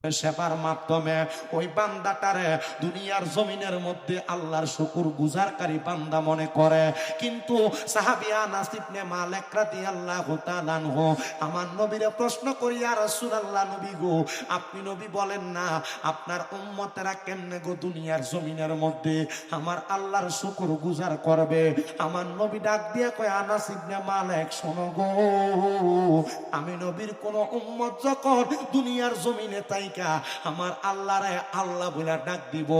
সেবার মাধ্যমে ওই বান্দাটারে দুনিয়ার জমিনের মধ্যে আল্লাহর শুকর গুজারকারী বান্দা মনে করে। কিন্তু সাহাবী আনাস ইবনে মালিক রাদিয়াল্লাহু তাআলা আনহু আমার নবীরে প্রশ্ন করি, ইয়া রাসূলুল্লাহ, নবী গো, আপনি নবী বলেন না আপনার উম্মতেরা কেমনে গো দুনিয়ার জমিনের মধ্যে আমার আল্লাহর শুকর গুজার করবে? আমার নবী ডাক দিয়ে কয়, আনাস ইবনে মালিক শোনো গো, আমি নবীর কোন উম্মত যখন দুনিয়ার জমিনে তাই আমার আল্লাহরে আল্লাহ বলে ডাক দিব,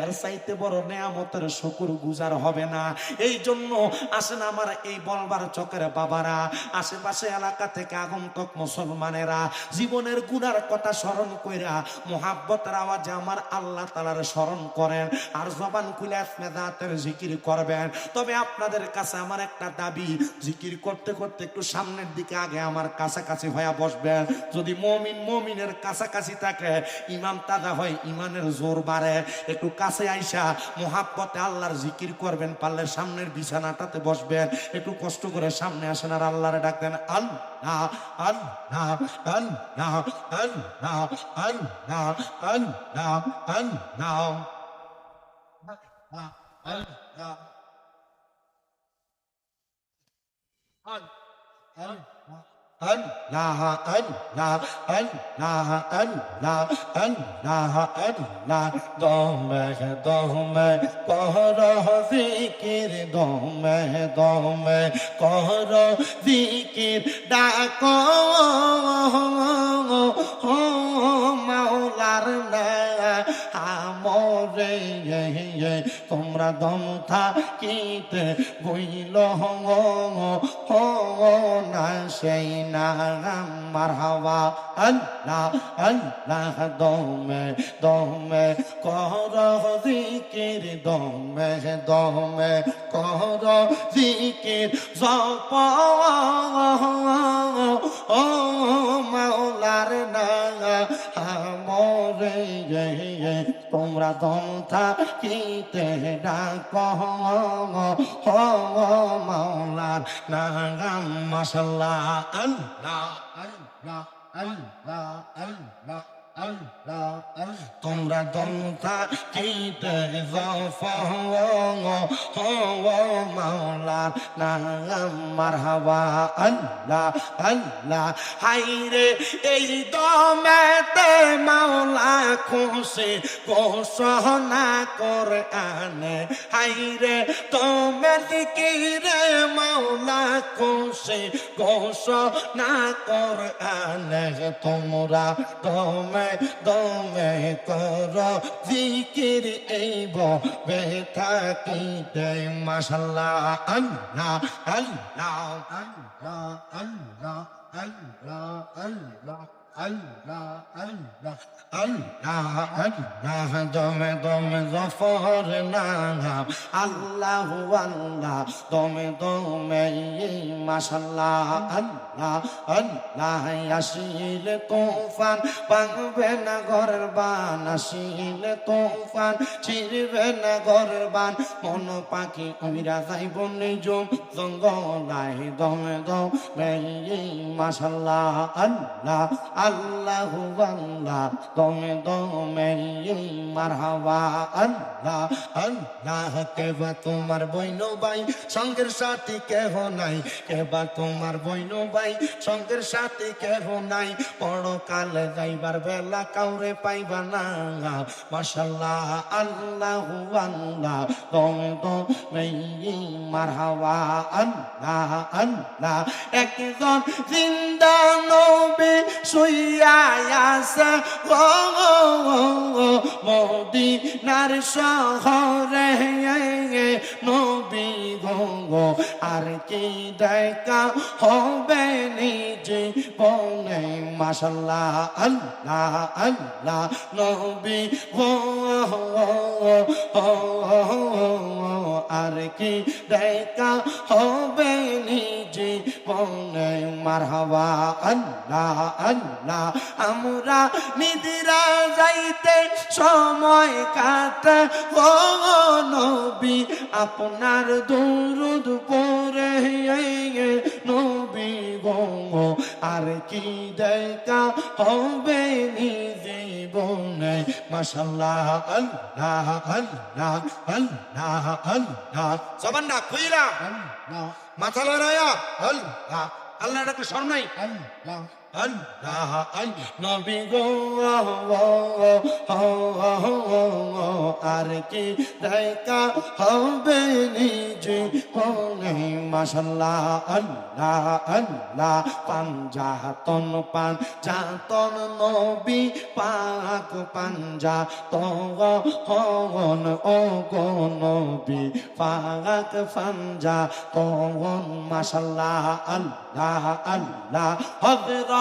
এর চাইতে বড় নেয়ামতের শুকর গুজার হবে না। এই জন্য আসেন আমার এই বলবার চকের বাবারা, আশেপাশে এলাকা থেকে আগন্তুক মুসলমানেরা জীবনের গুনার কথা স্মরণ কইরা মোহাব্বতের আওয়াজে আমার আল্লাহ তাআলার স্মরণ করেন আর জবান খুলে আপনি দাঁতের জিকির করবেন। তবে আপনাদের কাছে আমার একটা দাবি, জিকির করতে করতে একটু সামনের দিকে আগে আমার কাছাকাছি হয়ে বসবেন। যদি মুমিনের কাছাকাছি থাকে ইমান তাজা হয়, ইমানের জোর বাড়ে। একটু কাছে আইসা মোহাব্বতে আল্লাহর জিকির করবেন, পারলে সামনের বিছানাটাতে বসবেন। একটু কষ্ট করে সামনে আসেন আর আল্লাহরে ডাকবেন, আল্লাহ আল্লাহ আল্লাহ আল্লাহ আল্লাহ আল্লাহ আল্লাহ আল্লাহ আল্লাহ আল্লাহ আল্লাহ আল্লাহ আল্লাহ আল্লাহ দমে দমে কর জিকির, দমে দমে কর জিকির, ডাক মাওলার আমরে তোমরা দম থাকিতে বইল না সেই নাম মারহাবা। আল্লাহ আল্লাহ দমে দমে কর জিকির, দমে দমে কর জিকির, জপ মাওলার আমরে তোমরা দম থাকিতে ডাক মাওলার নাম। মাশাআল্লাহ আল্লাহ আল্লাহ আল্লাহ আল্লাহ আল্লাহ তোমরা দম থাকিতে মাওলার নাম মারহাবা। আল্লাহ আল্লাহ হাইরে এই দমেতে মাওলা খুশি ঘোষণা করে আনে, হাইরে তোমের জিকিরে মাওলা খুশি ঘোষণা করে আনে। তোমরা দমে দমে কর জিকির এই বেথাকিতে। মাশাআল্লাহ আল্লাহ আল্লাহ আল্লাহ আল্লাহ আল্লাহ আল্লাহ আল্লাহ আল্লাহ আল্লাহ আল্লাহ দমে দমে গফর নাম আল্লাহু আল্লাহ দমে দমে। মাশাআল্লাহ আল্লাহ আল্লাহ আসিলে তুফান ভাঙবে না ঘরের বান, আসিলে তুফান ছিড়বে না ঘরের বান, মন পাখি উইরা যাইব নিজম জঙ্গলায় দমে দমে। মাশাআল্লাহ আল্লাহ আল্লাহু আল্লাহ দমে দমে মারহাবা। আল্লাহ আল্লাহ কেবা তোমার বইন ভাই সঙ্গের সাথী কেহ নাই, কেবা তোমার বইন ভাই সঙ্গের সাথী কেহ নাই, পরকালে যাইবার বেলা কাউরে পাইবা না। মাশাআল্লাহ আল্লাহু আল্লাহ দমে দমে মারহাবা। আল্লাহ আল্লাহ একজন জিন্দা নবী শুইয়া আছে মদিনার শহরে, নবী গো আর কি দেখা হবে নিজে বনে। মাশাআল্লাহ আল্লাহ আল্লাহ নবী গো আর কি দেখা হবে নিজে বনে। মারহাবা আল্লাহ আল্লাহ আমরা নিদ্রা যাইতে সময় কাটে ও নবী আপনার দরুদ পড়ে, নবী গো আর কি দেখা হবে জীবনে। মাশাআল্লাহ আল্লাহ আল্লাহ আল্লাহ আল্লাহ। জবান না খুইলা মাথা লড়াইয়া আল্লাহ আল্লাহ ডাকলে শরম নাই। আল্লাহ আল্লাহ নবী গো আর কি দেখা হবে নিজে হলে। মাশাআল্লাহ আল্লাহ আল্লাহ পাঞ্জাতন পাঞ্জাতন নবী পাক পাঞ্জাতন ও গো নবী পাক পাঞ্জাতন। মাশাআল্লাহ আল্লাহ আল্লাহ হযরত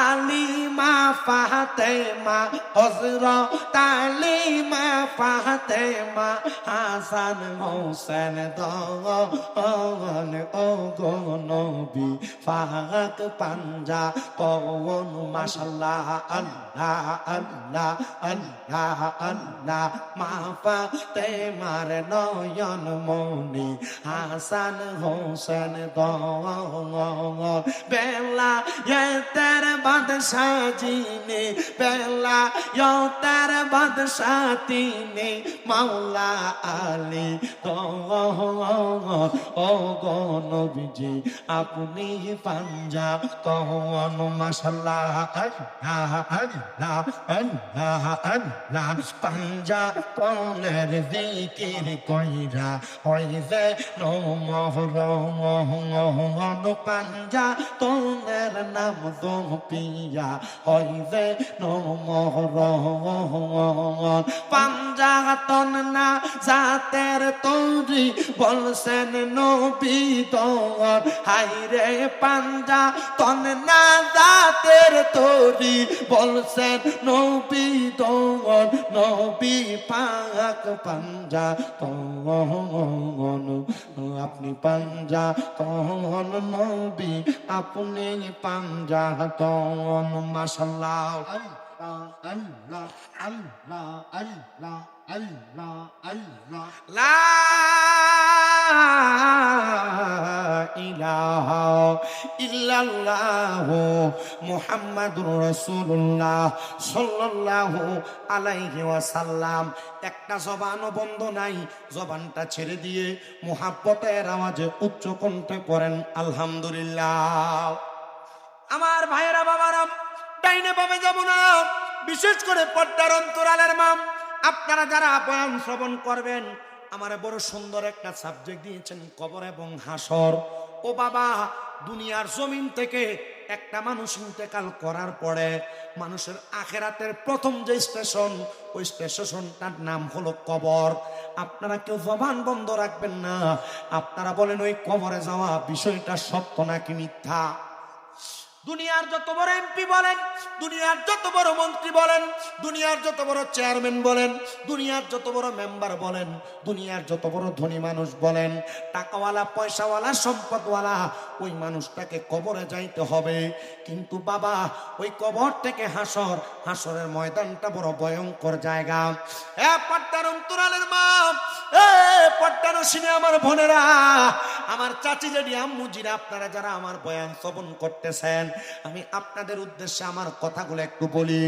আলী মা ফাতেমা হযরত আলী মা ফাতেমা হাসান হোসেন দন ও গো নবী পাক পাঞ্জাতন। মাশাআল্লাহ আল্লাহ আল্লাহ আল্লাহ আল্লাহ মা ফাতেমার নয়ন মনি হাসান হোসেন দন। বেলা তের বাদশাহ জিনে বেলা তের বাদশাহ তিনি মাওলা আলী ও গো নবীজি আপনি পাঞ্জাতন। মাশাআল্লাহ আল্লাহ আল্লাহ আল্লাহ আল্লাহ পাঞ্জাতনের জিকির কইরা হইছে নহরন পাঞ্জাতনের নাম তো পিয়া হইছে নহরন। পাঞ্জাতন না জাতের তৈরি বলছেন নবী তোর হাইরে পাঞ্জাতন না জাতের তৈরি বলছেন নবী তোর নবী পাক পাঞ্জাতন। আপনি পাঞ্জাতন নবী আপনি পাঞ্জাতন। মাশাআল্লাহ আল্লাহ আল্লাহ আল্লাহ আল্লাহ আল্লাহ লা ইলাহা ইল্লাল্লাহ মুহাম্মাদুর রাসূলুল্লাহ সাল্লাল্লাহু আলাইহি ওয়াসাল্লাম। একটা জবানও বন্ধ নাই, জবানটা ছেড়ে দিয়ে মুহাব্বতের আওয়াজে উচ্চ কণ্ঠে পড়েন আলহামদুলিল্লাহ। আমার ভাইয়েরা বাবারা, ডাইনে বামে যাব না, বিশেষ করে পর্দার অন্তরালের মা আপনারা যারা বয়ান শ্রবণ করবেন, আমার বড় সুন্দর একটা সাবজেক্ট দিয়েছেন কবর এবং হাসর। ও বাবা, দুনিয়ার জমিন থেকে একটা মানুষ ইন্তেকাল করার পরে মানুষের আখেরাতের প্রথম যে স্টেশন, ওই স্টেশনটার নাম হলো কবর। আপনারা কেউ জবান বন্ধ রাখবেন না, আপনারা বলেন ওই কবরে যাওয়া বিষয়টা সত্য নাকি মিথ্যা? দুনিয়ার যত বড় এমপি বলেন, দুনিয়ার যত বড় মন্ত্রী বলেন, দুনিয়ার যত বড় চেয়ারম্যান বলেন, দুনিয়ার যত বড় মেম্বার বলেন, দুনিয়ার যত বড় ধনী মানুষ বলেন, টাকাওয়ালা পয়সাওয়ালা সম্পদওয়ালা, ওই মানুষটাকে কবরে যাইতে হবে। কিন্তু বাবা, ওই কবর থেকে হাসর, হাসরের ময়দানটা বড় ভয়ঙ্কর জায়গা। পর্দার অন্তরালের মা, পর্দার সিনে আমার বোনেরা, আমার চাচি জানি আম্মু জিরা, আপনারা যারা আমার বয়ান শ্রবণ করতেছেন, আমি আপনাদের উদ্দেশ্যে আমার কথাগুলো একটু বলি।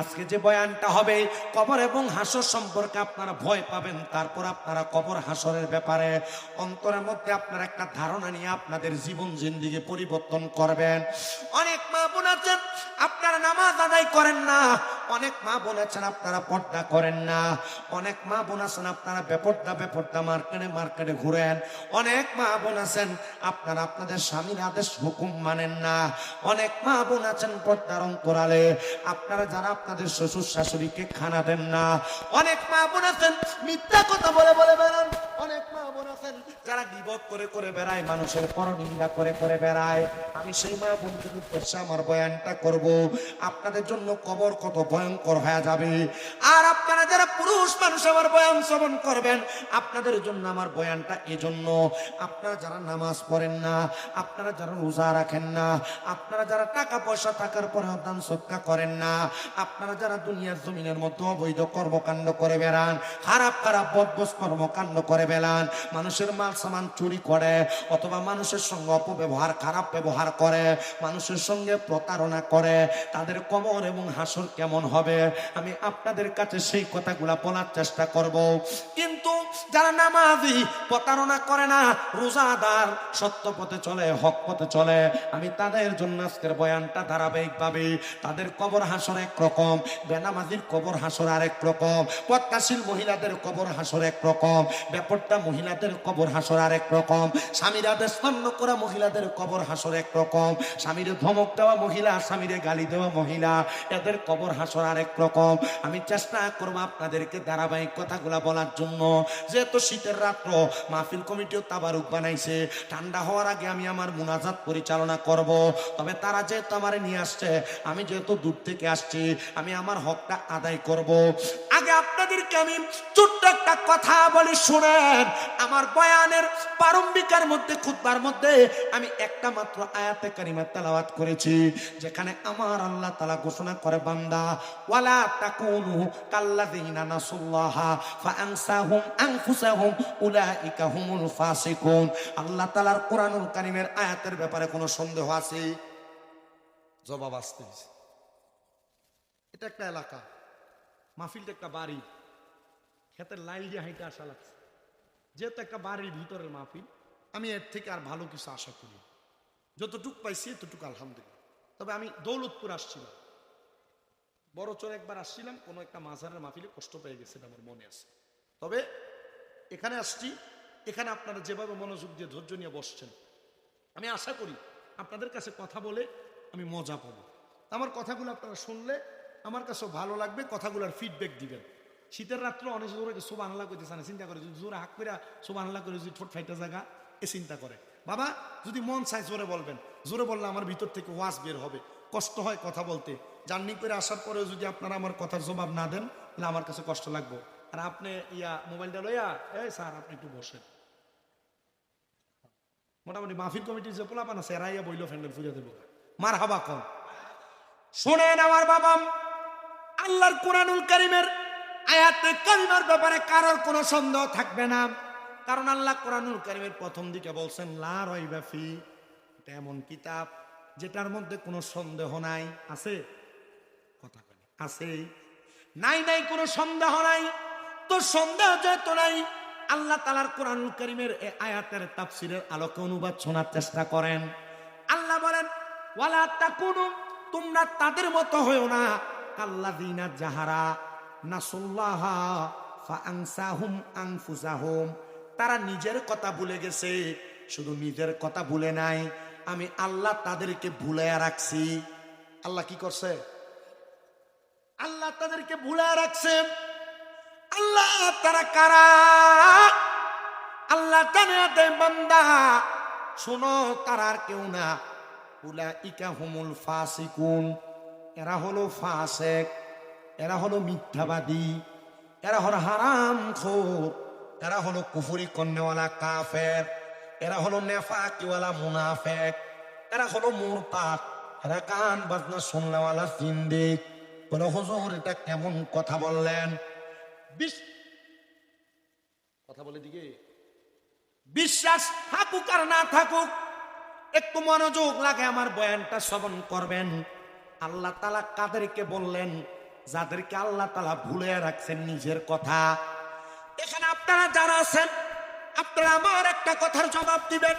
আজকে যে বয়ানটা হবে কবর এবং হাসর সম্পর্কে আপনারা ভয় পাবেন, তারপর আপনারা কবর হাসরের ব্যাপারে অন্তরের মধ্যে আপনারা একটা ধারণা নিয়ে আপনাদের জীবন জিন্দেগি পরিবর্তন করবেন। অনেক মা বোন আছেন আপনারা নামাজ আদায় করেন না, অনেক মা বোন আছেন আপনারা পর্দা করেন না, অনেক মা বোন আছেন আপনারা বেপর্দা মার্কেটে ঘুরেন, অনেক মা বোন আছেন আপনারা আপনাদের স্বামীর আদেশ হুকুম মানেন না, অনেক মা বোন আছেন পর্দার অন্তরালে আপনারা যারা আপনাদের শ্বশুর শাশুড়িকে খানা দেন না, অনেক মা বোন আছেন মিথ্যা কথা বলে বেড়ান, অনেক মা বোন আছেন যারা গীবত করে বেড়ায়, মানুষের পরনিন্দা করে বেড়ায়। আমি সেই মা বোনদের উদ্দেশ্যে আমার বয়ানটা করব। আপনাদের জন্য কবর কত ভয়ঙ্কর হয়ে যাবে। আর আপনারা যারা পুরুষ মানুষ আমার বয়ান শ্রবণ করবেন, আপনাদের জন্য আমার বয়ানটা এজন্য, আপনারা যারা নামাজ পড়েন না, আপনারা যারা রোজা রাখেন না, আপনারা আপনারা যারা টাকা পয়সা থাকার পরেও দান সদকা করেন না, আপনারা যারা দুনিয়ার জমিনের মধ্যে অবৈধ কর্মকাণ্ড করে বেড়ান, খারাপ খারাপ বদবস কর্মকাণ্ড করে বেড়ান, মানুষের মাল সামান চুরি করে, অথবা মানুষের সঙ্গে অপব্যবহার খারাপ ব্যবহার করে, মানুষের সঙ্গে প্রতারণা করে, তাদের কবর এবং হাসর কেমন হবে আমি আপনাদের কাছে সেই কথাগুলা বলার চেষ্টা করব। কিন্তু যারা নামাজি, প্রতারণা করে না, রোজাদার, সত্য পথে চলে, হক পথে চলে, আমি তাদের জন্য আজকের বয়ানটা ধারাবাহিকভাবে, তাদের কবর হাসর একরকম, বেনামাজির কবর হাসর আরেক রকম, পদ্মাশীল মহিলাদের কবর হাসর এক রকম, বেপরটা মহিলাদের কবর হাসর আরেক রকম, স্বামীরা দেশপান্ন করা মহিলাদের কবর হাসর এক রকম, স্বামীরে ধমক দেওয়া মহিলা, স্বামীরে গালি দেওয়া মহিলা, এদের কবর হাসর আরেক রকম। আমি চেষ্টা করবো আপনাদেরকে ধারাবাহিক কথাগুলা বলার জন্য। যেহেতু শীতের রাত্র, মাহফিল কমিটিও তাবারুক বানাইছে, ঠান্ডা হওয়ার আগে আমি আমার মুনাজাত পরিচালনা করব। তবে তারা যেহেতু আমারে নিয়ে আসছে, আমি যেহেতু দূর থেকে আসছি, আমি আমার হকটা আদায় করব। আগে আপনাদেরকে আমি ছোট্ট একটা কথা বলি, শুনেন। আমার বয়ানের প্রারম্ভিকের মধ্যে, খুতবার মধ্যে আমি একটা মাত্র আয়াতে কারিমা তেলাওয়াত করেছি, যেখানে আমার আল্লাহ তাআলা ঘোষণা করে, বান্দা ওয়ালা তাকুনু কাল্লাযিনা নাসুল্লাহা ফাআনসাহুম আনফুসাহুম উলাইকা হুমুল ফাসিকুন। আল্লাহ তাআলার কোরআনুল কারীমের আয়াতের ব্যাপারে কোনো সন্দেহ আছে? জবাব আসতে দিছে। এটা একটা এলাকা, মাহফিলটা একটা বাড়ি, ক্ষেতের লাইল দিয়ে হাইটে আসা লাগছে। যেহেতু একটা বাড়ির ভিতরের মাহফিল, আমি এর থেকে আর ভালো কিছু আশা করি, যতটুক পাইছি এতটুকু আলহামদুলিল্লাহ। তবে আমি দৌলতপুর আসছিলাম, বড় চর একবার আসছিলাম, কোনো একটা মাজারের মাহফিলে কষ্ট পেয়ে গেছে, আমার মনে আছে। তবে এখানে আসছি, এখানে আপনারা যেভাবে মনোযোগ দিয়ে ধৈর্য নিয়ে বসছেন, আমি আশা করি আপনাদের কাছে কথা বলে আমি মজা পাবো। আমার কথাগুলো আপনারা শুনলে আমার কাছেও ভালো লাগবে, কথাগুলোর ফিডব্যাক দিবেন। শীতের রাত্রে অনেক জোরে সুবহানাল্লাহ কইতেছে না, চিন্তা করে যদি জোরে হাক করে সুবহানাল্লাহ করে যদি ঠোঁট ফাইটা জায়গা এ চিন্তা করে, বাবা যদি মন চায় জোরে বলবেন, জোরে বললে আমার ভিতর থেকে ওয়াজ বের হবে। কষ্ট হয় কথা বলতে, জার্নি করে আসার পরেও যদি আপনারা আমার কথার জবাব না দেন, তাহলে আমার কাছে কষ্ট লাগবে। আর আপনি মোবাইলটা লইয়া, এই স্যার আপনি একটু বসেন, মোটামুটি মাহফিল কমিটির যে পোলাপান আছে এরাইয়া বইল ফ্যান্ডেল ফুজা দেবো, মার হাবা কম। শোনেন আমার বাবা, আল্লাহর কোরআনুল কারীমের আয়াতে কারিমার ব্যাপারে কারোর কোনো সন্দেহ থাকবে না, কারণ আল্লাহ কোরআনুল কারীমের প্রথম দিকে বলছেন লা রাইবা ফি, এটা এমন কিতাব যেটার মধ্যে কোনো সন্দেহ নাই। আছে কথা বলে, আছে নাই? নাই কোনো সন্দেহ নাই। তো সন্দেহ যেহেতু নাই, আল্লাহ তাআলার কোরআনুল কারীমের এই আয়াতের তাফসীরের আলোকে অনুবাদ শোনার চেষ্টা করেন। আল্লাহ বলেন ওয়ালা তাকুনু, তোমরা তাদের মতো হয়ো না, কাল্লাযিনা যাহারা নাসুল্লাহা ফাআনসাহুম আনফুসাহুম, তারা নিজের কথা ভুলে গেছে। শুধু নিজের কথা ভুলে নাই, আমি আল্লাহ তাদেরকে ভুলাইয়া রাখছি। আল্লাহ কি করছে? আল্লাহ তাদেরকে ভুলাইয়া রাখছে। আল্লাহ তারা কারা? আল্লাহ জানে দেয় বান্দা, শোনো, তারা আর কেউ না, উলাইকা হুমুল ফাসিকুন, এরা হলো ফাসেক, এরা হলো মিথ্যাবাদী, এরা হলো হারামখোর, এরা হলো কুফরি করনেওয়ালা কাফের, এরা হলো নেফাকিওয়ালা মুনাফেক, এরা হলো মুরতাদ, এরা গান বাজনা শুননেওয়ালা জিন্দিক। বলে হুজুর এটা কেমন কথা বললেন? কথা বলে দিকে বিশ্বাস থাকুক আর না থাকুক, একটু মনোযোগ লাগে আমার বয়ানটা শ্রবণ করবেন। আল্লাহ তাআলা কাদেরকে বললেন? যাদেরকে আল্লাহ তাআলা ভুলে রাখছেন নিজের কথা। এখানে আপনারা যারা আছেন, আপনারা আমার একটা কথার জবাব দিবেন।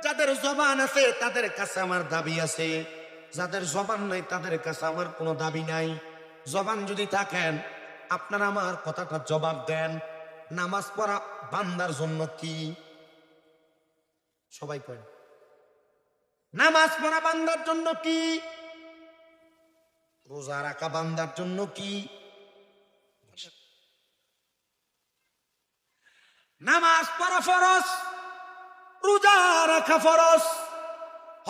যাদের জবান আছে তাদের কাছে আমার দাবি আছে, যাদের জবান নাই তাদের কাছে আমার কোনো দাবি নাই। জবান যদি থাকেন আপনারা আমার কথাটা জবাব দেন। নামাজ পড়া বান্দার জন্য কি? সবাই কয় নামাজ পড়া বান্দার জন্য কি? রোজা রাখা বান্দার জন্য কি? নামাজ পড়া ফরজ, রোজা রাখা ফরজ,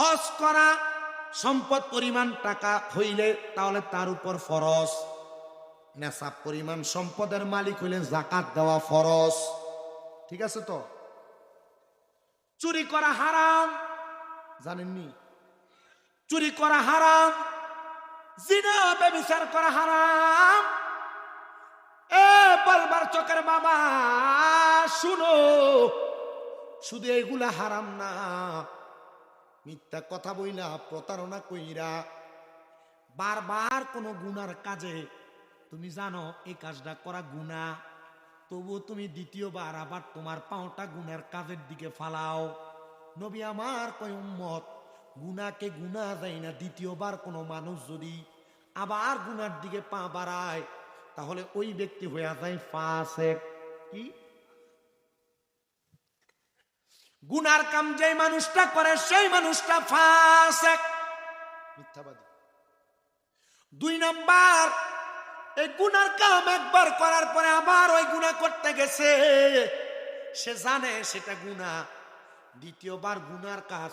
হজ করা, সম্পদ পরিমাণ টাকা হইলে তাহলে তার উপর ফরজ, নেশাব পরিমাণ সম্পদের মালিক হইলে যাকাত দেওয়া ফরজ। ঠিক আছে তো? চুরি করা হারাম, জানেননি? চুরি করা হারাম, জিনা ব্যভিচার করা হারাম। এ বলবার চোখের বাবা শুনো, শুধু এগুলা হারাম না, মিথ্যা কথা বইলা প্রতারণা কইরা বারবার কোন গুনার কাজে তুমি জানো এই কাজটা করা গুনাহ, তবু তুমি দ্বিতীয়বার আবার তোমার পাওটা গুনার কাজের দিকে ফালাও। নবী আমার কয় উম্মত, গুনাহকে গুনাহ যায় না। দ্বিতীয়বার কোনো মানুষ যদি আবার গুনার দিকে পা বাড়ায় তাহলে ওই ব্যক্তি হয়ে যায় ফাসিক। কি গুনার কাম যেই মানুষটা করে সেই মানুষটা ফাসিক, মিথ্যাবাদী। 2 নাম্বার, এই গুনার কাম একবার করার পরে আবার ওই গুনাহ করতে গেছে, সে জানে সেটা গুনাহ, দ্বিতীয়বার গুনার কাজ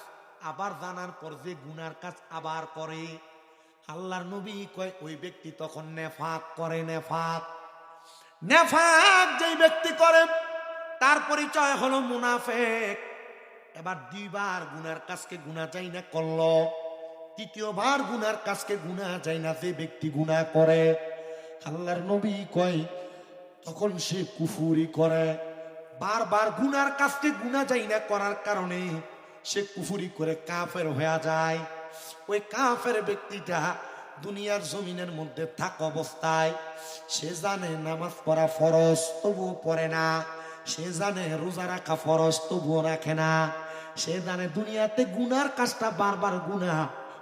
আবার জানার পর যে গুনার কাজ আবার করে, আল্লাহর নবী কয় ওই ব্যক্তি তখন নেফাক করে। নেফাক যেই ব্যক্তি করে তার পরিচয় হলো মুনাফিক। এবার 2বার গুনার কাজকে গুনাহ যায় না করলো, তৃতীয়বার গুনার কাজকে গুনাহ যায় না যে ব্যক্তি গুনাহ করে, আল্লাহর নবী কয় তখন সে কুফরি করে। বারবার গুনার কাজকে গুনাহ যায় না করার কারণে সে কুফরি করে কাফের হয়ে যায়। ওই কাফের ব্যক্তিটা দুনিয়ার জমিনের মধ্যে থাকা অবস্থায় সে জানে নামাজ পড়া ফরজ তবুও পড়ে না, সে জানে রোজা রাখা ফরজ তবুও রাখে না, সে জানে দুনিয়াতে গুনার কাজটা বারবার গুনাহ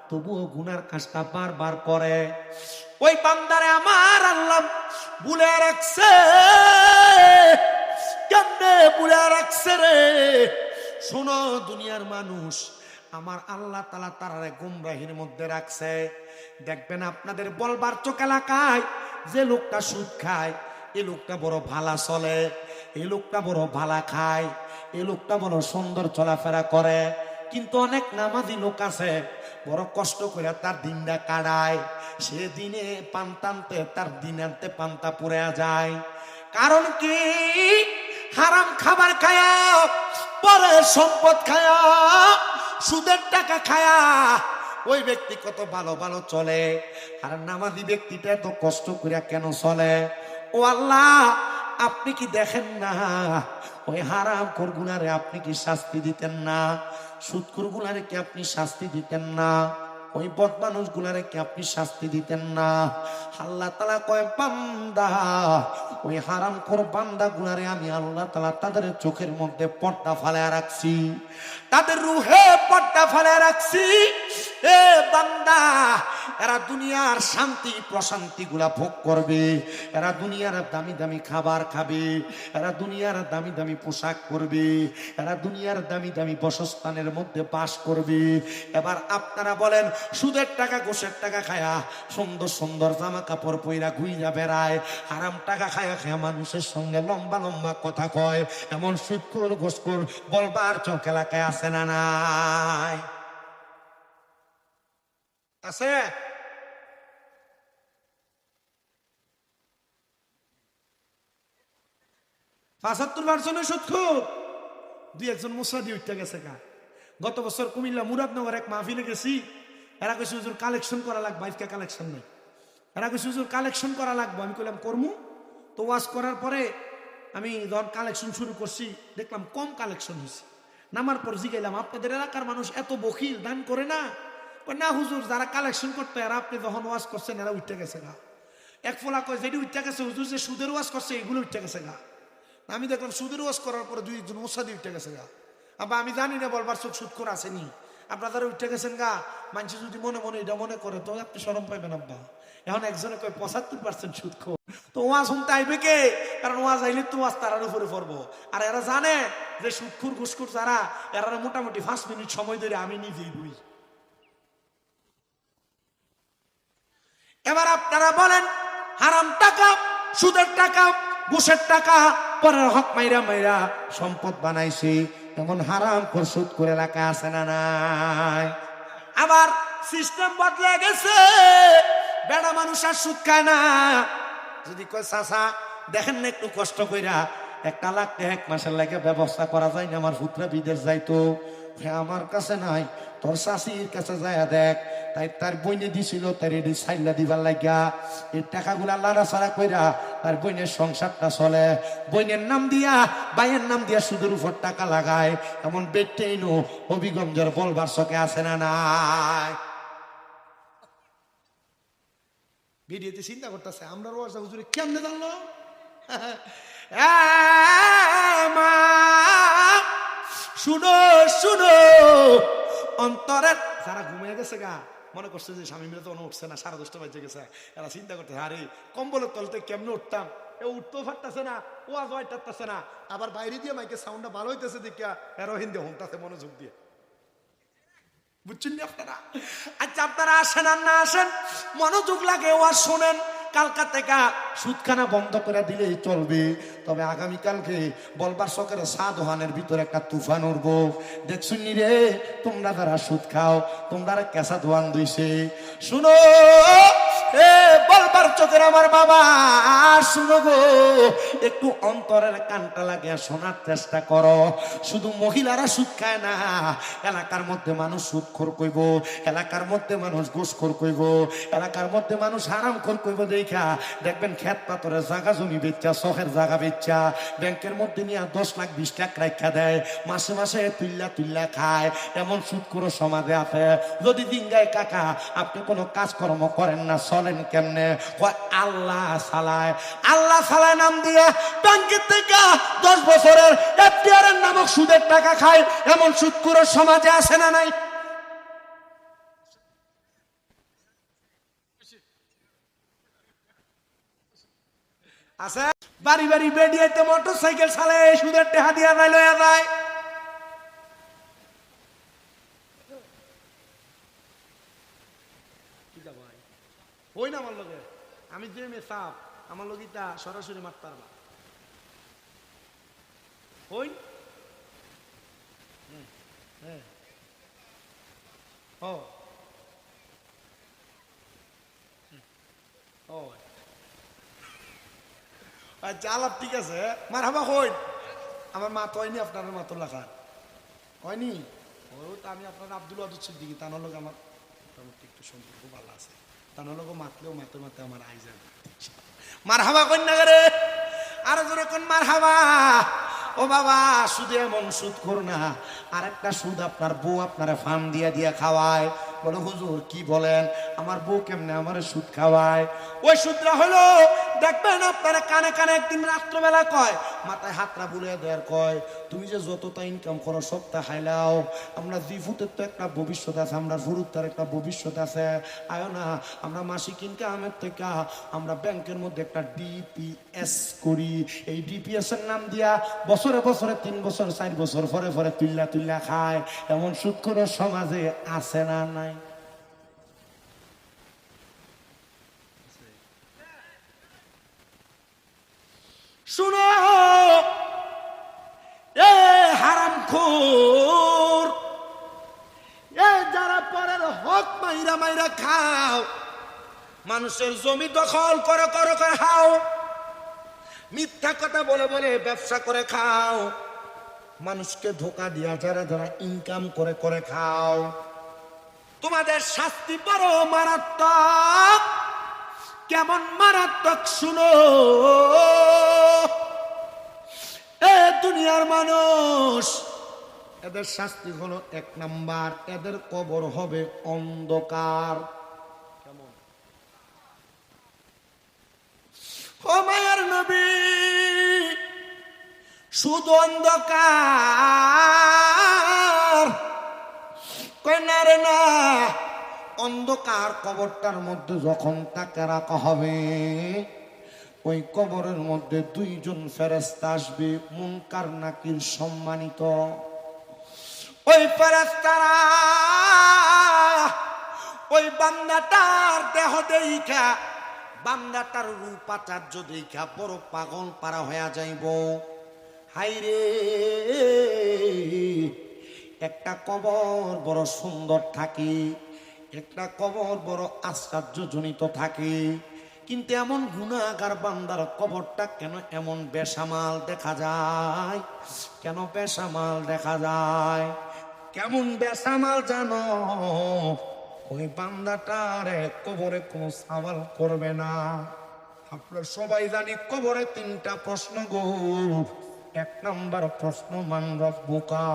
তবুও গুনার কাজটা বারবার করে। ওই বান্দারে আমার আল্লাহ ভুলে রাখছে। কেমনে ভুলে রাখছে রে? শোনো দুনিয়ার মানুষ, আমার আল্লাহ তাআলা তারারে গুমরাহির মধ্যে রাখছে। দেখবেন আপনাদের বলবার চোখ এলাকায় যে লোকটা সুদ খায়, এই লোকটা বড় ভালা চলে, এই লোকটা বড় ভালা খায়, এই লোকটা বড় সুন্দর চলাফেরা করে, কিন্তু অনেক নামাজি লোক আছে বড় কষ্ট করে তার দিনটা কাটায়, সে দিনে পান টানতে তার দিন আনতে পান্তা পুড়ে যায়। কারণ কি? হারাম খাবার খায়া, পরে সম্পদ খায়া, সুদের টাকা খায়া ওই ব্যক্তি কত ভালো ভালো চলে, আর নামাজি ব্যক্তিটা এত কষ্ট করে কেন চলে? ও আল্লাহ, আপনি কি দেখেন না ওই হারাম খোর গুনারে আপনি কি শাস্তি দিতেন না? সুদখোর গুনারে কি আপনি শাস্তি দিতেন না? ওই বদমানুষ গুলারে কি আপনি শাস্তি দিতেন না? আল্লাহ তাআলা কয় বান্দা, ওই হারামখোর বান্দা গুলারে আমি আল্লাহ তাআলা তাদের চোখের মধ্যে পর্দা ফালায়া রাখছি, তাদের রুহে পর্দা ফালায়া রাখছি। এ বান্দা, এরা দুনিয়ার শান্তি প্রশান্তি গুলা ভোগ করবে, এরা দুনিয়ার দামি দামি খাবার খাবে, এরা দুনিয়ার দামি দামি পোশাক পরবে, এরা দুনিয়ার দামি দামি বাসস্থানের মধ্যে বাস করবে। এবার আপনারা বলেন, সুদের টাকা ঘুষের টাকা খায়া সুন্দর সুন্দর জামা কাপড় পইরা ঘুইরা বেড়ায়, হারাম টাকা খায়া খায়া মানুষের সঙ্গে লম্বা লম্বা কথা কয়, এমন সুদখোর ঘুষখোর বলবার চোখ এলাকায় আছে না নাই? আছে? ৭৫% সুদখোর। 2-1 মুসাদি উঠতে গেছে গা। গত বছর কুমিল্লা মুরাদনগর এক মাহফিলে গেছি, এরা কইছে হুজুর কালেকশন করা লাগবে, আজকে কালেকশন নেই। এরা কইছে হুজুর কালেকশন করা লাগবে, আমি কইলাম করমু। তো ওয়াজ করার পরে আমি যখন কালেকশন শুরু করছি দেখলাম কম কালেকশন হয়েছে। নামার পর জিগাইলাম, আপনাদের এলাকার মানুষ এত বখিল, দান করে না? না হুজুর, যারা কালেকশন করতে এরা আপনি যখন ওয়াজ করছেন এরা উঠতে গেছে গা। এক ফোলা কয় যেটি উঠতে গেছে হুজুর, যে সুদের ওয়াজ করছে এগুলো উঠতে গেছে গা। আমি দেখলাম সুদের ওয়াজ করার পরে 2-1 মুসাদি উঠতে গেছে গা। আবার আমি জানি না বলবার চোখ সুদখোর আসেনি, আপনারা উঠতে গেছেন গা। মানুষ যদি মনে মনে এটা মনে করে তো আপনি শরম পাইবেন আব্বা। এখন একজনে কয় 75% সুদখোর, তো ওয়াজ শুনতে আইবে কে? কারণ ওয়াজ আইলে তো ওয়াজ তারার উপরে পড়বো। আর এরা জানে যে সুদখোর ঘুষখোর যারা, এরা মোটামুটি 5 মিনিট সময় ধরে আমি নিজেই বুঝি। এবার আপনারা বলেন, হারাম টাকা, সুদের টাকা, ঘুষের টাকা পরের হক মাইরা মাইরা সম্পদ বানাইছে, এমন হারাম খোর সুদখোর এলাকা আছে না নাই? আবার সিস্টেম বদলে গেছে, বেড়া মানুষ আর সুদ খায় না। যদি কয় চাচা দেখেন না একটু কষ্ট কইরা 1 লাখ টাকা 1 মাসের লাগে ব্যবস্থা করা যায় না, আমার পুত্রা বিদেশ যাইতো, আমার কাছে নাই, তোর শাশির কাছে যায় দেখ। তাই তার বইনে দিছিল, তার এটি সাইলা দিবার লাগিয়া এই টাকাগুলা লাড়াছাড়া কইরা তার বইনের সংসারটা চলে। বইনের নাম দিয়া, ভাইয়ের নাম দিয়া সুদের উপর টাকা লাগায়, এমন বেটেইনো হবিগঞ্জের বলবার চকে আছে না নাই? ভিডিওতে চিন্তা করতেছে আমরা রোজা হুজুরে কেমনে জানলো? মা শুনো শুনো, অন্তরের যারা ঘুমিয়ে গেছে গা, মনে করছে যে স্বামী মিলে তো উঠছে না, 10:30 বাজে গেছে, এরা চিন্তা করতেছে আরে কম্বলের তলতে কেমনে উঠতাম, এ উঠতেও পারতেছে না, ওয়াজ হইতেছে না, আবার বাইরে দিয়ে মাইকে সাউন্ডটা ভালো হইতেছে দেখিয়া এরা হিন্দে হুমতাছে মনোযোগ দিয়ে। বুঝছেন না আপনারা? আচ্ছা আপনারা আসেন আর না আসেন, মনোযোগ লাগে ওয়াজ শোনেন। কালকা থেকে সুদখানা বন্ধ করে দিলেই চলবে, তবে আগামীকালকে বলবার চকের সাদোহানের ভিতরে একটা তুফান উঠবো। দেখছুন নি রে, তোমরা যারা সুদ খাও, তোমরা কেঁচা দোয়ান দিছে, শুনো এ বলবার চোখের আমার বাবা, শুনো গো, একটু অন্তরের কানটা লাগিয়ে শোনার চেষ্টা করো। শুধু মহিলারা সুদ খায় না, এলাকার মধ্যে মানুষ সুদখোর কইব, এলাকার মধ্যে মানুষ ঘুষখোর কইব, এলাকার মধ্যে মানুষ হারামখোর কইব। দেখা দেখবেন খেত পাথরের জায়গা জমি বেচা, শখের জায়গা বেচা, ব্যাংকের মধ্যে নিয়ে 10 লাখ 20 লাখ রাখা দেয়, মাসে মাসে তুল্লা তুল্লা খায়, এমন সুদখোর সমাজে আছে। যদি দিনগায় কাকা আপনি কোনো কাজকর্ম করেন না, চলেন কেমনে? আল্লাহ সালায়, আল্লাহ সালায় নাম দিয়ে ব্যাংকের থেকে 10 বছরের এফডিআর নামক সুদের টাকা খায়, এমন সুদখোর সমাজে আছে না নাই? আছে। বাড়ি বাড়ি বেডিয়াতে মোটর সাইকেল চালে সুদের টাকা দিয়া নাই লয়া যায়। হই না আমার লগে, আমি যে মে সাপ আমার লগিতা সরাসরি মারতে পারবা হই। ও ও আচ্ছা আলাপ ঠিক আছে, মার হাবা হই। আমার মা তো হয়নি, আপনার মা তো লেখা হয়নি। ও তো আমি আপনার আব্দুল ওয়াদুদ সিদ্দিকী, তার লগে আমার মোটামুটি একটু সম্পর্ক ভালো আছে, তার লগে মাতলেও মাতে মাতে আমার আই যাবে। মার হাবা কন্যা করে আরো জোরে কোন মার হাবা। ও বাবা, শুধু এমন সুদ করো না, আরেকটা সুদ আপনার বউ আপনারা ফার্ম দিয়া দিয়া খাওয়ায়। বলো হুজুর কি বলেন, আমার বউ কেমনে আমার সুদ খাওয়ায়? ওই সুদরা হলো দেখবেন আপনারা কানে কানে একদিন রাত্রবেলা কয়, মাথায় হাতরা বুলিয়ে দেয়ার কয়, তুমি যে যতটা ইনকাম করো সবটা হাইলাও, আমরা জিফুতের তো একটা ভবিষ্যৎ আছে, আমরা ফুরুত্তার একটা ভবিষ্যৎ আছে, আয়ো না আমরা মাসিক ইনকামের থেকে আমরা ব্যাংকের মধ্যে একটা ডিপিএস করি। এই ডিপিএস এর নাম দিয়া বছরে বছরে 3 বছর 4 বছর পরে পরে তুল্লা তুল্লা খায়, এমন সুদখোর সমাজে আছে না নাই? শুনো এ হারামখোর, এ যারা পরের হক মাইরা মাইরা খাও, মানুষের জমি দখল করে করে করে খাও, মিথ্যা কথা বলে বলে ব্যবসা করে খাও, মানুষকে ধোকা দিয়া যারা যারা ইনকাম করে করে খাও, তোমাদের শাস্তি বড় মারাত্মক। কেমন মারাত্মক শুনো, এ দুনিয়ার মানুষ, এদের শাস্তি হলো 1 নাম্বার, এদের কবর হবে অন্ধকার। কেমন? ও মায়ের নবী, শুধু অন্ধকার কই না রে না, অন্ধকার কবরটার মধ্যে যখন তাকে রাখা হবে, ওই কবরের মধ্যে 2 জন ফেরেশতা আসবে, মুনকার নাকির সম্মানিত। ওই ফেরেশতারা ওই বান্দাটার দেহ দেখা, বান্দাটার রূপ আচার্য দেখা বড় পাগল পারা হয়ে যাইব। হাইরে, একটা কবর বড় সুন্দর থাকে, একটা কবর বড় আশ্চর্যজনিত থাকে, কিন্তু এমন গুনাহগার বান্দার কবরটা কেন এমন বেসামাল দেখা যায়? কেন বেসামাল দেখা যায়? কেমন বেসামাল জানো, ওই বান্দাটারে কবরে কোনো সওয়াল করবে না। আপনারা সবাই জানি কবরে তিনটা প্রশ্ন গো। এক নাম্বার প্রশ্ন মান রব্বুকা,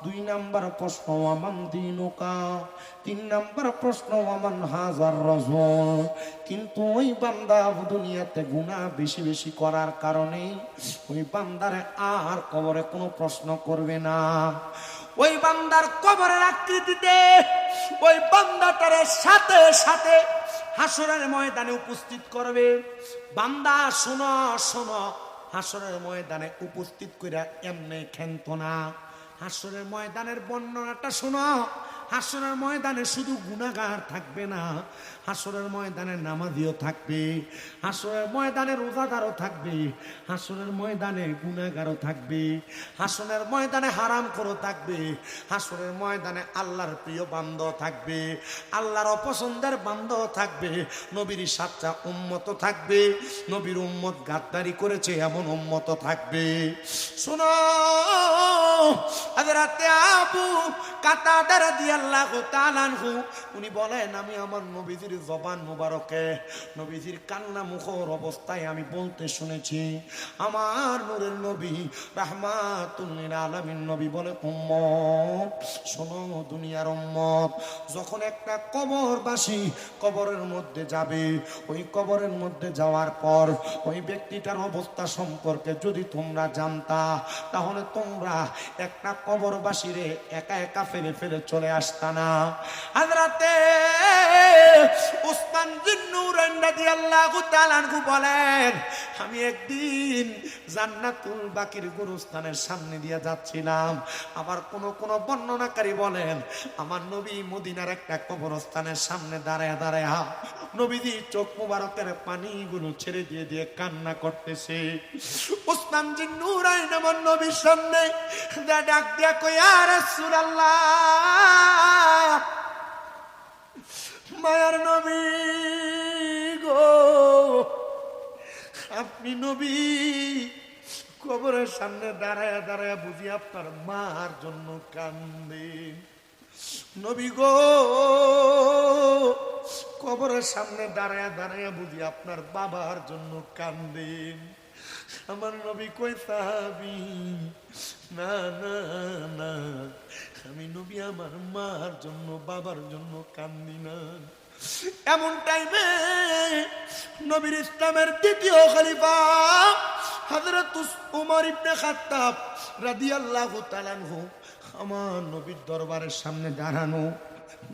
দুই নাম্বার প্রশ্ন আমান দীনুকা, তিন নাম্বার প্রশ্ন আমান হাজার রাসূল। কিন্তু ওই বান্দা দুনিয়াতে গুনাহ বেশি বেশি করার কারণে ওই বান্দারে আর কবরে কোনো প্রশ্ন করবে না। ওই বান্দার কবরের আকৃতিতে ওই বান্দাটারে সাথে সাথে হাসরের ময়দানে উপস্থিত করবে। বান্দা শোনো শোনো, হাসরের ময়দানে উপস্থিত কইরা এমনি ক্ষান্ত না। হাসরের ময়দানের বর্ণনাটা শোনো। হাসরের ময়দানে শুধু গুনাহগার থাকবে না, হাসরের ময়দানে নামাজিও থাকবে, হাসরের ময়দানে রোজাদারও থাকবে, হাসরের ময়দানে গুনাহগারও থাকবে, হাসরের ময়দানে হারামখোরও থাকবে, হাসরের ময়দানে আল্লাহর প্রিয় বান্দা থাকবে, আল্লাহর অপছন্দের বান্দা থাকবে, নবীর সাচ্চা উম্মত থাকবে, নবীর উম্মত গাদ্দারি করেছে এমন উম্মত থাকবে। শোনো, হযরত আবু কাতাদা রাদিয়াল্লাহু তাআলা আনহু উনি বলেন, আমি আমার নবীজির জবান মুবারকে নবীজির কান্না মুখর অবস্থায় আমি বলতে শুনেছি, আমার নূরের নবী রাহমাতুল লিল আলামিন নবী বলে, উম্মত শোনো দুনিয়ার উম্মত, যখন একটা কবরবাসী কবরের মধ্যে যাবে, ওই কবরের মধ্যে যাওয়ার পর ওই ব্যক্তিটার অবস্থা সম্পর্কে যদি তোমরা জানতা, তাহলে তোমরা একটা কবরবাসীরে একা একা ফেলে ফেলে চলে আসতা না। হযরতে উসমান বিন নূরাইন রাদিয়াল্লাহু তাআলা আনহু বলেন, আমি একদিন জান্নাতুল বাকির গুরুস্থানের সামনে দিয়ে যাচ্ছিলাম। আবার কোন কোন বর্ণনাকারী বলেন, আমার নবী মদিনার একটা কবরস্থানের সামনে দাঁড়ায় দাঁড়ায় নবীজি চোখ মুবারকের পানিগুলো ছেড়ে দিয়ে দিয়ে কান্না করতেছে। উসমান বিন নূরাইন আমার নবীর সামনে ডাক দিয়া কই, ইয়া রাসূলুল্লাহ, মায়ার নবী গো, আপনি নবী কবরের সামনে দাঁড়ায় দাঁড়ায় বুঝি আপনার মার জন্য কান্দেন। নবী গো, কবরের সামনে দাঁড়ায় দাঁড়ায় বুঝি আপনার বাবার জন্য কান্দেন। আমার নবী কই, সাহাবী না না না, আমি নবী আমার মার জন্য বাবার জন্য কান্দি না। এমন টাইমে নবীর ইসলামের দ্বিতীয় খলিফা হযরত উমর ইবনে খাত্তাব রাদিয়াল্লাহু তাআলা আনহু আমার নবীর দরবারের সামনে দাঁড়ানো।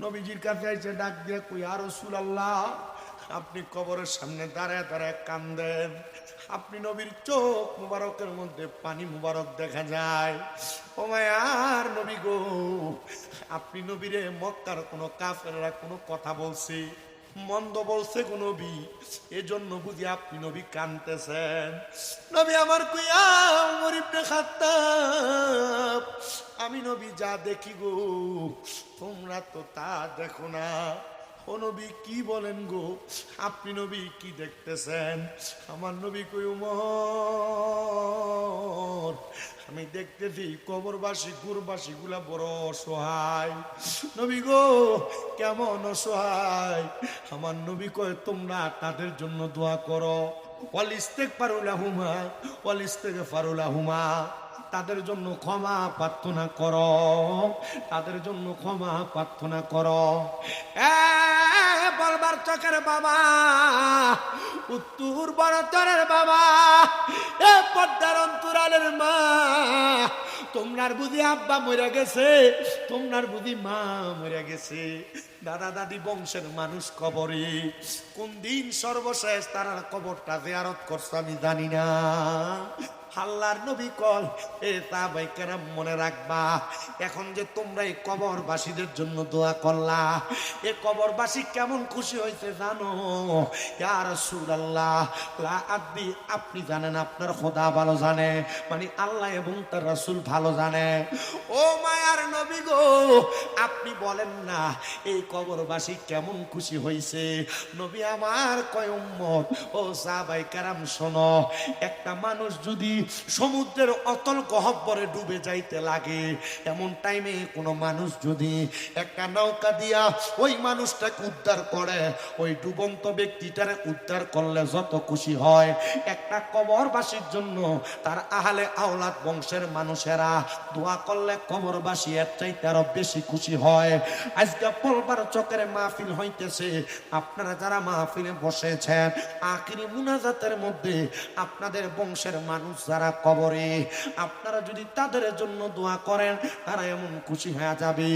নবীজির কাছে এসে ডাক দিয়ে কই, ইয়া রাসূলুল্লাহ, আপনি কবরের সামনে দাঁড়ায় দাঁড়ায় কান্দেন, আপনি নবীর চোখ মুবারকের মধ্যে পানি মুবারক দেখা যায়। ও মায়ার নবী গো, আপনি নবীরে মক্কার কোনো কাফেররা কোনো কথা বলছে, মন্দ বলছে গো নবী, এজন্য বুঝি আপনি নবী কাঁদতেছেন। নবী আমার কইয়া, উমর ইবনে খাত্তাব, আমি নবী যা দেখি গো, তোমরা তো তা দেখো না। ও নবী কি বলেন গো, আপনি নবী কি দেখতেছেন? আমার নবী কই, উমর, আমি দেখতেছি কবরবাসী গুরবাসী গুলা বড় অসহায়। নবী গো, কেমন অসহায়? আমার নবী কয়, তোমরা তাদের জন্য দোয়া করো, ওয়াল ইস্তিগফারু লাহুমা ওয়াল ইস্তিগফারু লাহুমা, তাদের জন্য ক্ষমা প্রার্থনা করো, তাদের জন্য ক্ষমা প্রার্থনা করো। বলবার চকের বাবা, উত্তর বড়তরের বাবা, এ পদ্মার অন্তরালের মা, তোমার বুঝি আব্বা মরে গেছে, তোমার বুঝি মা মরে গেছে, দাদা দাদি বংশের মানুষ কবরে, কোন দিন সর্বশেষ তারা কবরটা জিয়ারত করছে আমি জানি না। আল্লাহর নবী কল, এ সাহাবায়ে কেরাম মনে রাখবা, এখন যে তোমরা এই কবরবাসীদের জন্য দোয়া করলা, এ কবরবাসী কেমন খুশি হয়েছে জানো? ইয়া রাসূলুল্লাহ, লা আদি, আপনি জানেন, আপনার খোদা ভালো জানে, মানে আল্লাহ এবং তার রাসূল ভালো জানে। ও মায়ার নবী গো, আপনি বলেন না এই কবরবাসী কেমন খুশি হয়েছে? নবী আমার কয়, উম্মত ও সাহাবায়ে কেরাম শোনো, একটা মানুষ যদি সমুদ্রের অতল গহ্বরে ডুবে যাইতে লাগে, এমন টাইমে কোনো মানুষ যদি একটা নৌকা দিয়া ওই মানুষটাকে উদ্ধার করে, ওই ডুবন্ত ব্যক্তিটারে উদ্ধার করলে যত খুশি হয়, একটা কবরবাসীর জন্য তার আহলে আওলাদ বংশের মানুষেরা দোয়া করলে কবরবাসী এর চাইতে আরো বেশি খুশি হয়। আজকে পলবার চকের মাহফিল হইতেছে, আপনারা যারা মাহফিলে বসেছেন, আখিরি মুনাজাতের মধ্যে আপনাদের বংশের মানুষ যারা কবরে, আপনারা যদি তাদের জন্য দোয়া করেন, তারা এমন খুশি হয়ে যাবে।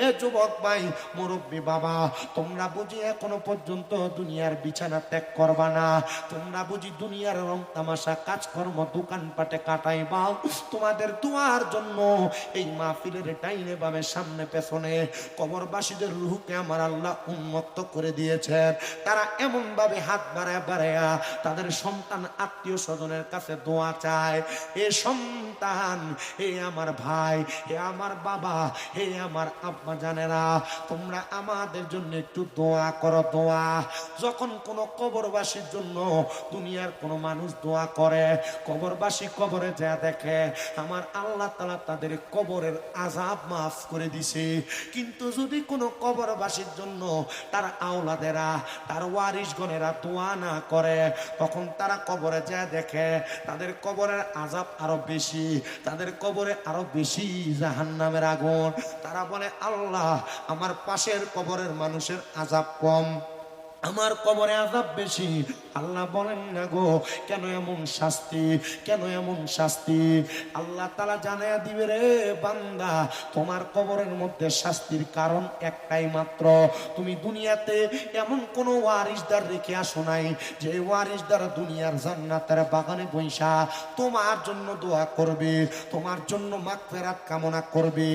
এ যুবক ভাই, মুরব্বী বাবা, তোমরা বুঝি এখনো পর্যন্ত দুনিয়ার বিছানা ত্যাগ করবা না, তোমরা বুঝি দুনিয়ার রং তামাশা কাজকর্ম দোকানপাটে কাটাইবা, তোমাদের দোয়ার জন্য এই মাহফিলের ডাইনে বামে সামনে পেছনে কবরবাসীদের রূহকে আমার আল্লাহ উন্মুক্ত করে দিয়েছেন। তারা এমন ভাবে হাত বাড়ায় বাড়ায়া তাদের সন্তান আত্মীয় স্বজনের কাছে দোয়া চায়, এ সন্তান, হে আমার ভাই, হে আমার বাবা, হে আমার আব্বা জানেরা, তোমরা আমাদের জন্য একটু দোয়া করো। দোয়া যখন কোনো কবরবাসীর জন্য দুনিয়ার কোনো মানুষ দোয়া করে, কবরবাসী কবরে যা দেখে আমার আল্লাহ তাআলা তাদের কবরের আযাব মাফ করে দিছে। কিন্তু যদি কোনো কবরবাসীর জন্য তার আওলাদেরা, তার ওয়ারিশগণেরা দোয়া না করে, তখন তারা কবরে যা দেখে তাদের কবরের আযাব আরো বেশি, তাদের কবরে আরো বেশি জাহান্নামের আগুন। তারা বলে, আল্লাহ, আমার পাশের কবরের মানুষের আযাব কম, আমার কবরে আযাব বেশি। আল্লাহ বলেন, না গো, কেন এমন শাস্তি, কেন এমন শাস্তি? আল্লাহ তাআলা জানায়া দিবে, রে বান্দা, তোমার কবরের মধ্যে শাস্তির কারণ একটাই মাত্র, তুমি দুনিয়াতে এমন কোন ওয়ারিসদার রেখে আসো নাই, যে ওয়ারিসদার দুনিয়ার জান্নাতের বাগানে বৈশা তোমার জন্য দোয়া করবে, তোমার জন্য মাগফিরাত কামনা করবে।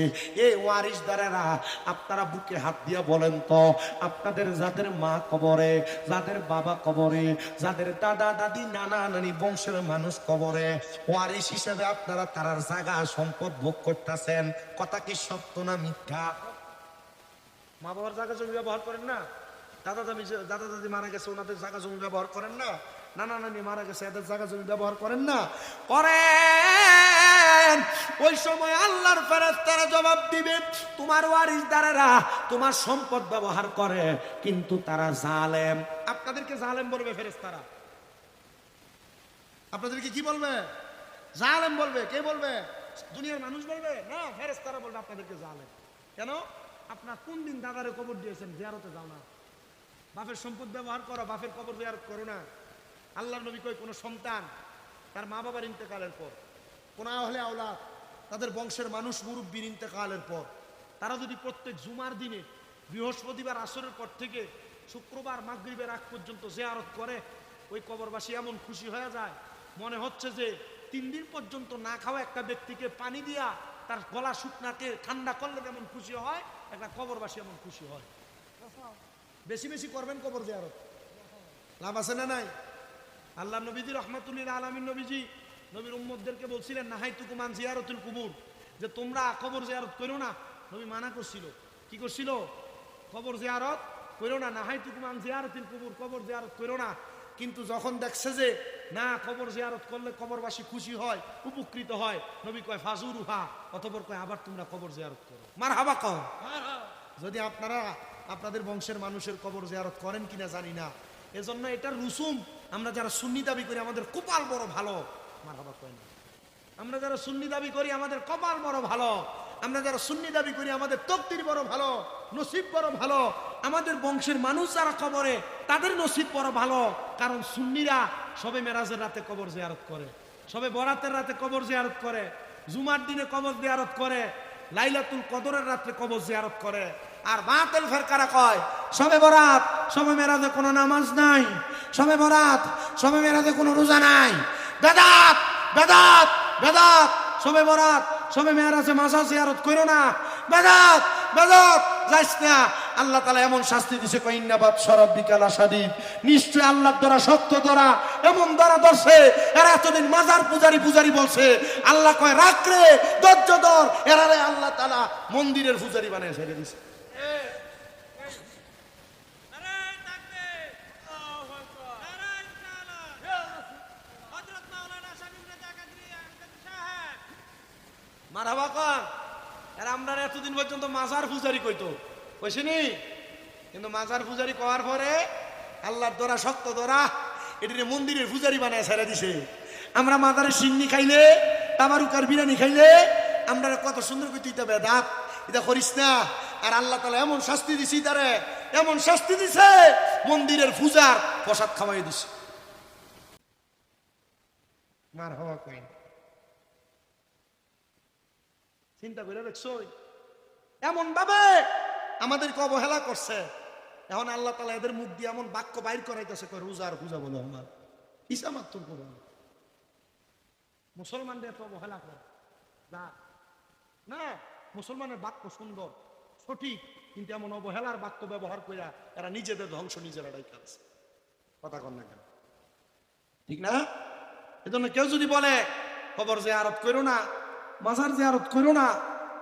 এই ওয়ারিসদারেরা, আপনারা বুকে হাত দিয়া বলেন তো, আপনাদের যাদের মা কবরে, যাদের বাবা কবরে, যাদের দাদা দাদি নানা নানি বংশের মানুষ কবরে, ওয়ারিস হিসেবে আপনারা তার জায়গা সম্পদ ভোগ করতেছেন, কথা কি সত্য না মিথ্যা? মা বাবার জায়গা জমি ব্যবহার করেন না, দাদা দাদি মারা গেছে, ওনাদের জায়গা জমি ব্যবহার করেন না, নানা নানি মারা গেছে, এদের জায়গা জমি ব্যবহার করেন না? করেন। ওই সময় আল্লাহর ফেরেশতারা জবাব দিবে, তোমার ওয়ারিসদারেরা তোমার সম্পদ ব্যবহার করে, কিন্তু তারা জালেম। আপনাদেরকে জালেম বলবে ফেরেশতারা, আপনাদেরকে কি বলবে? জালেম বলবে। কে বলবে? দুনিয়ার মানুষ বলবে না, ফেরেশতারা বলবে আপনাদেরকে জালেম। কেন? আপনার কোন দিন দাদারে কবর দিয়েছেন, জিয়ারতে যাও না, বাপের সম্পদ ব্যবহার করো, বাপের কবর জিয়ারত করো না। আল্লাহর নবী কই, কোন সন্তান তার মা বাবার ইন্তেকালের পর, কোন আহলে আওলাদ তাদের বংশের মানুষ মুরব্বীর ইন্তেকালের পর, তারা যদি প্রত্যেক জুমার দিনে বৃহস্পতিবার আসরের পর থেকে শুক্রবার মাগরিবের আগ পর্যন্ত জিয়ারত করে, ওই কবরবাসী এমন খুশি হয়ে যায়, মনে হচ্ছে যে 3 দিন পর্যন্ত না খাওয়া একটা ব্যক্তিকে পানি দিয়া তার গলা শুকনাকে ঠান্ডা করলে যেমন খুশি হয়, একটা কবরবাসী এমন খুশি হয়। বেশি বেশি করবেন কবর জিয়ারত, লাভ আছে না নাই? আল্লাহ নবীজি রহমাতুল্লিল আলামিন নবীজি নবীর উম্মতদেরকে বলছিলেন, নাহাইতুকুম আন জিয়ারতুল কুবুর, যে তোমরা কবর জিয়ারত করো না। নবী মানা করছিল, কি করছিল? কবর জিয়ারত করো না, নাহাইতুকুম আন জিয়ারতুল কুবুর, কবর জিয়ারত করো না। কিন্তু যখন দেখছে যে না, কবর জিয়ারত করলে কবরবাসী খুশি হয়, উপকৃত হয়, নবী কয় ফাজুরুহা, অতঃপর কয় আবার তোমরা কবর জিয়ারত করো। মারহাবা কও। যদি আপনারা আপনাদের বংশের মানুষের কবর জিয়ারত করেন কিনা জানি না, এজন্য এটার রুসুম আমরা যারা সুন্নি দাবি করি আমাদের কপাল বড় ভালো। মারহাবা কয় না। আমরা যারা সুন্নি দাবি করি আমাদের কপাল বড় ভালো, আমরা যারা সুন্নি দাবি করি আমাদের তকদির বড় ভালো, নসিব বড় ভালো। আমাদের বংশের মানুষ যারা কবরে, তাদের নসিব বড় ভালো, কারণ সুন্নিরা সবে মেরাজের রাতে কবর জিয়ারত করে, সবে বরাতের রাতে কবর জিয়ারত করে, জুমার দিনে কবর জিয়ারত করে, লাইলাতুল কদরের রাতে কবর জিয়ারত করে। আর বাতিল ফেরকারা কয় সবে বরাত, সবে মেরাজে কোনো নামাজ নাই, সবে বরাত, সবে মেরাজে কোনো রোজা নাই। বেদাত বেদাত বেদাত, সবে বরাত, সবে মেরাজে মাজার জিয়ারত করো না, বেদাত বেদাত, যাইস না। আল্লাহ তাআলা এমন শাস্তি দিছে, কয় ইন্না বাতশা রাব্বিকা লাশাদীদ, নিশ্চয় আল্লাহর দ্বারা শক্ত দ্বারা এমন দ্বারা ধরছে, এরা এতদিন মাজার পূজারি বলছে, আল্লাহ কয় রাখরে, ধৈর্য ধর, এরারে আল্লাহ তাআলা মন্দিরের পূজারি বানিয়ে ছেড়ে দিছে। মারহাবা কন। আর আমরা এতদিন পর্যন্ত মাজার পূজারি কইতো, কইছিনি? কিন্তু মাজার পূজারি কওয়ার পরে আল্লাহর দরা শক্ত দরা এটিরে মন্দিরের পূজারি বানায় ছেড়ে দিছে। আমরা মাজারের সিন্নি খাইলে, তাবারুকার বিরিয়ানি খাইলে আমরা কত সুন্দর কইতে এটা বেদাত, এটা করিস না। আর আল্লাহ তাআলা এমন শাস্তি দিছি, তারে এমন শাস্তি দিছে, মন্দিরের পূজার প্রসাদ খাওয়াই দিছে। মারহাবা কইন। চিন্তা করে দেখছো এমন ভাবে আমাদেরকে অবহেলা করছে। এখন আল্লাহ তাআলা এদের মুখ দিয়ে এমন বাক্য বাইর করাইতেছে, রোজার পূজা বলো আমার ইসা মাত্র করো। মুসলমানদের তো অবহেলা করে না, না মুসলমানের বাক্য সুন্দর সঠিক, কিন্তু এমন অবহেলার বাক্য ব্যবহার কইরা এরা নিজেদের ধ্বংস নিজেরা ডাইকা আছে। কথা কন না কেন? ঠিক না? এজন্য কেউ যদি বলে কবর জিয়ারত করো না, মাজার জিয়ারত করো না,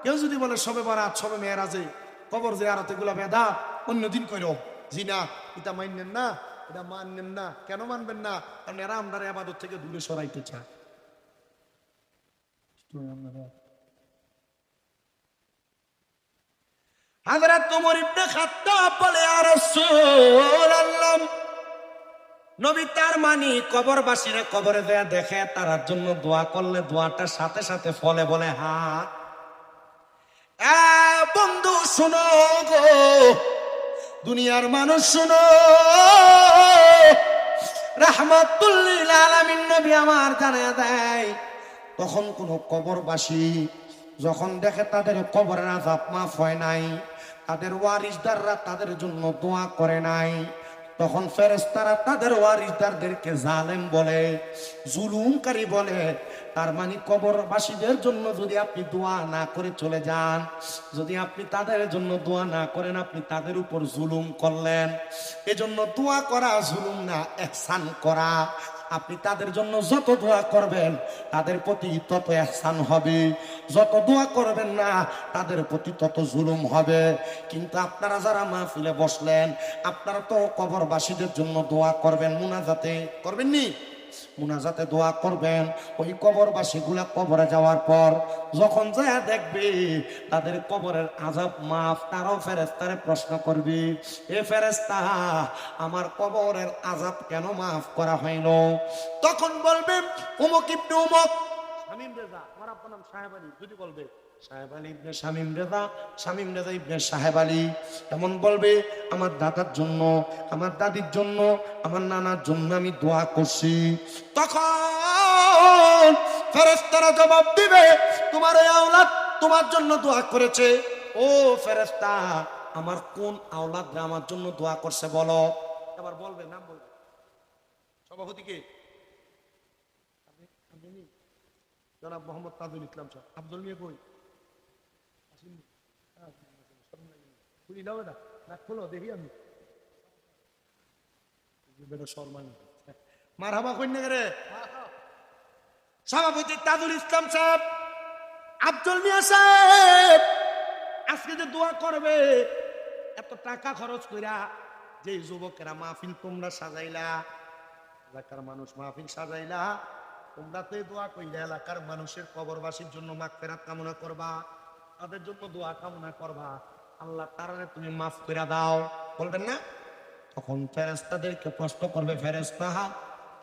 কেউ যদি বলে সবে বরাত সবে মেরাজে কবর জিয়ারত এগুলা বেদাত, অন্যদিন করো, জি না এটা মানবেন না, এটা মানবেন না। কেন মানবেন না? কারণ এরা আমরা ইবাদত থেকে দূরে সরাইতে চায়। হযরত ওমর ইবনে খাত্তাব বলে, ইয়া রাসূলুল্লাহ, নবী তার মানে কবরবাসীরা কবরে দেয়া দেখে, তার জন্য দোয়া করলে দোয়াটার সাথে সাথে ফলে। বলে হ্যাঁ। বন্ধু শুনো গো, দুনিয়ার মানুষ শুনো, রাহমাতুল লিল আলামিন নবী আমার জানায়া দেয়, তখন কোন কবরবাসী যখন দেখে তাদের কবরের আযাব মাফ হয় নাই, তাদের ওয়ারিসদাররা তাদের জন্য দোয়া করে নাই, তখন ফেরেশতারা তাদের ওয়ারিসদারদেরকে জালেম বলে, জুলুমকারী বলে। তার মানে কবরবাসীদের জন্য যদি আপনি দোয়া না করে চলে যান, যদি আপনি তাদের জন্য দোয়া না করেন, আপনি তাদের উপর জুলুম করলেন। এজন্য দোয়া করা জুলুম না, ইহসান করা। আপনি তাদের জন্য যত দোয়া করবেন তাদের প্রতি তত ইহসান হবে, যত দোয়া করবেন না তাদের প্রতি তত জুলুম হবে। কিন্তু আপনারা যারা মাহফিলে বসলেন, আপনারা তো কবরবাসীদের জন্য দোয়া করবেন, মুনাজাতে করবেন নি? মুনাজাতে দোয়া করবেন। ওই কবরবাসীগুলা কবরে যাওয়ার পর যখন যায় দেখবে তাদের কবরের আযাব মাফ, তারাও ফেরেশতারে প্রশ্ন করবে, এ ফেরেশতা, আমার কবরের আযাব কেন মাফ করা হইল? তখন বলবে অমুক ইবনে অমুক, শামীম রেজা, আমার আপনার নাম সাহেব আলী, যদি বলবে সাহেব আলী ইবনে শামীম রেজা, শামীম রেজা ইবনে সাহেব আলী, এমন বলবে আমার দাদার জন্য, আমার দাদির জন্য, আমার নানার জন্য আমি দোয়া করছি। তখন ফেরেশতারা জবাব দিবে, তোমার ওই আওলাদ তোমার জন্য দোয়া করেছে। ও ফেরেশতা, আমার কোন আওলাদরা আমার জন্য দোয়া করছে বলো? এবার বলবে, নাম বলবে। সভাপতি কে? জনাব মোহাম্মদ তাজুল ইসলাম সাহেব। আব্দুল মিয়া কই? দেখি আমি মারহাবা কন্যা রে। সভাপতি তাজুল ইসলাম সাহেব, আব্দুল মিয়া সাহেব আজকে যে দোয়া করবে, এত টাকা খরচ কইরা যে যুবকেরা মাহফিল তোমরা সাজাইলা, এলাকার মানুষ মাহফিল সাজাইলা, তোমরা তো দোয়া কইলা এলাকার মানুষের কবরবাসীর জন্য মাগফিরাত কামনা করবা, তাদের জন্য দোয়া কামনা করবা, আল্লাহ তাআলা তুমি মাফ করে দাও, বলবেন না? তখন ফেরেশতাদেরকে প্রশ্ন করবে, ফেরেশতা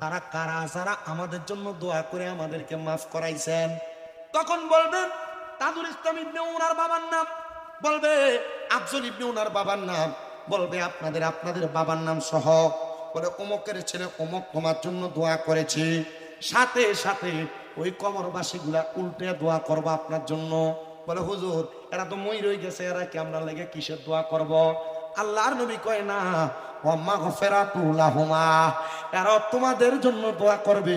তারা কারা যারা আমাদের জন্য দোয়া করে আমাদেরকে মাফ করাইছেন? তখন বলবেন তাজুল ইসলাম ইবনে ওনার বাবার নাম, বলবে আফজল ইবনে ওনার বাবার নাম, বলবে আপনাদের বাবার নাম সহ, বলে অমুকের ছেলে অমুক তোমার জন্য দোয়া করেছে। সাথে সাথে ওই কবরবাসীগুলা উল্টে দোয়া করবো আপনার জন্য। বলে হুজুর, এরা তো মই রয়ে গেছে, এরা কি আমরা লেগে কিসের দোয়া করব? আল্লাহর নবী কয় না, এরা তোমাদের জন্য দোয়া করবে।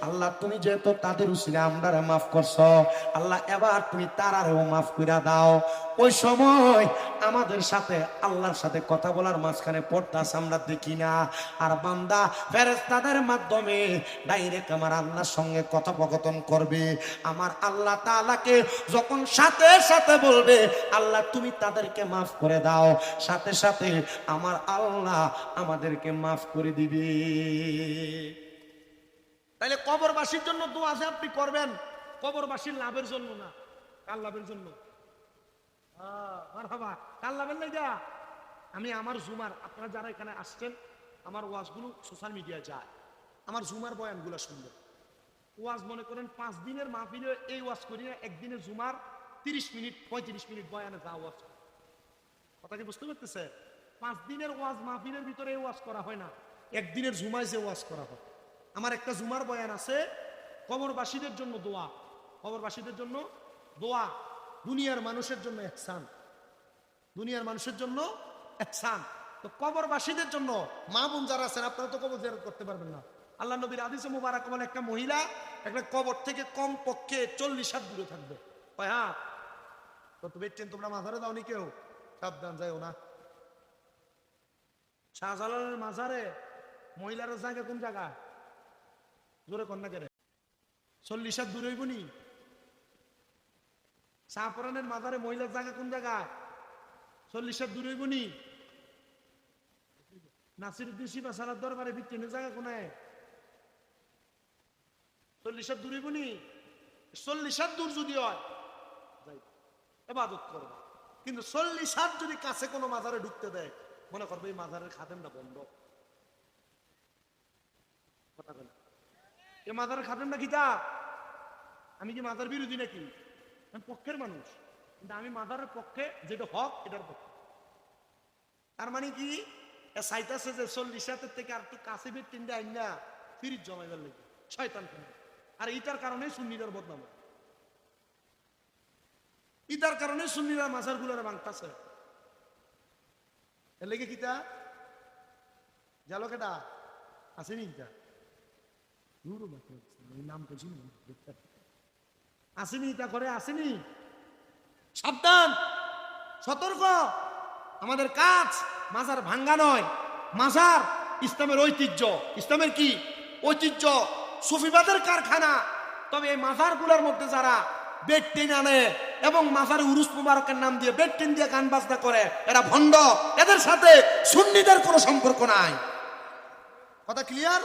আল্লাহ তুমি যেহেতু তাদের উসিলে আমরারে মাফ করছো, আল্লাহ এবার তুমি তারারেও মাফ করে দাও। ওই সময় আমাদের সাথে আল্লাহর সাথে কথা বলার মাঝখানে পর্দা আমরা দেখি না, আর বান্দা ফেরেশতাদের মাধ্যমে ডাইরেক্ট আমার আল্লাহর সঙ্গে কথোপকথন করবে। আমার আল্লাহ তাআলাকে যখন সাথে সাথে বলবে আল্লাহ তুমি তাদেরকে মাফ করে দাও, সাথে সাথে আমার আল্লাহ আমাদেরকে মাফ করে দিবে। তাইলে কবরবাসীর জন্য দোয়া আছে আপনি করবেন, কবরবাসীর লাভের জন্য না। কার লাভের জন্য? মারহাবা, কার লাভের লাইগা? আমি আমার জুমার, আপনারা যারা এখানে আসছেন, আমার ওয়াজগুলো সোশ্যাল মিডিয়ায় যায়, আমার জুমার বয়ানগুলো শুনবেন। ওয়াজ মনে করেন 5 দিনের মাহফিলে এই ওয়াজ করি না, একদিনের জুমার 30 মিনিট 35 মিনিট বয়ানে যা ওয়াজ। কথা কি বুঝতে পারতেছে? 5 দিনের ওয়াজ মাহফিলের ভিতরে এই ওয়াজ করা হয় না, একদিনের জুমায় যে ওয়াজ করা হয়। আমার একটা জুমার বয়ান আছে, কবরবাসীদের জন্য দোয়া, কবরবাসীদের জন্য দোয়া, দুনিয়ার মানুষের জন্য ইহসান, দুনিয়ার মানুষের জন্য ইহসান। তো কবরবাসীদের জন্য মা বোন যারা আছেন, আপনারা তো কবর জিয়ারত করতে পারবেন না। আল্লাহ নবীর হাদিসে মুবারক বলে একটা মহিলা একটা কবর থেকে কম পক্ষে 40 হাত দূরে থাকবে। হ্যাঁ, কত বেচছেন তোমরা? মাজারে দাওনি কেউ? সাবধান, যাইও না। শাহজালালের মাজারে মহিলার জায়গা কোন জায়গা? জোরে কন্যা কেড়ে 40 হাত দূরে হইব নি? শাহপুরানের মাজারে মহিলার জায়গা কোন জায়গায়? 40 হাত দূরে হইব নি? নাসিরউদ্দিন শিবা সালার দরবারে বিচ্ছিন্ন জায়গা কোনায়? 40 হাত দূরে হইব নি? 40 হাত দূর যদি হয় ইবাদত করবা, কিন্তু 40 হাত যদি কাছে কোনো মাজারে ঢুকতে দেয়, মনে করবে এই মাজারের খাদেমটা বন্ধ। কথা বলে এই মাজারের খাদেমটা কিতা? আমি কি মাজার বিরোধী নাকি? আমি পক্ষের মানুষ, কিন্তু আমি মাজারের পক্ষে, যেটা হক এটার পক্ষে। তার মানে কি চাইতেছে যে 40 হাতের থেকে আর একটু কাছে বের তিনটা আইন না ফিরিজ জমাইবার লেগে শয়তান করে। আর ইটার কারণে সুন্নিদের বদনাম, ইটার কারণে সুন্নিরা মাজার গুলার ভাঙতাছে। এর লেগে কিতা গেল কেটা আসেনি, ইটা নাম আসেনি, ইটা করে আসেনি। সাবধান, সতর্ক। আমাদের কাজ মাজার ভাঙ্গা নয়, মাজার ইসলামের ঐতিহ্য। ইসলামের কি ঐতিহ্য? সুফিবাদের কারখানা। তবে এই মাজার গুলার মধ্যে যারা বেড টেনে আনে এবং মাজারে উরুস মুবারকের নাম দিয়ে বেড টেন দিয়ে গান বাজনা করে, এরা ভণ্ড। এদের সাথে সুন্নিদের কোনো সম্পর্ক নাই। কথা ক্লিয়ার?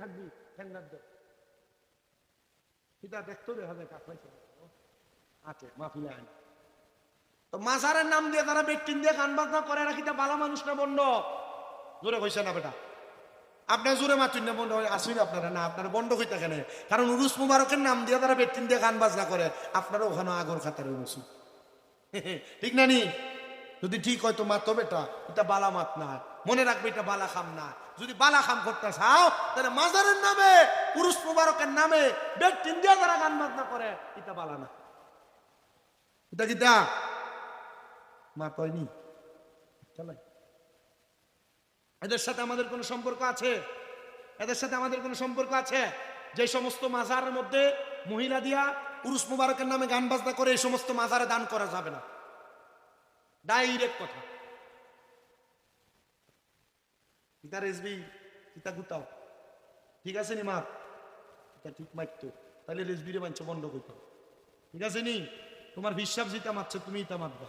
থাকবি মাজারের নাম দিয়ে তারা বেটিন দিয়ে গান বাজনা করে, এরা কিটা বালা মানুষ না বন্ড? জোরে কইছে না বেটা? আপনার জোরে মাতুন না বন্ড আসুন আপনারা না, আপনারা বন্ড হইতে কেন? কারণ উরুস মুবারকের নাম দিয়ে তারা বেটিন দিয়ে গান বাজনা করে, আপনারা ওখানে আগর খাতারে বসুন। ঠিক না নি? যদি ঠিক হয়তো মাতো বেটা, এটা বালা মাত না, মনে রাখবে এটা বালা খাম না। যদি বালা খাম করতে চাও তাহলে মাজারের নামে পুরুষ মুবারকের নামে বেড ইন্ডিয়া যারা গান বাজনা করে, এটা বালা না। এটা কিটা মাত হয়নি। এদের সাথে আমাদের কোনো সম্পর্ক আছে? এদের সাথে আমাদের কোনো সম্পর্ক আছে? যে সমস্ত মাজারের মধ্যে মহিলা দিয়া পুরুষ মুবারকের নামে গান বাজনা করে, এই সমস্ত মাজারে দান করা যাবে না। ডাইরেক্ট কথা। ঠিক আছে নি? মাপ ঠিক মারতো, তাহলে রেজবিরে মানছে বন্ধ করতো। ঠিক আছে নি? তোমার হিসাব জিতা মারছে, তুমি ইটা মারবা।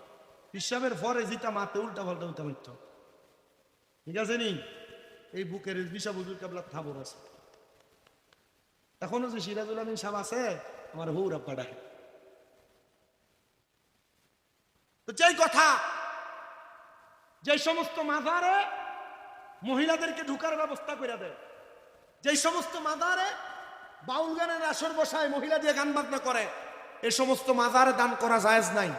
হিসাবের পরে জিতা মারতে উল্টা পাল্টা উল্টা মারত। ঠিক আছে নি? এই বুকের রেজবিসা বুজুর কাবলা থাবর আছে এখনো। যে সিরাজুল আমিন সাহেব আছে, আমার হৌর আব্বা ডাকে। তো যেই কথা, যে সমস্ত মাজারে মহিলাদেরকে ঢুকার ব্যবস্থা করে দেয়, যে সমস্ত মাজারে বাউল গানের আসর বসায় মহিলা দিয়ে গান বাজনা করে, এই সমস্ত মাজারে দান করা জায়েজ নাই।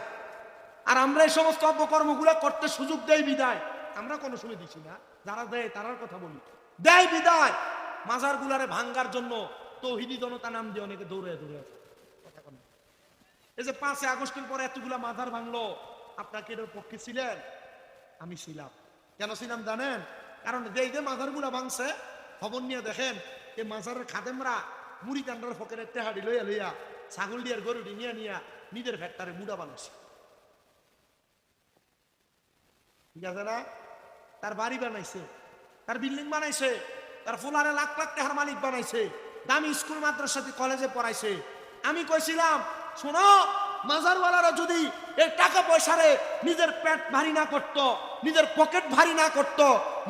আর আমরা এই সমস্ত অপকর্মগুলো করতে সুযোগ দেয় বিদায় আমরা কোনো সময় দিছি না। যারা দেয় তারার কথা বলি, দেয় বিদায় মাজার গুলারে ভাঙ্গার জন্য তৌহিদি জনতা নাম দিয়ে অনেকে দৌড়ে দৌড়ে আছে। এই যে 5 আগস্টের পরে এতগুলা মাজার ভাঙলো, আপনাকে এর পক্ষে ছিলেন? আমি ছিলাম। কেন ছিলাম জানেন? কারণ যে মাজার গুলা ভাঙছে, খবর নিয়ে দেখেন এই মাজারের খাদেমরা মুড়ি কান্ডার ফকের টেহাড়ি লইয়া লইয়া ছাগল দিয়ার গরু নিয়ে নিয়ে নিজের ফ্যাক্টরে মুড়া বানাইছে। ঠিক আছে না? তার বাড়ি বানাইছে, তার বিল্ডিং বানাইছে, তার ফুলারে লাখ লাখ টাকার মালিক বানাইছে, দামি স্কুল মাদ্রাসাতে কলেজে পড়াইছে। আমি কইছিলাম শোনো, মাজারওয়ালারা যদি এই টাকা পয়সারে নিজের পেট ভারী না করত, নিজের পকেট ভারী না করত,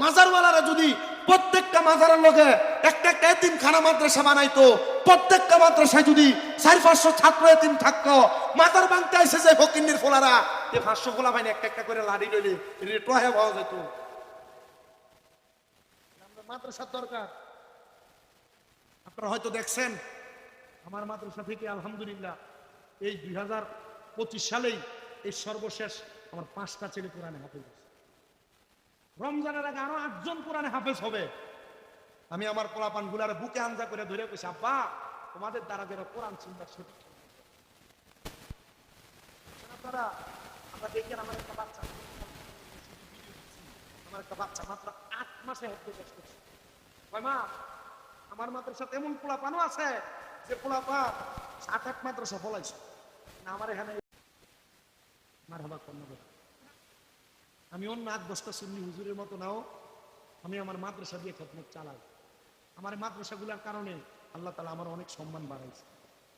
মাজারওয়ালারা যদি প্রত্যেকটা মাজারের লোকে একটা একটা এতিমখানা মাদ্রাসা বানাইতো, প্রত্যেকটা মাদ্রাসায় যদি 400-500 ছাত্র এতিম থাকতো, মাজার ভাঙতে এসে যে ফকিন্নির ফোলারা এই 500 ফোলা ভাই একটা একটা করে লাড়ি লইলে টোহে পাওয়া যেত। মাদ্রাসার দরকার। আপনারা হয়তো দেখছেন আমার মাদ্রাসা থেকে আলহামদুলিল্লাহ এই 2025 সালেই এই সর্বশেষ আমার 5টা ছেলে কোরআনে হাফেজ হয়েছে। রমজানের আগে আরো 8 জন কোরআনে হাফেজ হবে। আমি আমার পোলাপান গুলার বুকে আঞ্জা করে ধরে কইছি, আব্বা তোমাদের দ্বারা যেন কোরআন চিন্তা সঠিক। আপনারা আমরা দেখেন আমার একটা বাচ্চা মাত্র 8 মাসে হাফেজ করছে। কয় মা আমার মাদ্রাসাতে এমন পোলাপানও আছে যে পোলাপা 7-8 মাদ্রাসা ফলাইছে না আমার এখানে। মারহাবা কন্যা, আমি অন্য 8-10টা সুন্নি হুজুরের মতো নাও, আমি আমার মাদ্রাসা দিয়ে খেদমত চালাই। আমার মাদ্রাসাগুলোর কারণে আল্লাহ তাআলা আমার অনেক সম্মান বাড়াইছে।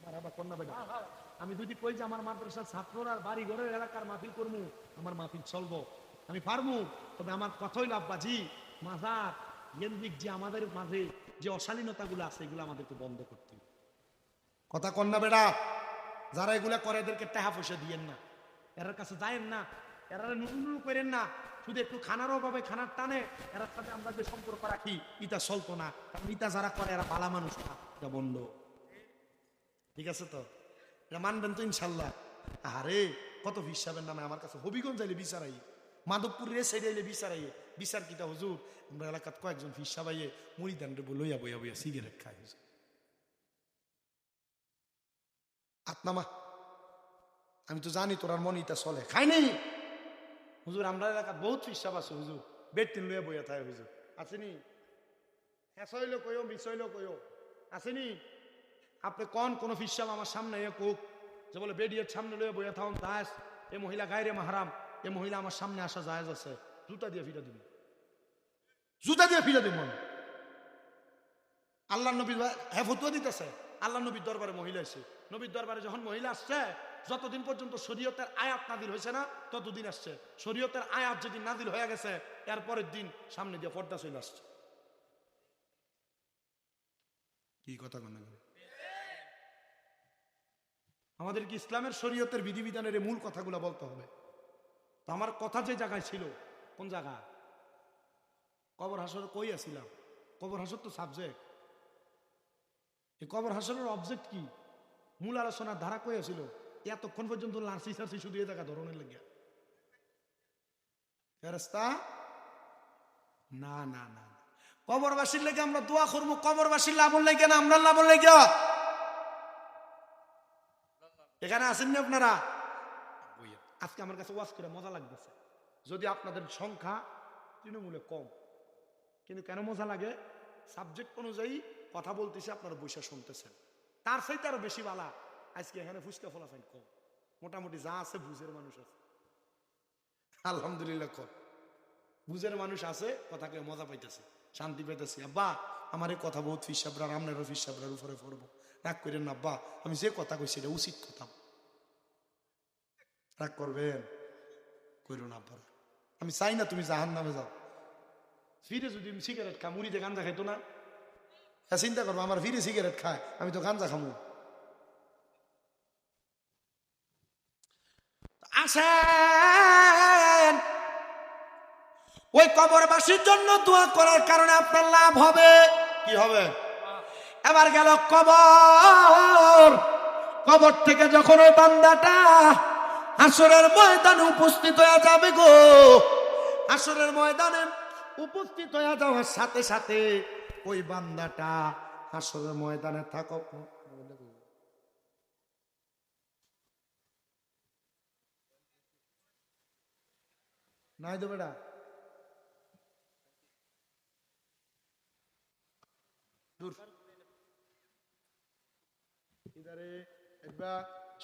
মারহাবা কন্যা বেটা। আমি যদি কই যে আমার মাদ্রাসার ছাত্ররা বাড়ি ঘরের এলাকার মাহফিল করবো, আমার মাহফিল চলবো, আমি পারবো। তবে আমার কথাই লাভবাজি মাজার কেন্দ্রিক যে আমাদের মাঝে যে অশালীনতাগুলো আছে এগুলো আমাদেরকে বন্ধ করতে হবে। কথা কন্যা বেটা, যারা এগুলা করে এদেরকে টাকা পয়সা দিয়েন না, এরার কাছে যায়েন না, এরা নুরু করেন না। শুধু একটু খানার অভাবে খানার টানে এরার সাথে আমরা যে সম্পর্ক রাখি ইটা চলতো না, কারণ ইটা যারা করে এরা ভালো মানুষ না, এটা বন্ধ। ঠিক আছে তো, এটা মানবেন তো ইনশাল্লাহ। আরে কত হিসাবের নামে আমার কাছে হবিগঞ্জ যাইলে বিচারাই, মাধবপুর রে সাইড আইলে বিচারাই, বিচার কিটা হুজুর আমরা এলাকাত কয়েকজন হিসাবাইয়ে মুড়ি দান লইয়া বইয়া বইয়া সিগারেট খাই। আত্মামা আমি তো জানি তোর মনে এটা চলে, খাই নাই হুজুর। আমরা এলাকাত বহুত হিসাব আছে হুজুর, বেড টিন লইয়া বইয়া থাকে হুজুর, আসেনি হইল কইও মিস হইল কইও, আসেনি আপনি কোন হিসাব আমার সামনে কোক যে বলে বেডিয়ের সামনে লইয়া বইয়া থাকুন দাস, এ মহিলা গায়রে মাহারাম, এ মহিলা আমার সামনে আসা জায়েজ আছে, জুতা দিয়ে ফিরা দিব, জুতা দিয়ে ফিরা দিব। আল্লাহ নবী হ্যাঁ ফতুয়া দিতেছে, আল্লাহ নবীর দরবারে মহিলা এসে, নবীর দরবারে যখন মহিলা আসছে, যতদিন পর্যন্ত শরীয়তের আয়াত নাদিল হয়েছে না ততদিন আসছে, শরীয়তের আয়াত যেদিন নাদিল হয়ে গেছে এরপরের দিন সামনে দিয়ে পর্দা চলে আসছে। কি কথা বলেন, আমাদের কি ইসলামের শরীয়তের বিধিবিধানের মূল কথাগুলো বলতে হবে। তো আমার কথা যে জায়গায় ছিল, কোন জায়গা, কবর হাসর কই আসিলাম, কবর হাসর তো সাবজেক্ট, এই কবর হাসরের অবজেক্ট কি, মূল আলোচনার ধারা কই আছিল, এতক্ষণ পর্যন্ত লাসি সাসি শুধু এ জায়গা ধরনের লাগিয়া ফেরেশতা না না না, কবরবাসীর লেগে আমরা দোয়া করবো, কবরবাসীর লাভর লেগে না আমরা লাভর লেগে। এখানে আসেননি আপনারা, আজকে আমার কাছে ওয়াজ করে মজা লাগতেছে, যদি আপনাদের সংখ্যা তৃণমূলে কম, কিন্তু কেন মজা লাগে, সাবজেক্ট অনুযায়ী কথা বলতেছে, আপনারা বৈশা শুনতেছেন, তার চাইতে আরো বেশি বালা। আজকে এখানে ফুচকা ফলাফল কম, মোটামুটি যা আছে বুঝের মানুষ আছে, আলহামদুলিল্লাহ কম বুঝের মানুষ আছে, কথাকে মজা পাইতেছে, শান্তি পাইতেছি। আব্বা আমার এই কথা বহুত ফিসাবরা আপনারও ফিসাবরার উপরে পড়বো, রাগ করেন না আব্বা, আমি যে কথা কইছি এটা উচিত কথা, রাগ করবেন কইরো না আব্বা, আমি চাই না তুমি জাহান্নামে যাও। ফিরে যদি আমি সিগারেট খা, মুড়িতে গাঞ্জা খাইতো না, চিন্তা করবো আমার ফিরে সিগারেট খায়, আমি তো গাঞ্জা খামু। আসেন ওই কবরবাসীর জন্য দোয়া করার কারণে আপনার লাভ হবে। কি হবে? এবার গেল কবর, কবর থেকে যখন ওই বান্দাটা হাসরের ময়দানে উপস্থিত হয়ে যাবে গো, হাসরের ময়দানে উপস্থিত হয়ে যাওয়ার সাথে সাথে ওই বান্দাটা হাসরের ময়দানে থাকো নাই তো বেটা,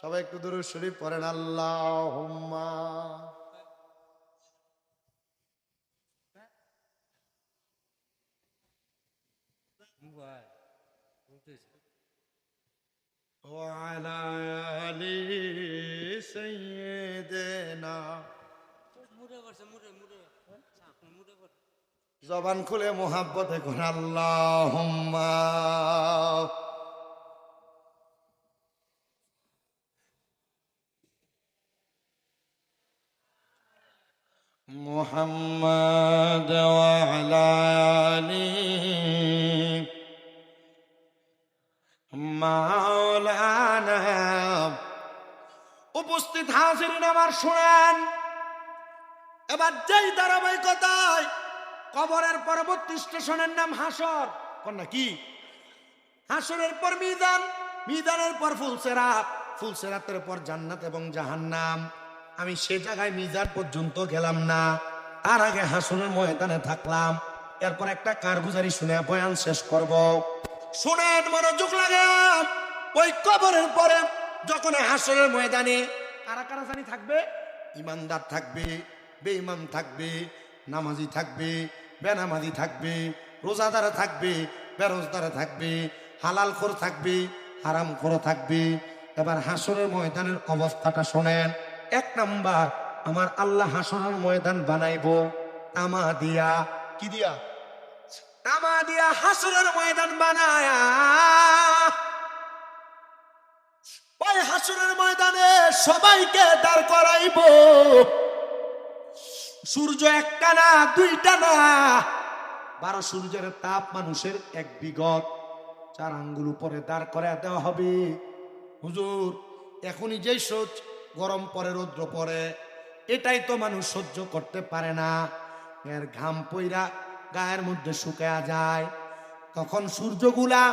সবাই একটু দুরূদ শরীফ পড়েন, আল্লাহুম্মা وعلى آل سيدنا জবান খুলে মোহাব্বতে কোন আল্লাহুম্মা মুহাম্মাদ ওয়া আলা আলি মাওলানা। উপস্থিত হাজিরিন আমার শুনেন, এবার যেই ধারাবাহিকতায় কবরের পরবর্তী স্টেশনের নাম হাসর, কন্যা কি হাসরের পর মিজান, মিজানের পর ফুলসেরাত, ফুলসেরাতের পর জান্নাত এবং জাহান্নাম। আমি সে জায়গায় মিজান পর্যন্ত গেলাম না, তার আগে হাসরের ময়দানে থাকলাম। এরপর একটা কারগুজারি শুনে বয়ান শেষ করব। শুনেন, মনোযোগ লাগে। ওই কবরের পরে যখন হাসরের ময়দানে কারা কারা জানি থাকবে, ইমানদার থাকবে, বেঈমান থাকবে, নামাজি থাকবে, বেনামাজি থাকবে, রোজাদার থাকবে, বেরোজদার থাকবে, হালালখোর থাকবে, হারামখোর থাকবে। এবার হাসরের ময়দানের অবস্থাটা শোনেন। এক নাম্বার, আমার আল্লাহ হাসরের ময়দান বানাইবো তামা দিয়া। কি দিয়া? তামা দিয়া হাসরের ময়দান বানায়া। ওই হাসরের ময়দানে সবাইকে দাঁড় করাইবো। সূর্য একটা না, দুইটা না, 12 সূর্যের তাপ মানুষের এক বিগত 4 আঙ্গুল উপরে দাঁড় করে দেওয়া হবে। হুজুর, এখনই যেই সহ্য গরম পরে, রৌদ্র পরে, এটাই তো মানুষ সহ্য করতে পারে না। এর ঘাম পইরা গায়ের মধ্যে শুকায়া যায়। তখন সূর্যগুলা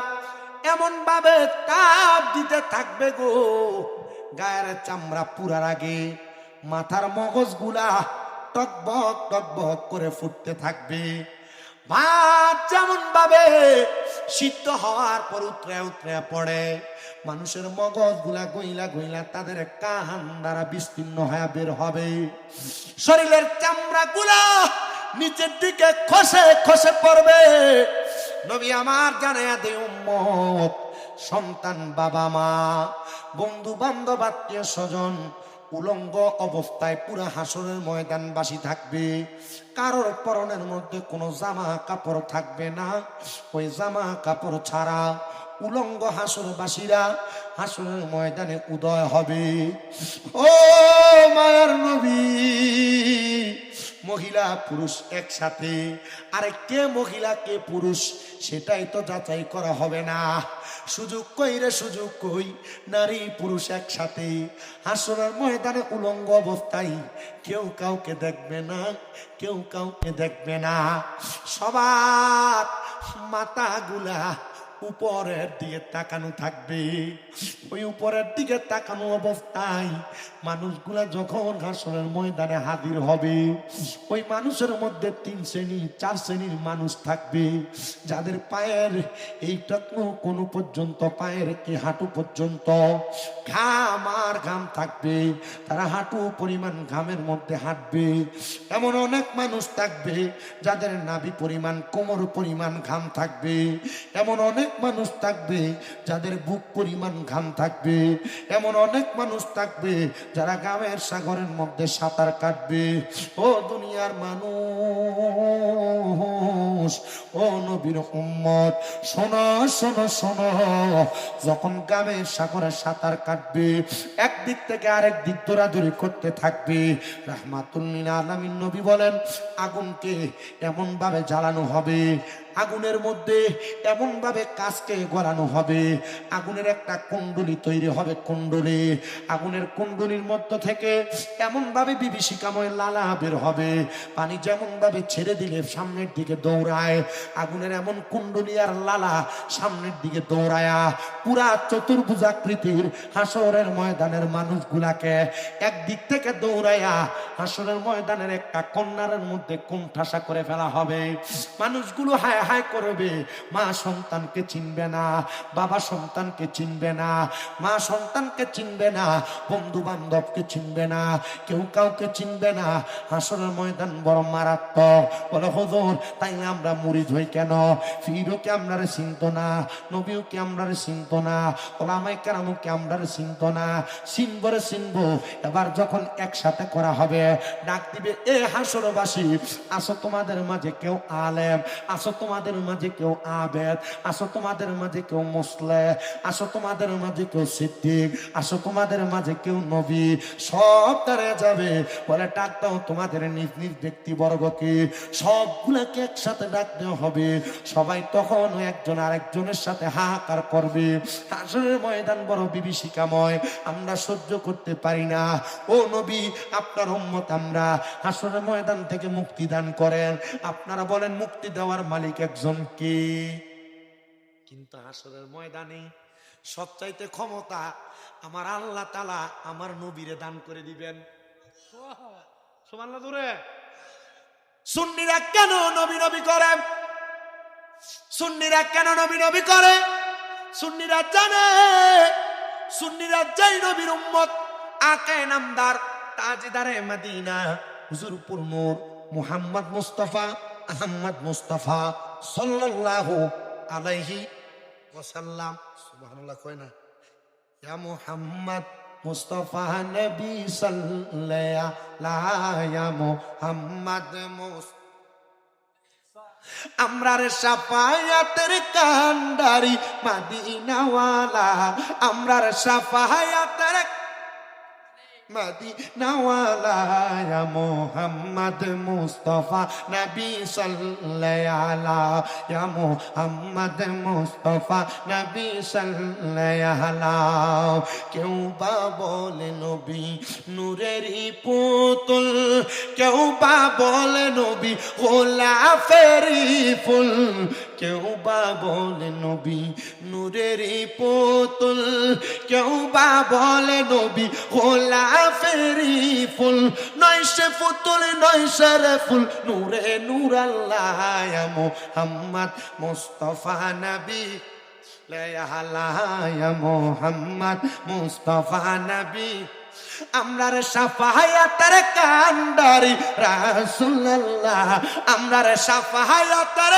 এমন ভাবে তাপ দিতে থাকবে গো, গায়ের চামড়া পুরার আগে মাথার মগজগুলা টকবক টকবক করে ফুটতে থাকবে। ভাত যেমন ভাবে সিদ্ধ হওয়ার পর উতরে উতরে পড়ে, মানুষের মগজগুলা গইলা গইলা তাদের কান দ্বারা বিস্তীর্ণ হয়ে বের হবে। শরীরের চামড়া গুলা নিচের দিকে খসে খসে পড়বে। নবী আমার জানায়া দে উম্মত, সন্তান, বাবা মা, বন্ধু বান্ধব, আত্মীয় স্বজন উলঙ্গ অবস্থায় পুরা হাসরের ময়দানবাসী থাকবে। কারোর পরনের মধ্যে কোনো জামা কাপড় থাকবে না। ওই জামা কাপড় ছাড়া উলঙ্গ হাসরবাসীরা হাসরের ময়দানে উদয় হবে। ও মায়ার নবী, মহিলা পুরুষ একসাথে। আরে কে মহিলা কে পুরুষ সেটাই তো যাচাই করা হবে না। সুযোগ কই রে, সুযোগ কই? নারী পুরুষ একসাথে হাসরের ময়দানে উলঙ্গ অবস্থায় কেউ কাউকে দেখবে না, কেউ কাউকে দেখবে না। সবার মাথাগুলা উপরের দিকে তাকানো থাকবে। ওই উপরের দিকে তাকানো অবস্থায় মানুষগুলা যখন হাসরের ময়দানে হাজির হবে, ওই মানুষের মধ্যে 3 শ্রেণী 4 শ্রেণীর মানুষ থাকবে, যাদের পায়ের এইটা কোনো পর্যন্ত, পায়ের এই হাঁটু পর্যন্ত ঘাম আর ঘাম থাকবে। তারা হাঁটু পরিমাণ ঘামের মধ্যে হাঁটবে। এমন অনেক মানুষ থাকবে যাদের নাভি পরিমাণ, কোমর পরিমাণ ঘাম থাকবে। এমন অনেক মানুষ থাকবে যাদের বুক পরিমাণ ঘাম থাকবে। এমন অনেক মানুষ থাকবে যারা ঘামের সাগরের মধ্যে সাঁতার কাটবে। ও দুনিয়ার মানুষ, ও নবীর উম্মত, শোনো শোনো শোনো। যখন ঘামের সাগরে সাঁতার কাটবে, একদিক থেকে আরেক দিক দৌড়াদৌড়ি করতে থাকবে, রাহমাতুল লিল আলামিন নবী বলেন, আগুনকে এমন ভাবে জ্বালানো হবে, আগুনের মধ্যে এমন ভাবে কাজকে গলানো হবে, আগুনের একটা কুণ্ডলী তৈরি হবে। কুণ্ডলী, আগুনের কুণ্ডলীর মধ্য থেকে এমন ভাবে বিভীষিকাময় লালা বের হবে। পানি যেমন ভাবে ছেড়ে দিলে সামনের দিকে দৌড়ায়, আগুনের এমন কুণ্ডলী আর লালা সামনের দিকে দৌড়ায়া পুরা চতুর্ভুজাকৃতির হাসরের ময়দানের মানুষগুলাকে একদিক থেকে দৌড়ায়া হাসরের ময়দানের একটা কন্যারের মধ্যে কোণঠাসা করে ফেলা হবে। মানুষগুলো হায় অসহায় করবে। মা সন্তানকে চিনবে না, বাবা সন্তানকে চিনবে না, মা সন্তানকে চিনবে না, বন্ধু বান্ধবকে চিনবে না, কেউ কাউকে চিনবে না। হাসরের ময়দান বড় মারাত্মক। বলে হুজুর তাই আমরা মুরিদ হই কেন? ফিরও কি আমরারে চিনত না, নবীও কি আমরারে চিনত না, ওলামায়ে কেরামও কি আমরারে চিনত না? চিনবরে চিনবো। এবার যখন একসাথে করা হবে, ডাক দিবে এ হাসরবাসী, আসো তোমাদের মাঝে কেউ আলেম, আসো তোমাদের মাঝে কেউ আবেদ, আসো তোমাদের মাঝে কেউ মুসলে, আসো তোমাদের মাঝে কেউ সিদ্দিক, আসো তোমাদের মাঝে কেউ নবী। সব তারা যাবে। বলে ডাক দাও তোমাদের নিজ নিজ ব্যক্তিবর্গকে, সবগুলোকে একসাথে ডাক দেওয়া হবে। সবাই তখন একজন আরেকজনের সাথে হাহাকার করবে। হাসরের ময়দান বড় বিভীষিকাময়, আমরা সহ্য করতে পারি না। ও নবী, আপনার উম্মত আমরা, হাসরের ময়দান থেকে মুক্তি দান করেন। আপনারা বলেন মুক্তি দেওয়ার মালিক একজন কে? কিন্তু হাসরের ময়দানে সবচাইতে ক্ষমতা আমার আল্লাহ তাআলা আমার নবীরে দান করে দিবেন। সুবহানাল্লাহ জোরে। সুন্নিরা কেন নবী নবী করে? সুন্নিরা কেন নবী নবী করে? সুন্নিরা জানে, সুন্নিরা যেই নবীর উম্মত, আকায়ে নামদার, তাজদারে মদিনা, হুজুরপুর নূর মুহাম্মদ মুস্তাফা আহমদ মুস্তাফা সাল্লাল্লাহু আলাইহি ওয়াসাল্লাম। সুবহানাল্লাহ কয় না? ইয়া মুহাম্মদ মুস্তাফা নবী সাল্লাল্লাহু ইয়া মুহাম্মদ মুস্তাফা, আমরার শাফায়াতের কান্ডারি মদিনাওয়ালা, আমরার শাফায়াতের মদিনাওয়ালা, ইয়া মুহাম্মদ মুস্তাফা নবী সাল্লাল্লাহু, ইয়া মুহাম্মদ মুস্তাফা নবী সাল্লাল্লাহু। কেউ বা বলে নবী নূরেরই পুতুল, কেউ বা বলে নবী গোলাপেরই ফুল, কেউ বা বলে নবী নূরেরই পুতুল, কেউ বা বলে নবী গোলাপেরই ফুল। নয় সে পুতুল নয় সে রে ফুল, নূরে নূর আল্লাহ, ইয়া মুহাম্মদ মুস্তাফা নবী, ইয়া মুহাম্মদ মুস্তাফা নবী, আমরার শাফায়াতের কান্ডারি রাসূলুল্লাহ, আমরার শাফায়াতের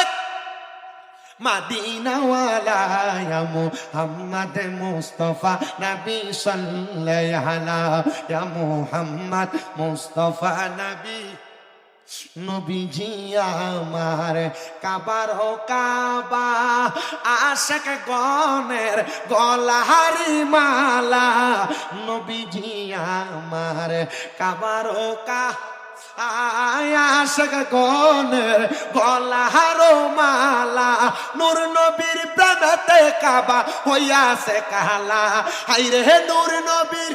মদিনাওয়ালা, ইয়া মুহাম্মদ মুস্তাফা নবী সাল্লাল্লাহু, ইয়া মুহাম্মদ মুস্তাফা নবী। নবীজি আমার কাবার ও কাবা, আশিক গণের গলাহারি মালা, নবীজি আমার কাবার ও আশিক গণের গলাহার মালা, নূর নবীর প্রেমেতে কাবা হইয়াছে কালা, হায়রে নূর নবীর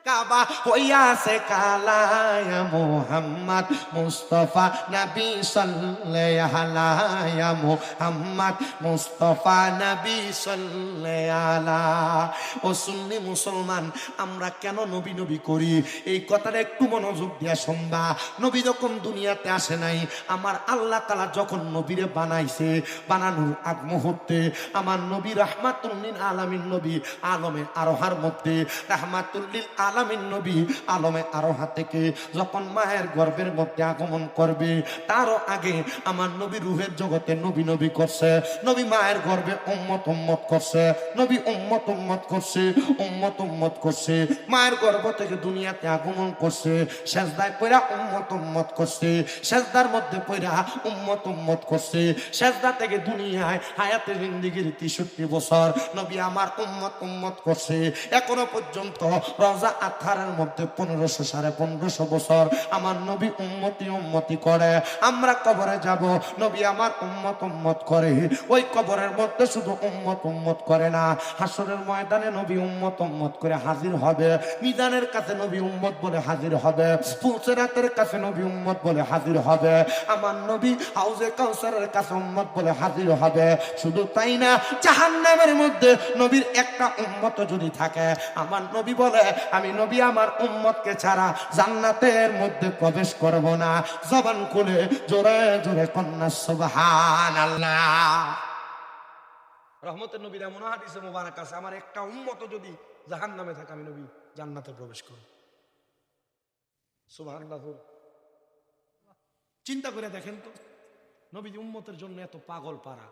কাবা হইয়াছে কালা, ইয়া মুহাম্মদ মুস্তাফা নবী সাল্লাল্লাহু, ইয়া মুহাম্মদ মুস্তাফা নবী সাল্লাল্লাহু। ও সুন্নি মুসলমান, আমরা কেন নবী নবী করি? এই কথাটা একটু মনোযোগ দিয়া শুনবা। নবী যখন দুনিয়াতে আসে নাই, আমার আল্লাহ তাআলা যখন নবীরে বানাইছে, বানানোর আগ মুহূর্তে আমার নবী রাহমাতুল লিল আলামিন, নবী আলমে আরোহার মধ্যে রাহমাতুল লিল আলামিন নবী আলমে আরোহা থেকে যখন মায়ের গর্ভের মধ্যে আগমন করবে, তারও আগে আমার নবী রূহের জগতে নবী নবী করছে। নবী মায়ের গর্ভে উম্মত উম্মত করছে, নবী উম্মত উম্মত করছে, উম্মত উম্মত করছে। মায়ের গর্ভ থেকে দুনিয়াতে আগমন করছে, সেজদায় পড়া উম্মত উম্মত করছে, সেজদার মধ্যে পড়া উম্মত উম্মত করছে। সেজদা থেকে দুনিয়ায় হায়াতে জিন্দেগির 63 বছর নবী আমার উম্মত উম্মত করছে। এখনো পর্যন্ত রোজা আথারের মধ্যে 1500 1550 বছর আমার নবী উম্মতি উম্মতি করে। আমরা কবরে যাব, নবী আমার উম্মত উম্মত করে। ওই কবরের মধ্যে শুধু উম্মত উম্মত করে না, হাসরের ময়দানে নবী উম্মত উম্মত করে হাজির হবে। মিজানের কাছে নবী উম্মত বলে হাজির হবে, ফুলসিরাতের কাছে নবী উম্মত বলে হাজির হবে, আমার নবী হাউজে কাউসারের কাছে উম্মত বলে হাজির হবে। শুধু তাই না, জাহান্নামের মধ্যে নবীর একটা উম্মত যদি থাকে, আমার নবী বলে আমি নবী আমার উম্মতকে ছাড়া জান্নাতের মধ্যে প্রবেশ করব না। জবান খুলে জোরে জোরে কন্যা সুবহানাল্লাহ। রহমতের নবীর এমন হাদিসে মুবারক আছে, আমার একটা উম্মত যদি জাহান্নামে থাকে আমি নবী জান্নাতে প্রবেশ করব। সুবহানাল্লাহ। চিন্তা করে দেখেন তো, নবী উম্মতের জন্য এত পাগল পারা।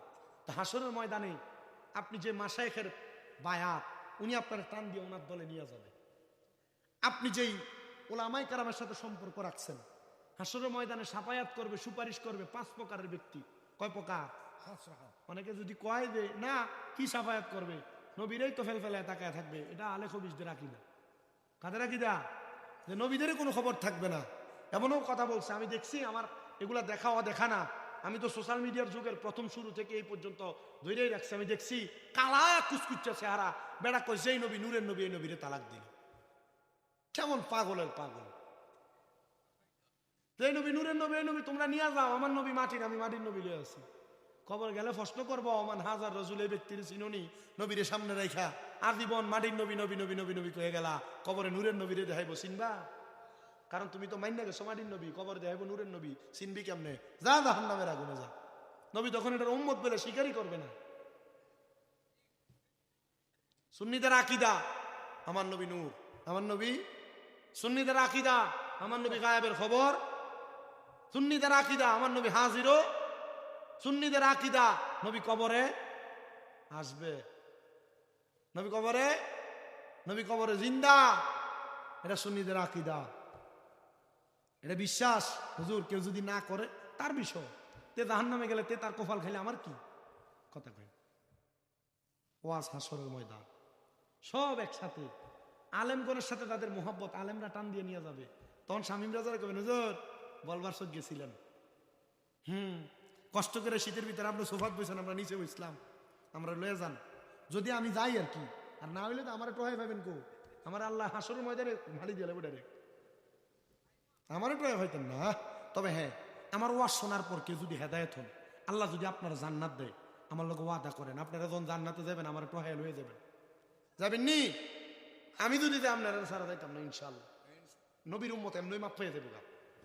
তা হাসরের ময়দানে আপনি যে মাশায়েখের বায়াত, উনি আপনার টান দিয়ে ওনার দলে নিয়ে যাবে। আপনি যেই ওলামায়ে কেরামের সাথে সম্পর্ক রাখছেন, হাসরের ময়দানে সাফায়াত করবে, সুপারিশ করবে 5 প্রকারের ব্যক্তি। কয় প্রকার? অনেকে যদি কয় যে না কি সাফায়াত করবে, নবীরাই তো ফেলফেলায় তাকায় থাকবে, এটা আলে খবিসদের আকিদা। কাদের আকিদা? যে নবীদেরই কোনো খবর থাকবে না, এমনও কথা বলছে। আমি দেখছি, আমার এগুলা দেখা দেখা না, আমি তো সোশ্যাল মিডিয়ার যুগের প্রথম শুরু থেকে এই পর্যন্ত ধরেই রাখছি। আমি দেখছি কালা কুচকুচ্চা চেহারা বেড়া কইছে এই নবী নূরের নবী, এই নবীরে তালাক দিল। কেমন পাগলের পাগল! এই নবী নূরের নবী, এই নবী তোমরা নিয়ে যাও, আমার নবী মাটির, আমি মাটির নবী লয়ে আছি। খবর গেলে প্রশ্ন করবো, অমান হাজার রসুল এই ব্যক্তির চিননি, নবীরে সামনে রেখা আর জীবন মাটির নবী নবী নবী নবী নবী কয়ে গেলা, কবরে নূরের নবীরে দেখাইবো, চিনবা? কারণ তুমি তো মাইন্না গেছো মাটির নবী, কবরে দেখাইবো নূরের নবী, চিনবি কেমনে? যা জাহান্নামের আগুনে যা। নবী তখন এটার উম্মত বলে স্বীকারই করবে না। সুন্নিদের আকীদা আমার নবী নূর, আমার নবী। সুন্নিদের আকীদা আমার নবী গায়েবের খবর। সুন্নিদের আকীদা আমার নবী হাজিরও। সুন্নিদের আকীদা নবী কবরে আসবে, নবী কবরে, নবী কবরে জিন্দা। এটা সুন্নিদের আকীদা, এটা বিশ্বাস। হুজুর কেউ যদি না করে তার বিষয়, তে জাহান্নামে গেলে তে তার কপাল খাইলে আমার কি কথা কই। ওয়াজ হাসরের ময়দান সব একসাথে, আলেমগণের সাথে তাদের মোহাব্বত, আলেমরা টান দিয়ে নিয়ে যাবে। তখন শামীম রাজারা কবেন হুজুর বলবার সব গেছিলেন, কষ্ট করে শীতের ভিতরে আপনি সোফাত বসেন, আমরা নিচে বসলাম, আমরা লয়ে যান। যদি আমি যাই আর কি, আর না হইলে তো আমার টোহাই পাবেন কো, আমার আল্লাহ হাসরের ময়দানে ভালি দিয়ে লেবো ডাইরেক্ট, আমারও টোহাই পাইতেন না। তবে হ্যাঁ, আমার ওয়াজ শোনার পর কেউ যদি হেদায়েত হন, আল্লাহ যদি আপনার জান্নাত দেয়, আমার লোক ওয়াদা করেন আপনারা যখন জান্নাতে যাবেন আমার টোহাই লয়ে যাবেন। যাবেন নি? আমি যদি আপনারা সারা যাইতাম না ইনশাআল্লাহ। নবীর উম্মত এমনি মাপ পেয়ে দেবো।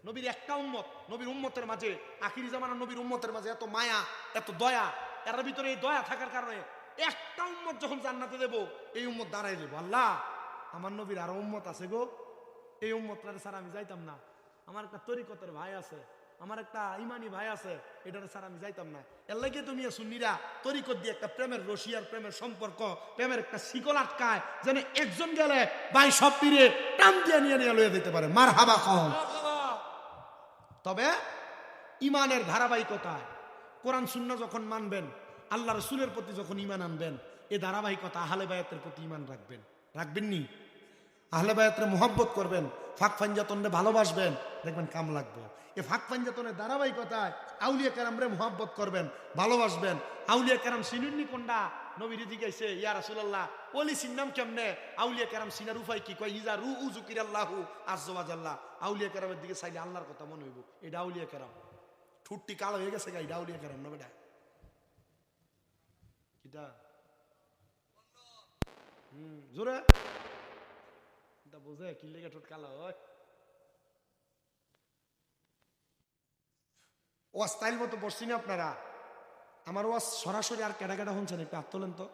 নবীর একটা উম্মত, নবীর উম্মতের মাঝে, আখিরি জামানার নবীর উম্মতের মাঝে এত মায়া, এত দয়া, এর ভিতরে এই দয়া থাকার কারণে একটা উম্মত যখন জান্নাতে দেব, এই উম্মত দাঁড়াই দেবো, আল্লাহ আমার নবীর আরো উম্মত আছে গো, এই উম্মতটারে ছাড়া আমি যাইতাম না। আমার একটা তরিকতের ভাই আছে, আমার একটা ইমানি ভাই আছে, এটারে ছাড়া আমি যাইতাম না। এর লাগে তুমি সুন্নিরা তরিকত দিয়ে একটা প্রেমের রশিয়ার প্রেমের সম্পর্ক, প্রেমের একটা শিকল আটকায়, যেন একজন গেলে ভাই সব তীরে টান দিয়ে নিয়ে নিয়ে লয়ে যেতে পারে। মার হাবা কম। তবে ইমানের ধারাবাহিকতায় কোরআন সুন্নাহ যখন মানবেন, আল্লাহ রসুলের প্রতি যখন ইমান আনবেন, এই ধারাবাহিকতা আহলে বায়াতের প্রতি ইমান রাখবেন, রাখবেন নি? আহলে বায়াতের মোহাব্বত করবেন, ফাঁক ফাঞ্জাতনরে ভালোবাসবেন, দেখবেন কাম লাগবে। এই ফাঁক ফাঞ্জাতনের ধারাবাহিকতায় আউলিয়া কেরামরে মোহাব্বত করবেন, ভালোবাসবেন। আউলিয়া কেরাম সিনুন্নি কোনটা? নবীর জিজ্ঞাসা, ইয়া রাসূলুল্লাহ ওলি সিন্নাম কেমনে? আউলিয়া কেরাম সিনার উপায় কি? কয় ইজা রু উযুকিরাল্লাহু আযজা ওয়া জাল্লা। আউলিয়া কেরামের দিকে চাইলে আল্লাহর কথা মনে হইব, এটা আউলিয়া কেরাম। ঠুটটি কালো হয়ে গেছে, এটা আউলিয়া কেরাম না বেটা? কিটা জোরে এটা বোঝে কি লেগে ঠোঁট কালো হয়। ওয়াজ স্টাইল মতো বসছি না আপনারা? আমার ওয়াজ সরাসরি আর কেডা কেডা শুনছেন একটু হাত তোলেন তো।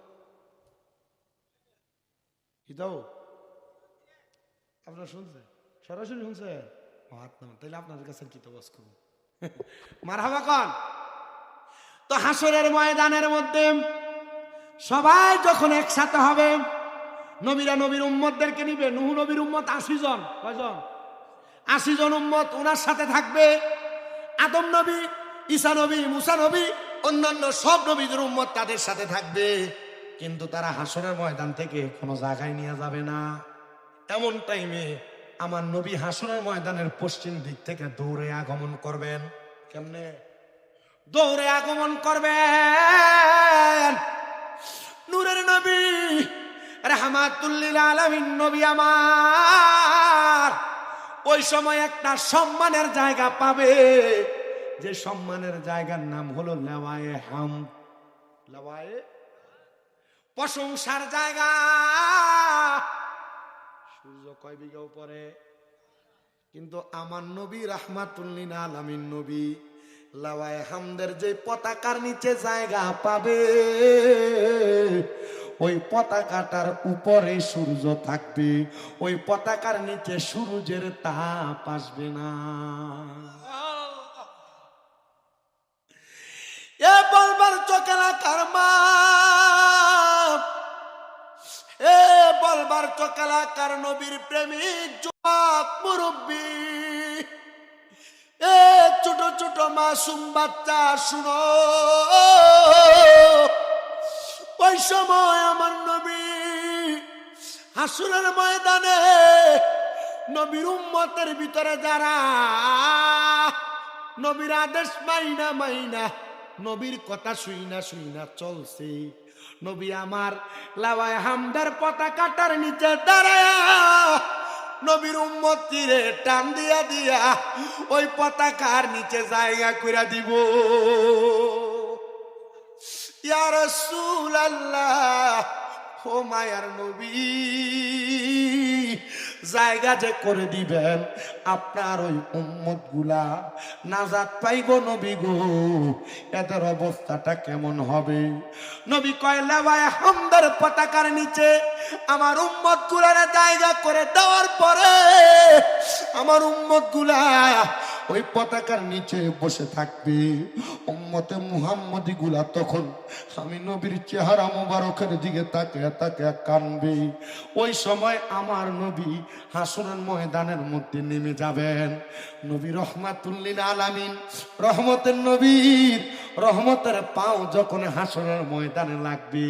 কিতাও আপনারা শুনছেন? সরাসরি শুনছেন? হাত নামান, তাইলে আপনাদের কাছে কি তো ওয়াজ করবো। মারহাবা কন। তো হাসরের ময়দানের মধ্যে সবাই যখন একসাথে হবে, নবীরা নবীর উম্মতদেরকে নিবে। নূহ নবীর উম্মত 80 জন, কয়জন? 80 জন উম্মত ওনার সাথে থাকবে। আদম নবী, ঈসা নবী, মুসা নবী, অন্যান্য সব নবীদের উম্মত তাদের সাথে থাকবে। কিন্তু তারা হাসরের ময়দান থেকে কোনো জায়গায় নিয়ে যাবে না। এমন টাইমে আমার নবী হাসরের ময়দানের পশ্চিম দিক থেকে দৌড়ে আগমন করবেন। কেমনে? দৌড়ে আগমন করবেন। নূরের নবী, রাহমাতুল লিল আলামিন নবী আমার ওই সময় একটা সম্মানের জায়গা পাবে, যে সম্মানের জায়গার নাম হলো লাওয়ায়ে হামদ। লাওয়ায়ে প্রশংসার জায়গা। সূর্য কয় বিঘাও পরে, কিন্তু আমার নবী রাহমাতুল লিল আলামিন নবী লাওয়ায়ে হামদের যে পতাকার নিচে জায়গা পাবে, ওই পতাকাটার উপরে সূর্য থাকবে, ওই পতাকার নিচে সূর্যের তাপ আসবে না। এ বলবার চোখের কারমা, এ বলবার চোখের নবীর প্রেমিক যুবক মুরব্বী, এ ছোট ছোট মাসুম বাচ্চা শুনো, ওই সময় আমার নবী হাসরের ময়দানে নবীর উম্মতের ভিতরে যারা নবীর আদেশ মাইনা মাইনা নবীর কথা শুইনা শুইনা চলছে, নবী আমার লাওয়ায়ে হামদের পতাকাটার নিচে দাঁড়ায়া নবীর উম্মতিরে টান দিয়া দিয়া ওই পতাকার নিচে জায়গা কইরা দিব। ইয়া রাসূলুল্লাহ, ও মায়ার নবী, জায়গা যে করে দিবেন আপনার ওই উম্মত গুলা নাজাত পাইব নবী গো, এদের অবস্থাটা কেমন হবে? নবী কয় লাওয়ায়ে হামদের পতাকার নিচে আমার উম্মত গুলার জায়গা করে দেওয়ার পরে আমার উম্মত গুলা ওই পতাকার নিচে বসে থাকবে। উম্মতে মুহাম্মদী গুলা তখন আমি নবীর চেহারা মোবারকের দিকে তাকিয়ে তাকিয়ে কানবে। ওই সময় আমার নবী হাসরের ময়দানের মধ্যে নেমে যাবেন। নবী রহমাতুল লিল আলামিন, রহমতের নবীর রহমতের পাও যখন হাসরের ময়দানে লাগবে,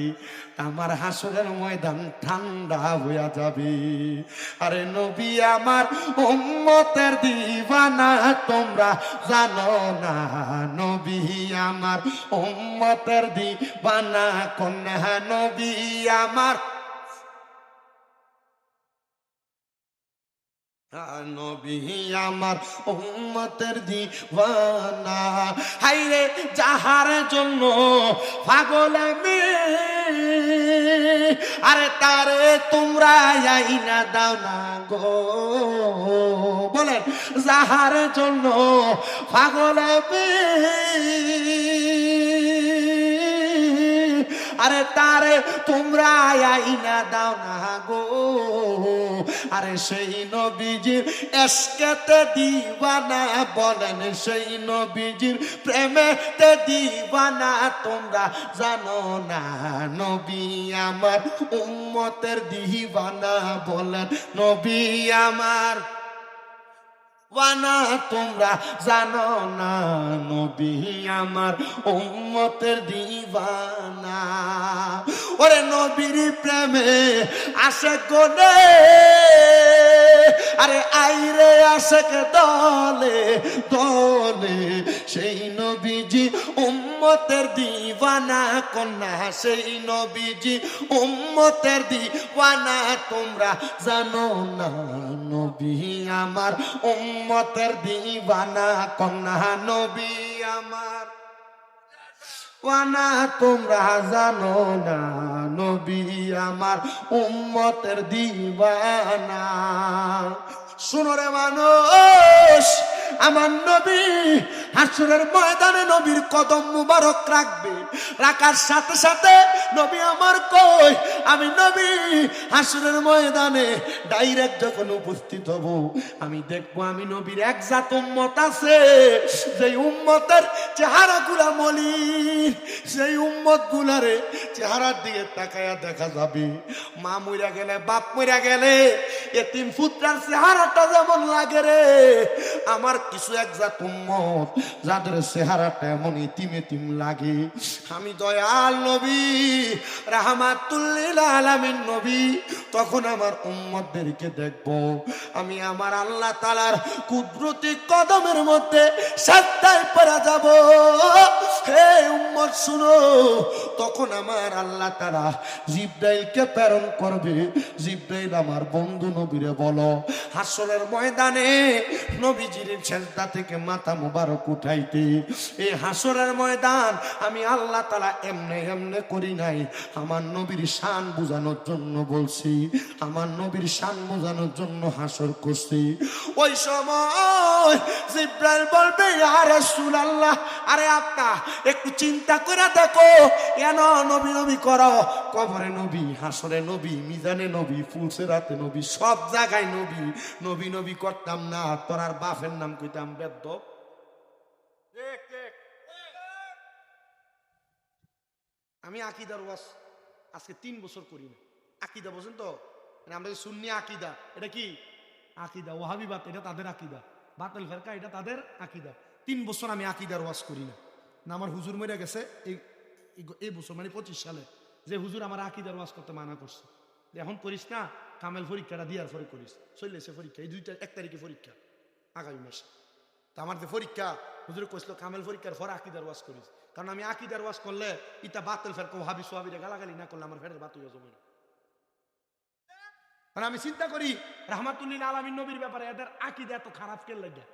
আমার হাসরের ময়দান ঠান্ডা হয়ে যাবে। আরে নবী আমার উম্মতের দিওয়ানা তোমরা জানো না, নবী আমার উম্মতের দিওয়ানা কন্যা, নবী আমার নবী আমার উম্মতের দিওয়ানা। হাইরে যাহার জন্য পাগল আমি, আরে তারে তোমরা আইনা দাও না গো। বলেন, যাহার জন্য পাগল আমি, আরে তারে তোমরা আইনা দাও না গো। আরে সেই নবীজির এশকেতে দিওয়ানা, বলেন সেই নবীজির প্রেমেতে দিওয়ানা তোমরা জানো না, নবী আমার উম্মতের দিওয়ানা। বলেন নবী আমার ওয়ানা তোমরা জানো না, নবী আমার উম্মতের দিওয়ানা। ওরে নবীর প্রেমে আশেক গনে, আরে আইরে আশেক দলে দলে, সেই নবীজি উম্মতের দিওয়ানা কন্যা, সেই নবীজি উম্মতের দিওয়ানা তোমরা জানো না, নবী আমার উম্মতের দিওয়ানা কন্যা, নবী আমার ওয়ানা তোমরা জানো না, নবী আমার উম্মতের দিওয়ানা। শুনো রে মানুষ, আমার নবী হাসরের ময়দানে নবীর কদম মুবারক রাখবে, রাখার সাথে সাথে নবী আমার কই, আমি নবী হাসরের ময়দানে ডাইরেক্ট যখন উপস্থিত হব, আমি দেখবো আমি নবীর এক জাত উম্মত আছে, যেই উম্মতের চেহারা গুলা মলিন, সেই উম্মত গুলারে চেহারার দিকে তাকায়া দেখা যাবে মা মইরা গেলে, বাপ মইরা গেলে এতিম পুত্রার চেহারাটা যেমন লাগে রে, আমার কিছু এক জাত উম্মত যাদের চেহারাটা এমন ইতিম ইতিম লাগে। আমি দয়াল নবী রাহমাতুল লিল আলামিন নবী, তখন আমার উম্মতদেরকে দেখবো আমি আমার আল্লাহ তাআলার কুদরতি কদমের মধ্যে সাজদায় পড়ে যাব। হে উম্মত শুনো, তখন আমার আল্লাহ তাআলা জিবরাইলকে প্রেরণ করবে। জিবরাইল আমার বন্ধু নবীরে বলো, হাসরের ময়দানে নবীজির সেজদা থেকে মাথা মুবারক উঠাইতে। এই হাসরের ময়দান আমি আল্লাহ তাআলা এমনে এমনে করি নাই, আমার নবীর শান বোঝানোর জন্য বলছি, আমার নবীর শান বোঝানোর জন্য হাসর করছি। ওই সময় জিবরাইল বলবে, ইয়া রাসূলুল্লাহ, আরে আপনা একটু চিন্তা করে দেখো, কেন নবী নবী করো? কবরে নবী, হাসরে নবী, মিজানে নবী, ফুলসেরাতে নবী, সব জায়গায় নবী। নবী নবী করতাম না, তোরার বাপের নাম কইতাম বেদ্য। আমি আকীদার ওয়াজ আজকে 3 বছর করি না। আকীদা বোঝেন তো, মানে আমরা যে সুন্নি আকীদা, এটা কি আকীদা? ওয়াহাবিবাত এটা তাদের আকীদা, বাতিল ফেরকা এটা তাদের আকীদা। 3 বছর আমি আকীদার ওয়াজ করি না। না আমার হুজুর মরে গেছে এই বছর, মানে 25 সালে, যে হুজুর আমার আকীদার ওয়াজ করতে মানা করছে, এখন করিস না, কামেল পরীক্ষাটা দিয়ার পরে করিস। চলেছে পরীক্ষা, এই 1 তারিখে পরীক্ষা, আগামী মাসে। তা আমার যে পরীক্ষা, হুজুরে কইছিল কামেল পরীক্ষার পরে আকীদার ওয়াজ করিস, কারণ আমি আকীদার ওয়াজ করলে ইটা বাতিল ফেরকা ওয়াহাবি সোহাবিরে গালাগালি না করলে আমার ফেরের বাত হয়ে যাবে না। মানে আমি চিন্তা করি রাহমাতুল্লিল আলামিন নবীর ব্যাপারে এদের আকীদা এত খারাপ কে লাগে,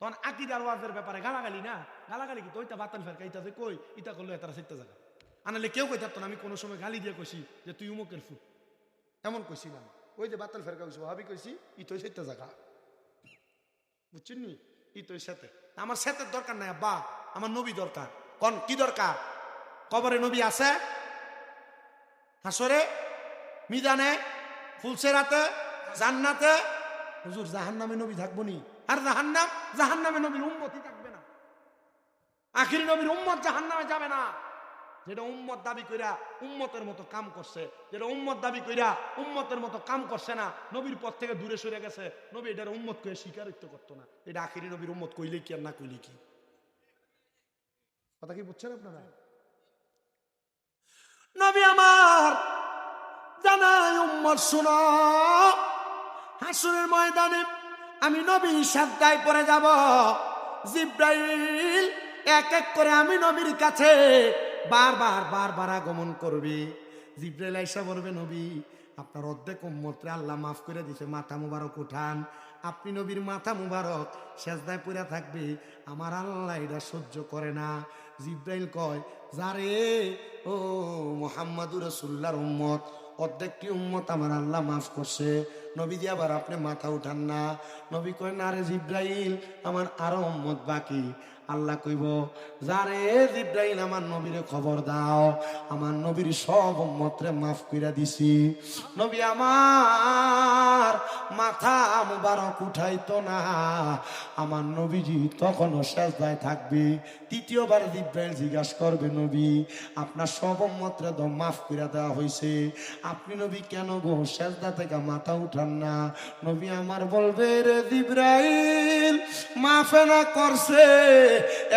তখন আকীদার ওয়াজের ব্যাপারে গালাগালি না, গালাগালি কি তো ওইটা বাতিল ফেরকা, ইটা যে কই ইটা করলে এতারা চিত্তে জায়গা আনালে কেউ কই থাকতো না। আমি কোনো সময় গালি দিয়ে কইছি যে তুই উমুকের ফুট, এমন কইছি না। ওই যে বাতিল ফেরকা কইছি, ওয়াহাবি কইছি ইতোই চিত্তে জায়গা, বুঝছেন নি? ইতোই সাথে আমার সাথের দরকার নাই আব্বা, আমার নবী দরকার। কোন কি দরকার? কবরে নবী আছে, হাসরে, মিজানে, ফুলসেরাতে, জান্নাতে। হুজুর জাহান্নামে নবী থাকবো নি? আর জাহান্নামে নবীর উম্মতই থাকবে না। আখিরি নবীর উম্মত জাহান্নামে যাবে না। যেটা উম্মত দাবি কইরা উম্মতের মতো কাম করছে, যেটা উম্মত দাবি কইরা উম্মতের মতো কাম করছে না, নবীর পথ থেকে দূরে সরে গেছে, নবী এটার উম্মত কয়ে স্বীকারিত্ব করতো না। এটা আখিরি নবীর উম্মত কইলে কি আর না কইলে কি? কথা কি বুঝছেন আপনারা? নবী আমার জানাই উম্মত শুনো, হাসরের ময়দানে আমি নবী সাজদায় পড়ে যাব। জিবরাইল এক এক করে আমি নবীর কাছে বারবার আগমন করবে। জিবরাইল আইসা বলবে, নবী আপনার অর্ধেক উম্মতরে আল্লাহ মাফ করে দিছে, মাথা মুবারক উঠান। আপনি নবীর মাথা মুবারক সেজদায় পড়ে থাকবে, আমার আল্লাহ এটা সহ্য করে না। জিবরাইল কয়, যারে ও মুহাম্মাদুর রাসূলুল্লাহর উম্মত, অর্ধেকটি উম্মত আমার আল্লাহ মাফ করছে, নবীজি আবার আপনি মাথা উঠান না। নবী কয়, না রে জিবরাইল, আমার আরো উম্মত বাকি। আল্লাহ কইব, যারে জিবরাইল আমার নবীরে খবর দাও, আমার নবীর সব উম্মতরে মাফ কইরা দিছি। নবী আমার মাথা মুবারক উঠাইতো না, আমার নবীজি তখনও সেজদায় থাকবে। তৃতীয়বার জিবরাইল জিজ্ঞাসা করবে, নবী আপনার সব উম্মতরে তো মাফ কইরা দেওয়া হয়েছে, আপনি নবী কেন গো সেজদা থেকে মাথা উঠান না? নবী আমার বলবে, রে জিবরাইল মাফ না করছে,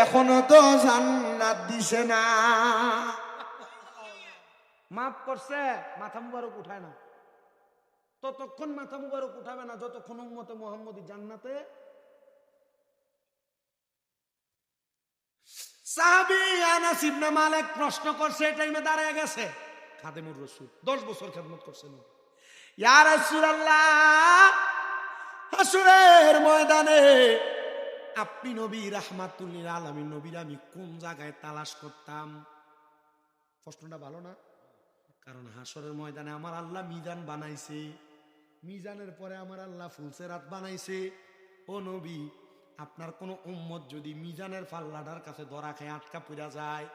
এখনো তো জান্নাত দিছে না। মাফ করছে, মাথা মুবারক উঠায় না। ততক্ষণ মাথা মুবারক উঠাবে না যতক্ষণ উম্মতে মুহাম্মদী জান্নাতে। সাহাবী আনাস ইবনে মালিক প্রশ্ন করছে, এই টাইমে দাঁড়ায় গেছে খাদেমুর রাসূল, 10 বছর খেদমত করছেন। ইয়া রাসূলুল্লাহ, হাসরের ময়দানে আপনি নবী রাহমাতুল্লিল আলামিন নবীর আমি কোন জায়গায় তালাশ করতাম? প্রশ্নটা ভালো না? কারণ হাসরের ময়দানে আমার আল্লাহ মিজান বানাইছে, মিজানের পরে আমার আল্লাহ ফুলসেরাত বানাইছে। ও নবী, আপনার কোন উম্মত যদি মিজানের পাল্লাটার কাছে ধরা খেয়ে আটকা পড়া যায়,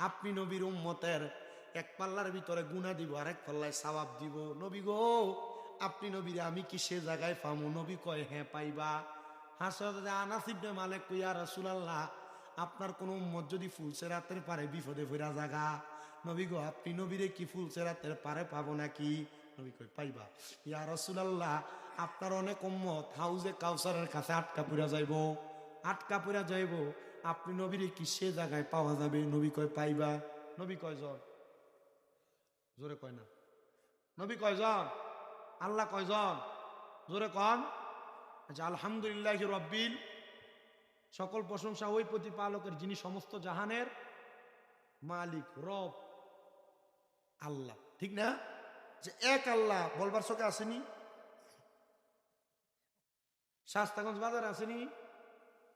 আপনি নবীর উম্মতের এক পাল্লার ভিতরে গুনাহ দিব, আরেক পাল্লায় সওয়াব দিব। নবী গো, আপনি নবীরে আমি কি সে জায়গায় পামু? নবী কয়, হ্যাঁ পাইবা। হাসরে আনাস ইবনে মালিক কয়, ইয়া রাসূলুল্লাহ, আপনার কোন উম্মত যদি ফুলসেরাতের পারে বিপদে পড়া জায়গা, নবী গো আপনি নবীরে কি ফুলসেরাতের পারে পাবো নাকি? নবী কয়, পাইবা। ইয়া রাসূলুল্লাহ, আপনার অনেক উম্মত হাউজে কাউসারের কাছে আটকা পড়া যাইব, আপনি নবীরে কি সে জায়গায় পাওয়া যাবে? নবী কয়, পাইবা। নবী কয়জন? জোরে কয় না। নবী কয়জন? আল্লাহ কয়জন? জোরে কন। আচ্ছা, আলহামদুলিল্লাহি রাব্বিল, সকল প্রশংসা ওই প্রতিপালকের যিনি সমস্ত জাহানের মালিক, রব, আল্লাহ। ঠিক না? যে এক আল্লাহ বলবার চোখে আসেনি? শাস্তাগঞ্জ বাজার আসেনি,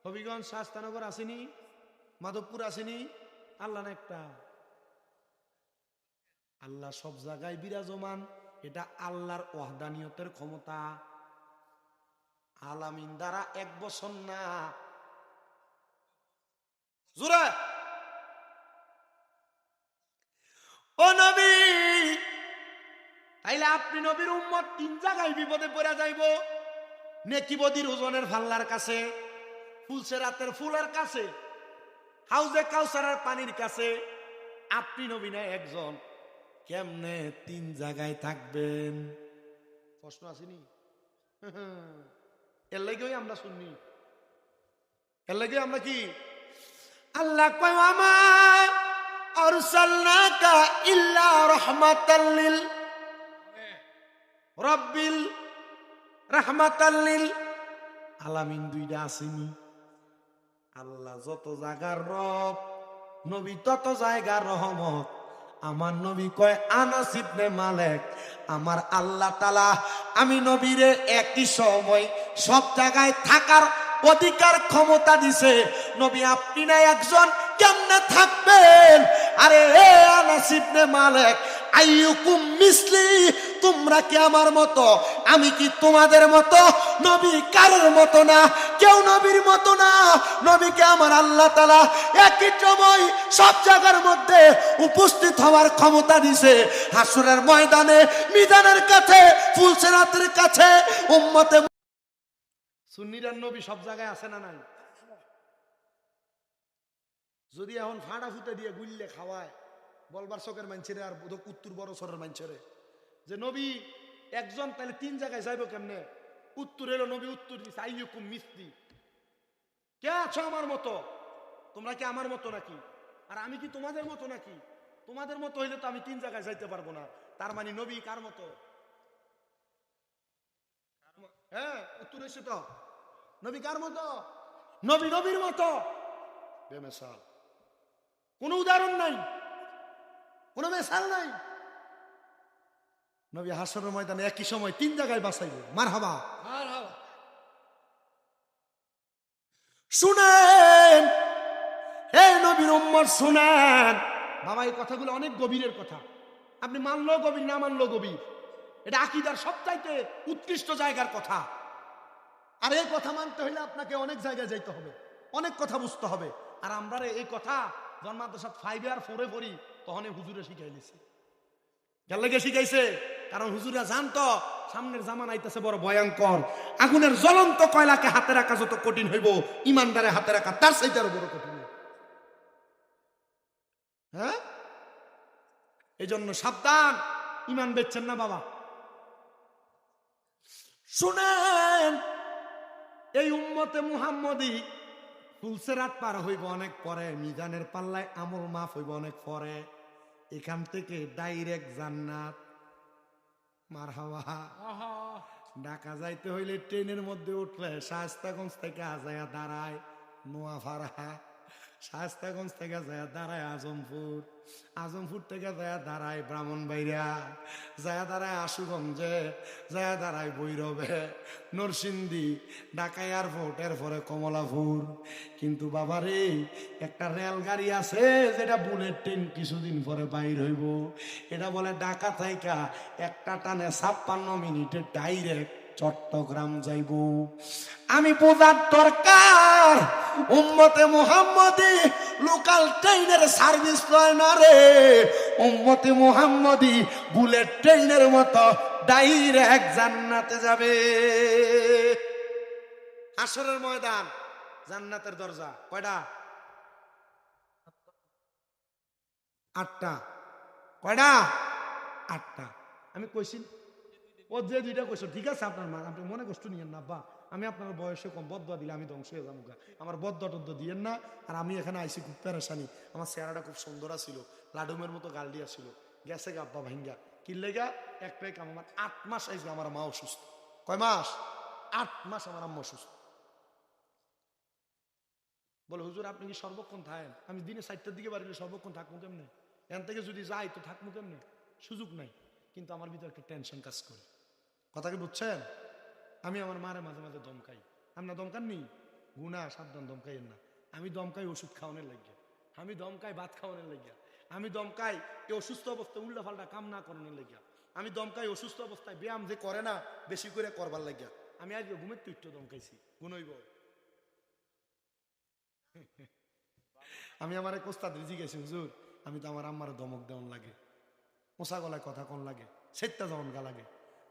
হবিগঞ্জ শাস্তানগর আসেনি, মাধবপুর আসেনি, আল্লাহ না একটা। আল্লাহ সব জায়গায় বিরাজমান, এটা আল্লাহর ওয়াহদানিয়তের ক্ষমতা। আলামিন দ্বারা এক বছর না, জোরে ও নবী, তাইলে আপনি নবীর উম্মত 3 জায়গায় বিপদে পড়ে যাইব। নেকি বদির ওজনের ফাল্লার কাছে, ফুলসেরাতের ফুলের কাছে, হাউজে কাউসারের পানির কাছে। আপনি নবী না একজন, কেমনে 3 জায়গায় থাকবেন? প্রশ্ন আসেনি? এর লাগেই আমরা শুননি, এর লাগে আমরা কি আল্লাহ কয় আমা আরসালনাকা ইল্লা রাহমাতাল লিল রাব্বিল রাহমাতাল লিল আলামিন। 2টা আসেনি। আল্লাহ যত জায়গার রব, নবী তত জায়গার রহমত। আমার নবী কয় আনাস ইবনে মালিক, আমার আল্লাহ তাআলা আমি নবীরে একই সময় সব জায়গায় থাকার অধিকার ক্ষমতা দিছে। নবী আপনি না একজন, কেমনে থাকবেন? আরে এ আনাস ইবনে মালিক, আইয়ুকুম মিসলি, তোমরা কি আমার মতো? আমি কি তোমাদের মতো? নবী কারোর মতো না, কেউ নবীর মতো না। নবীকে আমার আল্লাহ তাআলা একই সময় সব জায়গার মধ্যে উপস্থিত হওয়ার ক্ষমতা দিছে। হাসরের ময়দানে, মিজানের কাছে, ফুলসিরাতের কাছে উম্মতে সুন্নিরা নবী সব জায়গায় আছে না নাই? যদি এখন ফাড়া ফুটে দিয়ে গুললে খাওয়ায় বলবার চকের মানছেরে আর উত্তর বড় সরের মানছেরে যে নবী একজন, তাহলে 3 জায়গায় যাইব কেমনে? উত্তর এলো, নবী উত্তর দিচ্ছে আইয়ুকুম মিসলি, কে আছো আমার মতো? তোমরা কি আমার মতো নাকি? আর আমি কি তোমাদের মতো নাকি? তোমাদের মতো হইলে তো আমি 3 জায়গায় যাইতে পারবো না। তার মানে নবী কার মতো? হ্যাঁ, উত্তর এসে তো নবী কার মতো? নবী নবীর মতো, বেমিসাল। কোনো উদাহরণ নাই, কোনো মেসাল নাই। নবী হাসরের ময়দানে একই সময় 3 জায়গায় বাঁচাইবে। মারহাবা, মারহাবা। শুনেন হে নবীর উম্মত, শুনেন বাবা, এই কথাগুলো অনেক গভীরের কথা। আপনি মানলেও গভীর, না মানলেও গভীর। এটা আকীদার সবচাইতে উৎকৃষ্ট জায়গার কথা। আর এই কথা মানতে হইলে আপনাকে অনেক জায়গায় যাইতে হবে, অনেক কথা বুঝতে হবে। আর আমরা এই কথা জন্মাদ্রাসা 5 আর 4 পড়ি, তখন হুজুরে শিখাই দিছে। কেন লাগে শিখাইছে? কারণ হুজুরা জানতো সামনের জামান আইতেছে বড় ভয়ঙ্কর। আগুনের জ্বলন্ত কয়লাকে হাতে রাখা যত কঠিন হইব, ইমানদারে হাতে রাখা তার চাইতে আরো বড় কঠিন। হ্যাঁ, এই জন্য সাবধান, ইমান বেচছেন না বাবা। শুনেন, এই উম্মতে মুহাম্মদী ফুলসিরাত পার হইব অনেক পরে, মিজানের পাল্লায় আমল মাফ হইব অনেক পরে। এখান থেকে ডাইরেক্ট জান্নাত। মারহাবা। ঢাকা যাইতে হইলে ট্রেনের মধ্যে উঠলে শায়েস্তাগঞ্জ থেকে আজায়া দাঁড়ায় নোয়াপাড়া, শায়েস্তাগঞ্জ থেকে যায় দাঁড়ায় আজমপুর, আজমপুর থেকে যায় দাঁড়ায় ব্রাহ্মণবাড়িয়া, যায় দাঁড়ায় আশুগঞ্জে, যায় দাঁড়ায় ভৈরবে, নরসিংদী, ঢাকা এয়ারপোর্ট, এরপরে কমলাপুর। কিন্তু বাবারে একটা রেলগাড়ি আছে যেটা বুলেট ট্রেন, কিছুদিন পরে বাইর হইব। এটা বলে ঢাকা থেকে একটা টানে 56 মিনিটে ডাইরেক্ট চট্টগ্রাম যাইব। আমি বোঝার দরকার উম্মতে মুহাম্মদী লোকাল ট্রেনের সার্ভিস লয় না রে। উম্মতে মুহাম্মদী বুলেট ট্রেনের মতো ডাইরেক্ট জান্নাতে যাবে। হাসরের ময়দান, জান্নাতের দরজা কয়টা? 8টা। কয়টা? 8টা। আমি কইছি ও যে 2টা কইছো, ঠিক আছে আপনার মা, আপনি মনে কষ্ট নিয়েন না বা, আমি আপনার বয়সে কম, বদয়া দিলে আমি ধ্বংস হয়ে যাবো। আমার বদয়া টদ্য দিয়েন না। আর আমি এখানে আইসি খুব পেরেশানি, আমার চেহারাটা খুব সুন্দর ছিল, লাডুমের মতো গাল দিয়া ছিল, গেছে গাব্বা ভাঙ্গা কিনলেগা একটাই কাম। আমার 8 মাস আইসবে, আমার মা অসুস্থ। কয় মাস? 8 মাস আমার আম্মা অসুস্থ। বলে হুজুর আপনি কি সর্বক্ষণ থাকেন? আমি দিনে 4টার দিকে বাড়িলে সর্বক্ষণ থাকবো কেমনে? এখান থেকে যদি যাই তো থাকবো কেমনে? সুযোগ নাই। কিন্তু আমার ভিতরে একটা টেনশন কাজ করে। কথা কি বুঝছেন? আমি আমার মারে মাঝে মাঝে দমকাই, আপনার দমকান নি গুণা, সাবধান দমকাইয়েন না। আমি দমকাই ওষুধ খাওয়ানোর লাগিয়া, আমি দমকাই ভাত খাওয়ানোর লাগিয়া, আমি দমকাই এই অসুস্থ অবস্থায় উল্টা ফাল্টা কাম না করানোর লাগিয়া, আমি দমকাই অসুস্থ অবস্থায় ব্যায়াম যে করে না বেশি করে করবার লাগিয়া। আমি আজকে ঘুমের তো একটু দমকাইছি গুনইব। আমি আমার এক ওস্তাদ জিজ্ঞেস, হুজুর আমি তো আমার আম্মার দমক দেওয়ান লাগে, পোষা গলায় কথা কোন লাগে, সেটটা যখন গা লাগে।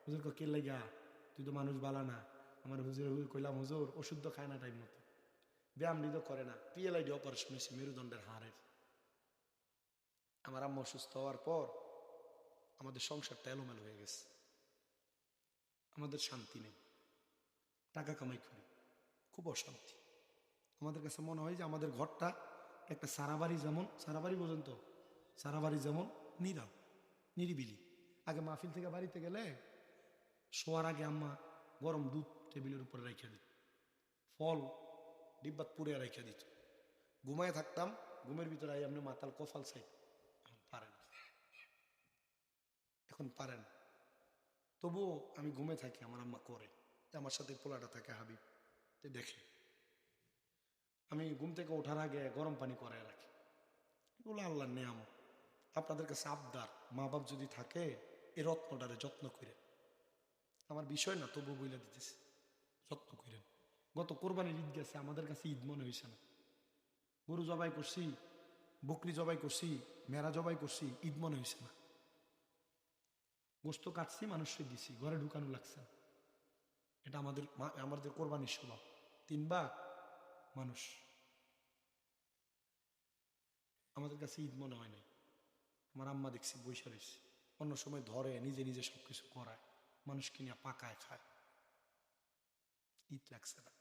হুজুর কে লাগা, তুই তো মানুষ বালা না। আমার হুজুর কইলাম, হুজুর ওষুধ তো খায় না টাইম মতো, ব্যায়াম নিতে করে না, পিএলআইডি অপারেশন হয়েছে মেরুদণ্ডের হাড়ের। আমার আম্মা অসুস্থ হওয়ার পর আমাদের সংসারটা এলোমেলো হয়ে গেছে, আমাদের শান্তি নেই, টাকা কামাই করি, খুব অশান্তি। আমাদের কাছে মনে হয় যে আমাদের ঘরটা একটা সারাবাড়ি, যেমন সারাবাড়ি পর্যন্ত সারাবাড়ি যেমন নিরিবিলি। আগে মাহফিল থেকে বাড়িতে গেলে শোয়ার আগে আম্মা গরম দুধ টেবিলের উপরে রেখে দিত, ফল ডিব্বাত পুড়ে রেখে দিত, ঘুমায় থাকতাম, ঘুমের ভিতরে আই আপনি মাতাল কফাল চাই, এখন পারেন, এখন পারেন। তবুও আমি ঘুমে থাকি, আমার আম্মা করে, আমার সাথে পোলাটা থাকে হাবিব, তো দেখে আমি ঘুম থেকে ওঠার আগে গরম পানি করে রাখি। এগুলো আল্লাহর নেয়ামত। আপনাদের কাছে আবদার, মা বাপ যদি থাকে এই রত্নটারে যত্ন করে, আমার বিষয় না তবু বইলে দিতেছে, যত্ন করেন। গত কোরবানির ঈদ গেছে, আমাদের কাছে ঈদ মনে হয়েছে না। গরু জবাই করছি, বকরি জবাই করছি, মেরা জবাই করছি, ঈদ মনে হয়েছে না। গোস্ত কাটছি, মানুষকে দিছি, ঘরে ঢুকানো লাগছে না। এটা আমাদের কোরবানির স্বভাব। 3 ভাগ মানুষ, আমাদের কাছে ঈদ মনে হয় নাই। আমার আম্মা দেখছি বৈশা রয়েছে, অন্য সময় ধরে নিজে নিজে সবকিছু করায়, মানুষকে নিয়ে পাকায় খায়, ঈদ লাগছে না।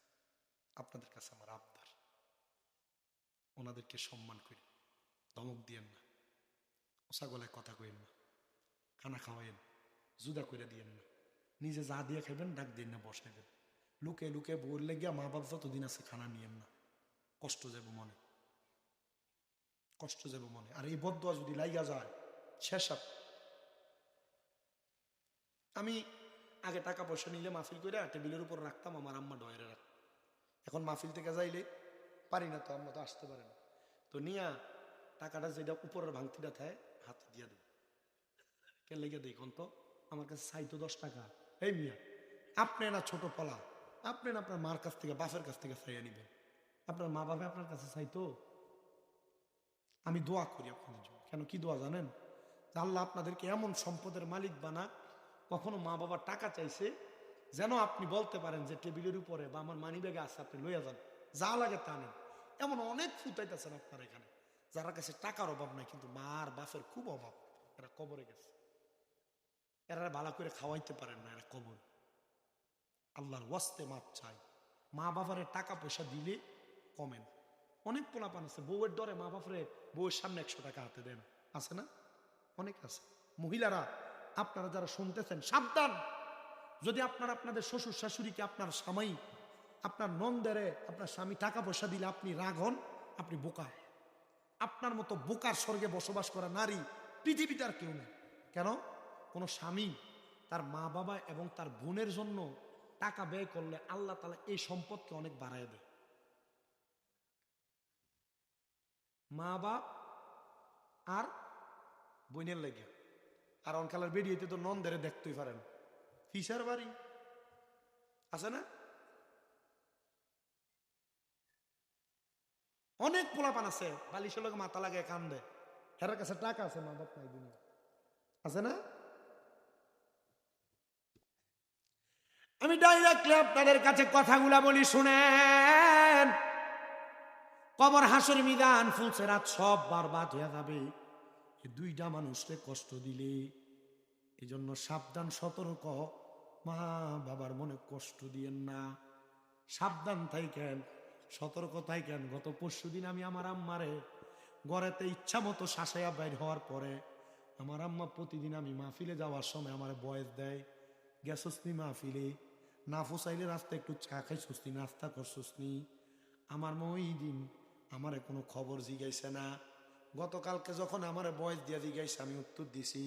আপনাদের কাছে আমার আবদার, ওনাদেরকে সম্মান করি, ধমক দিয়েন না, ওসা গলায় কথা কইেন না, খানা খাওয়াইন, জুদা করে দিয়েন না, নিজে যা দিয়ে খাইবেন ডাক দিন না, বসাইবেন। লুকে লুকে বললে গিয়া মা বাপ যতদিন আছে খানা নিয়েন না, কষ্ট যাব মনে, কষ্ট যাব মনে। আর এই বদদোয়া যদি লাইগা যায় শেষ। আমি আগে টাকা পয়সা নিলে মাহফিল করে টেবিলের উপর রাখতাম, আমার আম্মা ডয়ারে রাখতাম। এখন মাহফিল থেকে যাইলে পারি না, তো আম্মা তো আসতে পারে না, তো নিয়া টাকাটা যেটা উপরের ভাঙতিটা থাকে হাতে দিয়ে দেয়। কে লেগে দেয় কোন তো, আমার কাছে চাইতো 10 টাকা। এই মিয়া, আপনি না ছোট পলা, আপনি না আপনার মার কাছ থেকে বাপের কাছ থেকে চাইয়া নিবেন, আপনার মা বাবা আপনার কাছে চাইতো। আমি দোয়া করি আপনাদের জন্য। কেন কি দোয়া জানেন? আল্লাহ আপনাদেরকে এমন সম্পদের মালিক বানা, কখনো মা বাবার টাকা চাইছে যেন আপনি বলতে পারেন যে টেবিলের উপরে বা আমার মানি ব্যাগে আছে, আপনি লইয়া যান, যা লাগে তা নেন। এমন অনেক ফুটাইতেছেন আপনার এখানে, যারা কাছে টাকার অভাব নাই কিন্তু মার বাপের খুব অভাব, এরা কবরে গেছে, এরা ভালো করে খাওয়াইতে পারেন না, এরা কবর। আল্লাহর ওয়াস্তে মাপ চাই, মা বাবারে টাকা পয়সা দিলে কমেন। অনেক পোলাপান আছে বউয়ের ডরে মা বাপরে বউয়ের সামনে 100 টাকা হাতে দেন, আছে না? অনেক আছে। মহিলারা আপনারা যারা শুনতেছেন সাবধান, যদি আপনারা আপনাদের শ্বশুর শাশুড়িকে, আপনার স্বামী, আপনার নন্দেরে আপনার স্বামী টাকা পয়সা দিলে আপনি রাগ হন, আপনি বোকা। আপনার মতো বোকার স্বর্গে বসবাস করা নারী পৃথিবীতে আর কেউ নেই। কেন? কোনো স্বামী তার মা বাবা এবং তার বোনের জন্য টাকা ব্যয় করলে আল্লাহ তাআলা এই সম্পদকে অনেক বাড়ায় দেয়। মা বাপ আর বোনের লেগে। আর অনকালার বেরিয়েতে তো নন্দেরে দেখতেই পারেন, ফিসার বাড়ি আছে না? অনেক পোলাপান আছে বালিশের লোক মাথা লাগে কান্দে, হেরার কাছে টাকা আছে, মা বাপ নাই দুনিয়া, আছে না? আমি ডাইরেক্টলি আপনাদের কাছে কথাগুলা বলি, শুনেন। কবর, হাসর, মিজান, ফুলসেরাত সব বরবাদ হয়ে যাবে এই 2টা মানুষকে কষ্ট দিলে। এই জন্য সাবধান, সতর্ক, মা বাবার মনে কষ্ট দিয়েন না, সাবধান থাকেন, সতর্ক থাকেন। গত পরশুদিন আমি আমার আম্মারে ঘরেতে ইচ্ছা মতো শাসাইয়া বাইর হওয়ার পরে আমার আম্মা প্রতিদিন আমি মাহফিলে যাওয়ার সময় আমার বয়স দেয়, গেছসনি মাহফিলে, না ফুসাইলে রাস্তায় একটু চা খাইছসনি, নাস্তা করছসনি। আমার মা ওই দিন আমারে কোনো খবর জিগাইছে না। গতকালকে যখন আমার বয়স দিয়া জিগাইছে আমি উত্তর দিছি,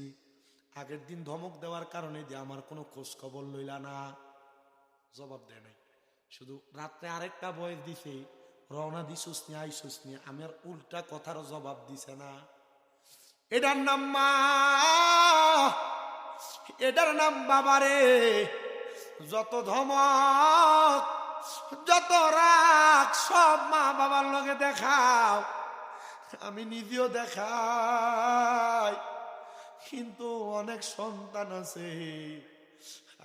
আগের দিন ধমক দেওয়ার কারণে যে আমার কোনো খোঁজ খবর লইলা না, জবাব দেয় নাই। শুধু রাত্রে আরেকটা বয়স দিছে, রওনা দিছুস নি আইসুস নি, আমার উল্টা কথার জবাব দিছে না। এটার নাম মা, এটার নাম বাবারে। যত ধমক, যত রাগ সব মা বাবার লগে দেখাও, আমি নিজেও দেখাই। কিন্তু অনেক সন্তান আছে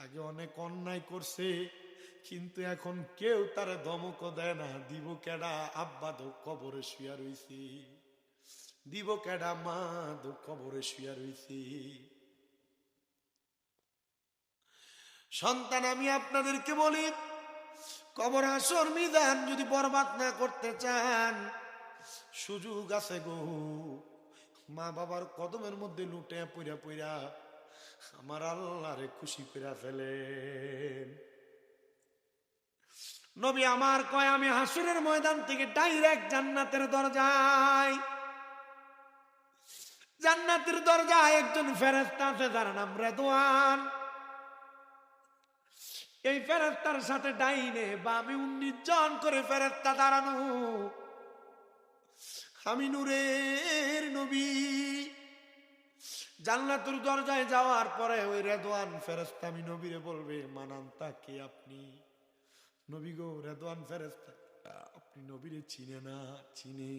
আগে অনেক অন্যায় করছে, কিন্তু এখন কেউ তার ধমক দেয় না। দিব কেডা, আব্বা তো কবরে শুয়া রইছি। দিব কেডা, মা তো কবরে শুয়া রইছি। সন্তান, আমি আপনাদেরকে বলি, কবর হাসর মিজান যদি বরবাদ না করতে চান, সুযোগ আছে গো। মা বাবার কদমের মধ্যে লুটে পইরা পইরা আমার আল্লাহরে খুশি করে ফেলেন। নবী আমার কয়, আমি হাসরের ময়দান থেকে ডাইরেক্ট জান্নাতের দরজায়, জান্নাতের দরজায় একজন ফেরেশতা আছে যার নাম রেদওয়ান। এই ফেরেশতার সাথে ডাইনে বামে 19 জন করে ফেরেশতা দাঁড়ানো। আমি নূরের নবী। জান্নাতের দরজায় যাওয়ার পরে ওই রেদওয়ান ফেরেশতা আমি নবীরে বলবে, মানান্তা কে আপনি? নবী গো, রেদওয়ান ফেরেশতা, আপনি নবীরে চিনে না? চিনে।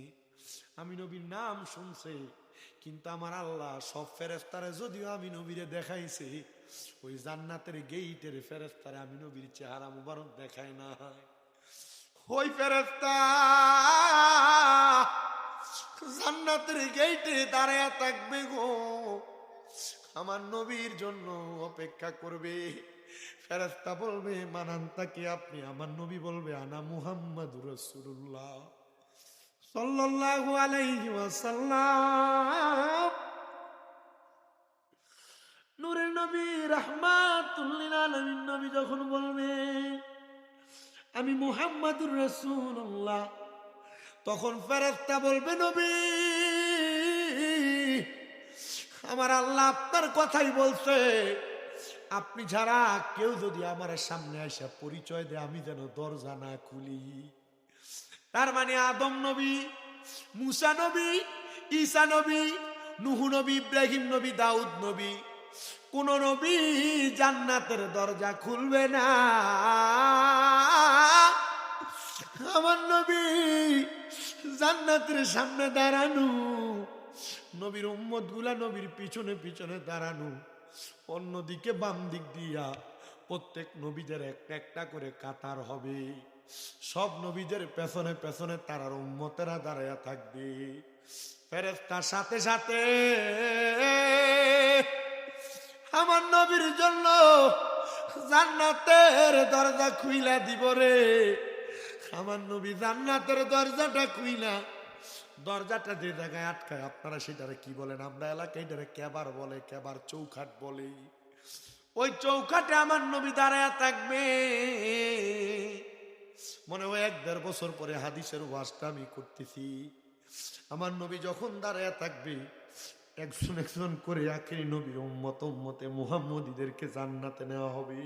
আমি নবীর নাম শুনছে, কিন্তু আমার আল্লাহ সব ফেরেশতারে যদিও আমি নবীরে দেখাইছে, ওই জান্নাতের গেইটের ফেরেশতারে আমি নবীর চেহারা মুবারক দেখাই না। ওই ফেরেশতা জান্নাতের গেইটে দাঁড়ায়া থাকবে গো, আমার নবীর জন্য অপেক্ষা করবে। ফেরেশতা বলবে, মানান্তা কে আপনি? আমার নবী বলবে, আনা মুহাম্মাদুর রাসূলুল্লাহ সাল্লাল্লাহু আলাইহি ওয়াসাল্লাম। নূরের নবী রাহমাতুল লিল আলামিন নবী যখন বলবে আমি মুহাম্মাদুর রাসূলুল্লাহ, তখন ফেরেশতা বলবে, নবী আমার আল্লাহ আপনার কথাই বলছে, আপনি ছাড়া কেউ যদি আমার সামনে এসে পরিচয় দেয় আমি যেন দরজা না খুলি। তার মানে আদম নবী, মুসা নবী, ঈসা নবী, নূহ নবী, ইব্রাহিম নবী, দাউদ নবী, কোন নবী জান্নাতের দরজা খুলবে না। আমার নবী জান্নাতের সামনে দাঁড়ানো, নবীর উম্মত গুলা নবীর পিছনে পিছনে দাঁড়ানো। অন্যদিকে বাম দিক দিয়া প্রত্যেক নবীদের একটা একটা করে কাতার হবে। সব নবীদের পেছনে পেছনে তারার উম্মতেরা দাঁড়ায়া থাকবে। ফেরেশতার সাথে সাথে আমার নবীর জন্য জান্নাতের দরজা খুইলা দিব রে। আমার নবী জান্নাতের দরজাটা খুইলা, দরজাটা যে জায়গায় আটকায় আপনারা সেটারে কি বলেন? আমরা এলাকায় এটারে কেবার বলে, কেবার চৌখাট বলে। ওই চৌখাটে আমার নবী দাঁড়ায় থাকবে। মনে হয় 1-1.5 বছর পরে হাদিসের ওয়াজটা আমি করতেছি। আমার নবী যখন দাঁড়ায় থাকবে, একজন একজন করে আখিরি নবীর উম্মতে মুহাম্মদীদেরকে জান্নাতে নেওয়া হবে।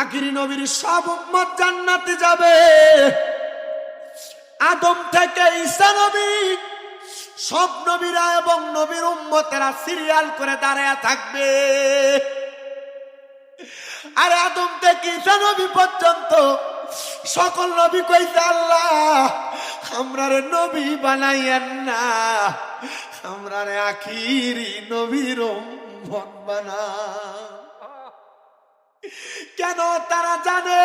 আখিরি নবীর সব উম্মত জান্নাতে যাবে। আদম থেকে ঈসা নবী, সব নবীরা এবং নবীর উম্মতেরা সিরিয়াল করে দাঁড়ায় থাকবে। আর আদম থেকে ঈসা নবী পর্যন্ত সকল নবী কইছে, আল্লাহ আমরারে নবী বানাইয়েন না, আমরারে আখিরি নবীর উম্মত বানাও। কেন? তারা জানে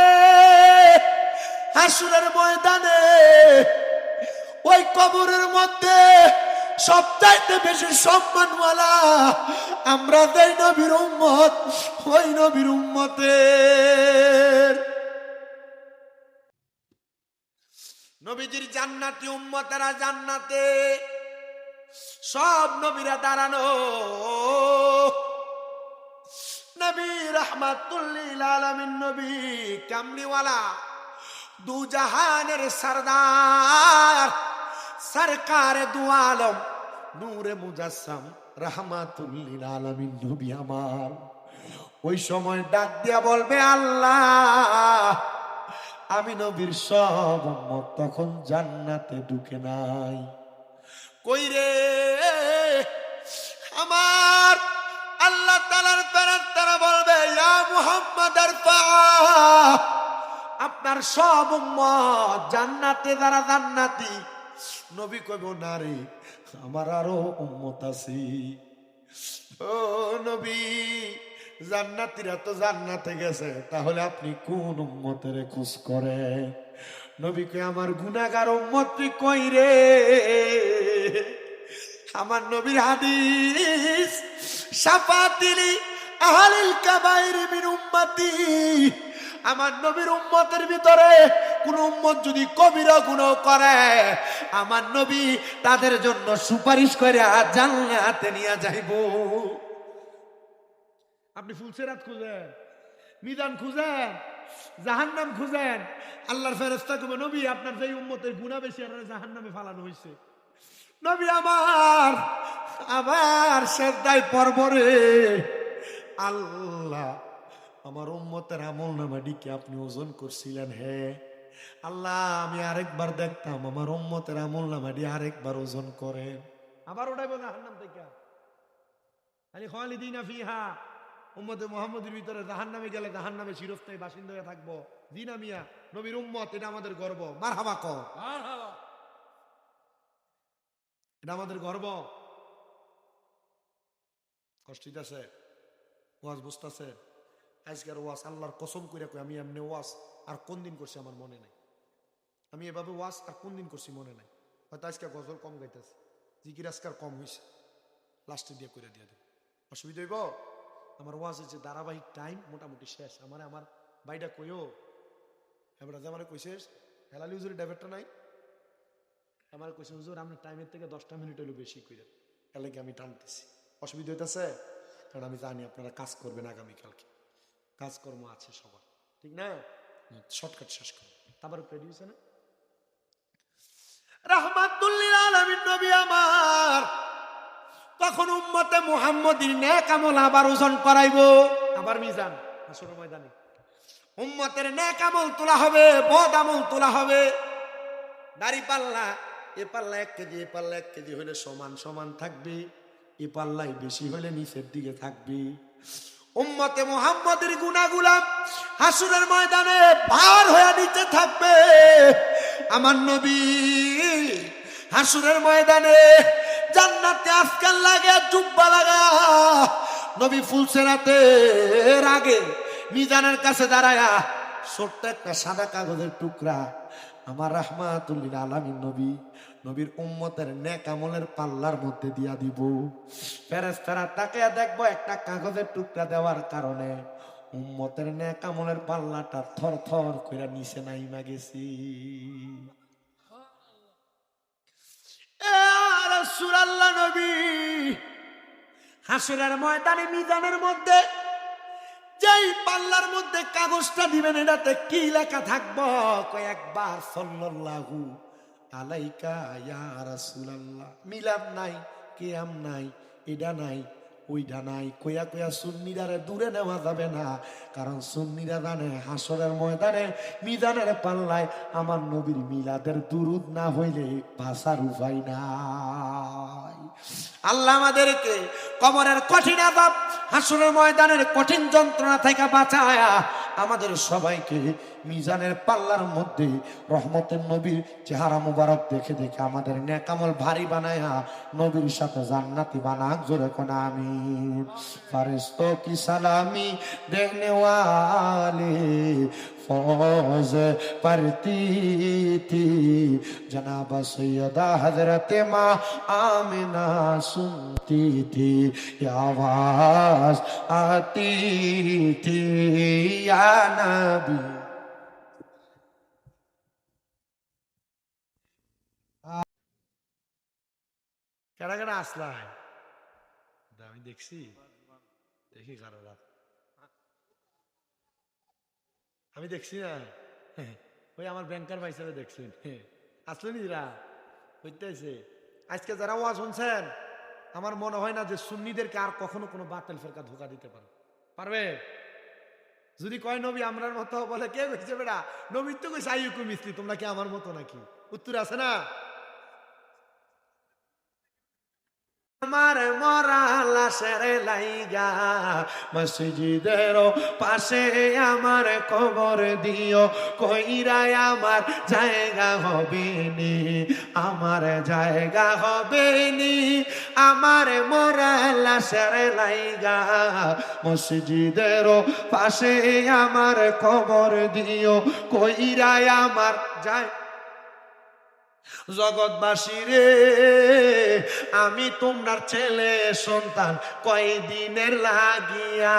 হাসরের ময়দানে ওই কবরের মধ্যে সবচাইতে বেশি সম্মানওয়ালা আমরা যেই নবীর উম্মত, ওই নবীর উম্মতের নবীজির জান্নাতি উম্মতেরা জান্নাতে, সব নবীরা দাঁড়ানো। নবী রাহমাতুল লিল আলামিন নবী কামলিওয়ালা, দু জাহানের সরদার, সরকার দু আলম, নূরে মুজাসসাম, রাহমাতুল লিল আলামিন নবী আমার ওই সময় ডাক দিয়া বলবে আল্লাহ, আমি নবীর সব উম্মত তখন জান্নাতে ঢুকে নাই। কই রে আমার আল্লাহ তাআলার ফেরেশতারা বলবে ইয়া মুহাম্মদ আরফা, আপনার সব উম্মত জান্নাতে, যারা জান্নাতি। নবী কইব না রে, আমার আরো উম্মত আছে। ও নবী, জান্নাতীরা তো জান্নাতে গেছে, তাহলে আপনি কোন উম্মতের খোঁজ করেন? নবী কই আমার গুনাহগার উম্মত তুই কই রে? আমার নবীর হাদিস, শাফাতিলি আহলিল কাবাইর মিন উম্মতি, আমার নবীর উম্মতের ভিতরে কোন উম্মত যদি কবিরা গুনাহ করে, আমার নবী তাদের জন্য সুপারিশ করে জান্নাতে নিয়ে যাইবো। আপনি ফুলসিরাত খুঁজেন, মিজান খুঁজেন, জাহান্নাম খুঁজেন, আল্লাহর ফেরেশতা কবে নবী আপনার যেই উম্মতের গুনাহ বেশি আর জাহান্নামে ফালানো হয়েছে, নবী আমার সেজদায় পড়ব রে। আল্লাহ, আমার উম্মতের আমলনামাটিকে আপনি ওজন করছিলেন, হে আল্লাহ আমি আরেকবার দেখতাম আমার উম্মতের আমলনামাটি আরেকবার ওজন করেন। আবার ওটাইবো জাহান্নাম থেকে, খালি খালিদিনা ফিহা, উম্মতে মুহাম্মদের ভিতরে জাহান্নামে গেলে জাহান্নামে চিরস্থায়ী বাসিন্দা হয়ে থাকবো। জিনা মিয়া নবীর উম্মত, এটা আমাদের গর্ব। মারহাবা কর, এটা আমাদের গর্ব। কষ্ট হইতাছে? ওয়াজ বুঝতেছে? আজকের ওয়াজ আল্লাহর কসম করে কই, আমি এমনি ওয়াজ আর কোন দিন করছি আমার মনে নাই। আমি এভাবে ওয়াজ আর কোন দিন করছি মনে নাই। হয়তো আজকে গজল কম গাইতেছে, জিকির আজকার কম হয়েছে, লাস্টে দিয়ে করে দিয়ে দেব, অসুবিধা হইব? আমার ওয়াজের যে ধারাবাহিক টাইম মোটামুটি শেষ। আমার ভাইটা কইও, এবার যে আমার কইছিস হেলালি হুজুরের ড্রাইভারটা নাই, আমার কইছে হুজুর আপনার টাইমের থেকে 10টা মিনিট হইলো বেশি কইরা, এর লাগে আমি টানতেছি। অসুবিধা হইতেছে? কারণ আমি জানি আপনারা কাজ করবেন, আগামীকালকে কাজকর্ম আছে সবার, ঠিক না? শর্টকাট শেষ করুন। তারপরে রেডি হয়েছে না? রাহমাতুল্লিল আলামিন নবী আমার তখন উম্মতে মুহাম্মদীর নেক আমল আবার ওজন করাইবো, আবার মিজান হাসরের ময়দানে উম্মতের নেক আমল তোলা হবে, বদ আমল তোলা হবে। দাড়ি পাল্লা, এ পাল্লা 1 কেজি, এ পাল্লা 1 কেজি হলে সমান সমান থাকবে, এ পাল্লাই বেশি হলে নিচের দিকে থাকবে। উম্মতে মুহাম্মদের গুনাহগুলা হাসরের ময়দানে ভার হয়ে নিচে থাকবে। আমার নবী হাসরের ময়দানে জান্নাতে আজকাল লাগে জুব্বা লাগা, নবী ফুলসিরাতের আগে মিজানের কাছে দাঁড়ায়া ছোট্ট একটা সাদা কাগজের টুকরা আমার রাহমাতুল্লিল আলামিন নবীর উম্মতের নেক আমলের পাল্লার মধ্যে দিয়া দিব। ফেরেশতারা তাকিয়ে দেখবো একটা কাগজের টুকরা দেওয়ার কারণে উম্মতের নেক আমলের পাল্লাটা থর থর কইরা নিচে নাইমা গেছি। রাসূলুল্লাহ নবী হাসরের ময়দানে মিজানের মধ্যে যেই পাল্লার মধ্যে কাগজটা দিবেন এটাতে কি লেখা থাকবো? কয়েকবার সাল্লাল্লাহু আলাইকা ইয়া রাসূলুল্লাহ। মিলাদ নাই, কিয়াম নাই, এটা নাই, ওইটা নাই, কইয়া কইয়া সুন্নিরারে দূরে নেওয়া যাবে না, কারণ সুন্নিরা জানে হাসরের ময়দানে মিজানের পাল্লায় আমার নবীর মিলাদের দুরুদ না হইলে বাঁচার উপায় নাই। আল্লাহ আমাদেরকে কবরের কঠিন আযাব, হাসরের ময়দানের কঠিন যন্ত্রণা থেকে বাঁচায়া আমাদের সবাইকে মিজানের পাল্লার মধ্যে রহমতের নবীর চেহারা মুবারক দেখে দেখে আমাদের নেক আমল ভারী বানায়া নবীর সাথে জান্নাতি বানাক। জোরে কোন আমিন। ফারিস্তোं की सलामी देने वाले फौज पढ़ती थी, जनाब सैयदा हजरत माँ आमिना सुनती थी, ये आवाज आती थी या नबी। কেডা কেডা আসলা? আমি দেখছি, দেখি কারোরা আমি দেখছি না, ওই আমার ব্যাংকার ভাই সাহেব দেখছেন, আসলেন এরা হইতেছে। আজকে যারা ওয়াজ শুনছেন, আমার মনে হয় না যে সুন্নিদেরকে আর কখনো কোনো বাতিল ফেরকা ধোকা দিতে পারে। পারবে? যদি কয় নবী আমরার মতো, বলে কে কইছে বেটা? নবীর তো কইছে আইয়ুকুম মিসলি, তোমরা কি আমার মতো নাকি? উত্তর আছে না? আমার মরা লাশের লাইগা মসজিদের পাশে আমার কবর দিও, কইরাই আমার জায়গা হবে নি, আমার জায়গা হবে নি। আমার মরা লাশের লাইগা মসজিদের পাশে আমার কবর দিও, কইরাই আমার জায়গা। জগৎবাসী রে, আমি তোমার ছেলে সন্তান, কয়দিনের লাগিয়া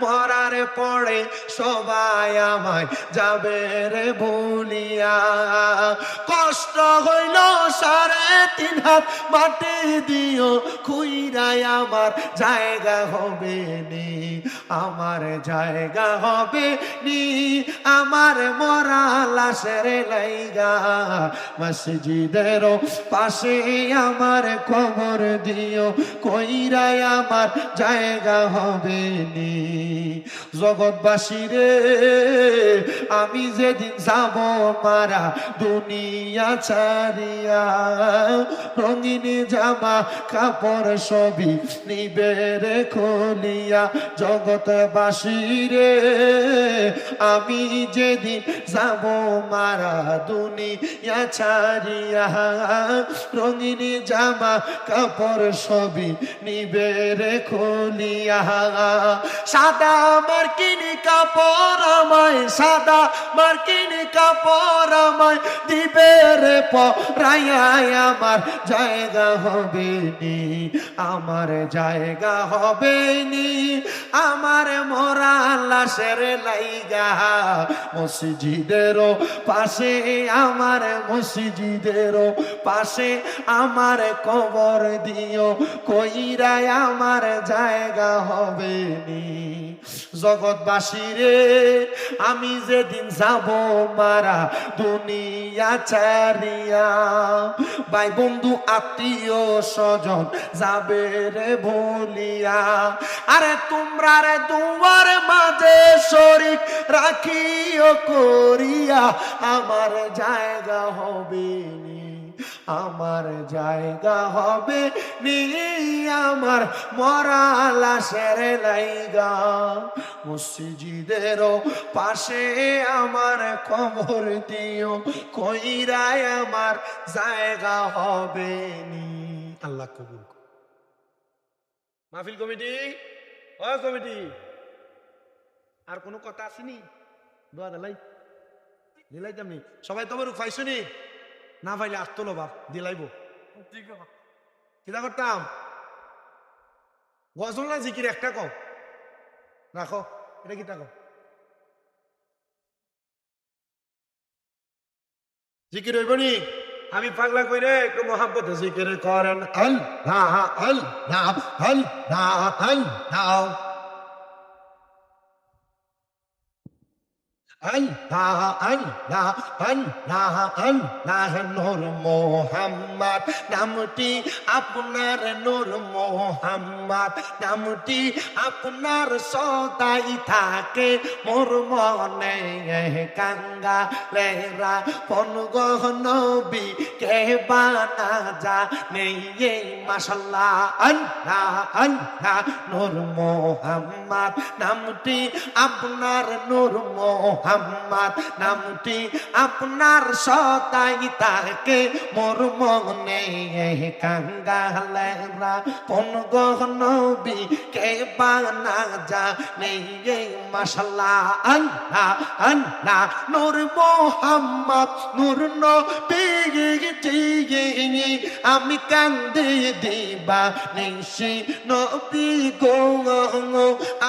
মরার পরে সবাই আমায় যাবে রে ভুলিয়া। কষ্ট হইল 3.5 হাত মাটি দিও, খুইরাই আমার জায়গা হবে নি, আমার জায়গা হবে নি। আমার মরা লাশের লাইগা মসজিদের পাশে আমার কবর দিও, কইরাই আমার জায়গা হবে নি। জগৎবাসী রে, আমি যেদিন যাব মারা দুনিয়া ছাড়িয়া, রঙিন জামা কাপড় সবই নিবে রে খুলিয়া। জগৎবাসী রে, আমি যেদিন যাব মারা দুনিয়া ছাড়িয়া, রঙিন জামা কাপড় সবই নিবে রে খুলিয়া। সাদা মার্কিন কাপড় আমায়, সাদা মার্কিন কাপড় আমায় দিবে রে পরাইয়া, আমার জায়গা হবে নি, আমার জায়গা হবে নি। আমার মরা লাশের লাইগা মসজিদের পাশে, আমার মসজিদের পাশে আমার কবর দিও, কইরাই আমার জায়গা হবে নি। জগৎবাসী রে, আমি যেদিন যাব মারা দুনিয়া ছাড়িয়া, ভাই বন্ধু আত্মীয় স্বজন যাবে রে ভুলিয়া। আরে তোমরা রে দুয়ার মাঝে শরীক রাখিও করিয়া, আমার জায়গা হবে নি, আমার জায়গা হবে নি। আমার মরা লাশের লাইগা মসজিদের পাশে আমার কবর দিও, কইরাই আমার জায়গা হবে নি। আল্লাহ কবুল করুন। মাহফিল কমিটি, ও কমিটি, আর কোনো কথা আসেনি? দোয়া দিলাই দিলাইতাম নি, সবাই তোমার পাইছনি? না পাইলে আত্মলো বাপ দিলাইব। কিতা করতাম? গজল না জিকির একটা কও, রাখো এটা কিতা কও? জিকির হইব নি? আমি পাগলা কইরে একটু মোহাব্বতে জিকির করেন। আল্লাহ আল্লাহ আল্লাহ আল্লাহ আল্লাহ আল্লাহ আল্লাহ আল্লাহ। নূর মোহাম্মদ নামটি আপনার, নূর মোহাম্মদ নামটি আপনার সদাই থাকে মোর মনে। কাঙ্গা লেরা পনগহ নবী কে বানা যা নেই মাশাল্লাহ। আল্লাহ আল্লাহ। নূর মোহাম্মদ নামটি আপনার, নূর মোহাম্মদ নামটি আপনার সদাই থাকে মোর মনে। কাঙ্গালেরা কোন গহ নবী কে বানা যা নেই মাশাল্লাহ। আল্লাহ আল্লাহ। নূর মোহাম্মদ নূর নবী আমি কান্দে দিবা নিশি নবী গো,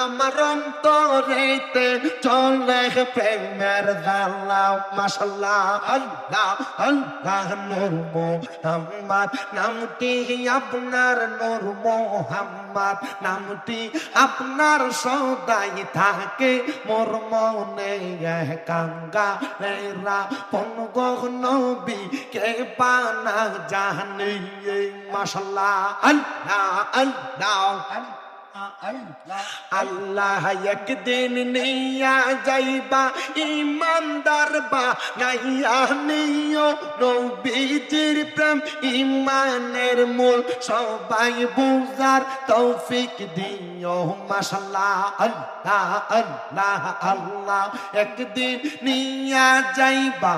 আমার অন্তরেতে চলে প্রেমের জালা মাশাল্লাহ। আল্লাহ আল্লাহ। নূর মোহাম্মদ নামটি আপনার, নূর মোহাম্মদ নামটি আপনার সদাই থাকে মোর মনে। কাঙ্গালেরা কোন গহ নবী কে বানা জানে মাশাল্লাহ। আল্লাহ আল্লাহ। আল্লাহ একদিন নিয়া যাইবা ইমানদার বা নাইয়া নিও নবীজির প্রেম ইমানের মূল সবাই বুঝার তৌফিক দিও মাশাআল্লাহ আল্লাহ আল্লাহ আল্লাহ একদিন নিয়া যাইবা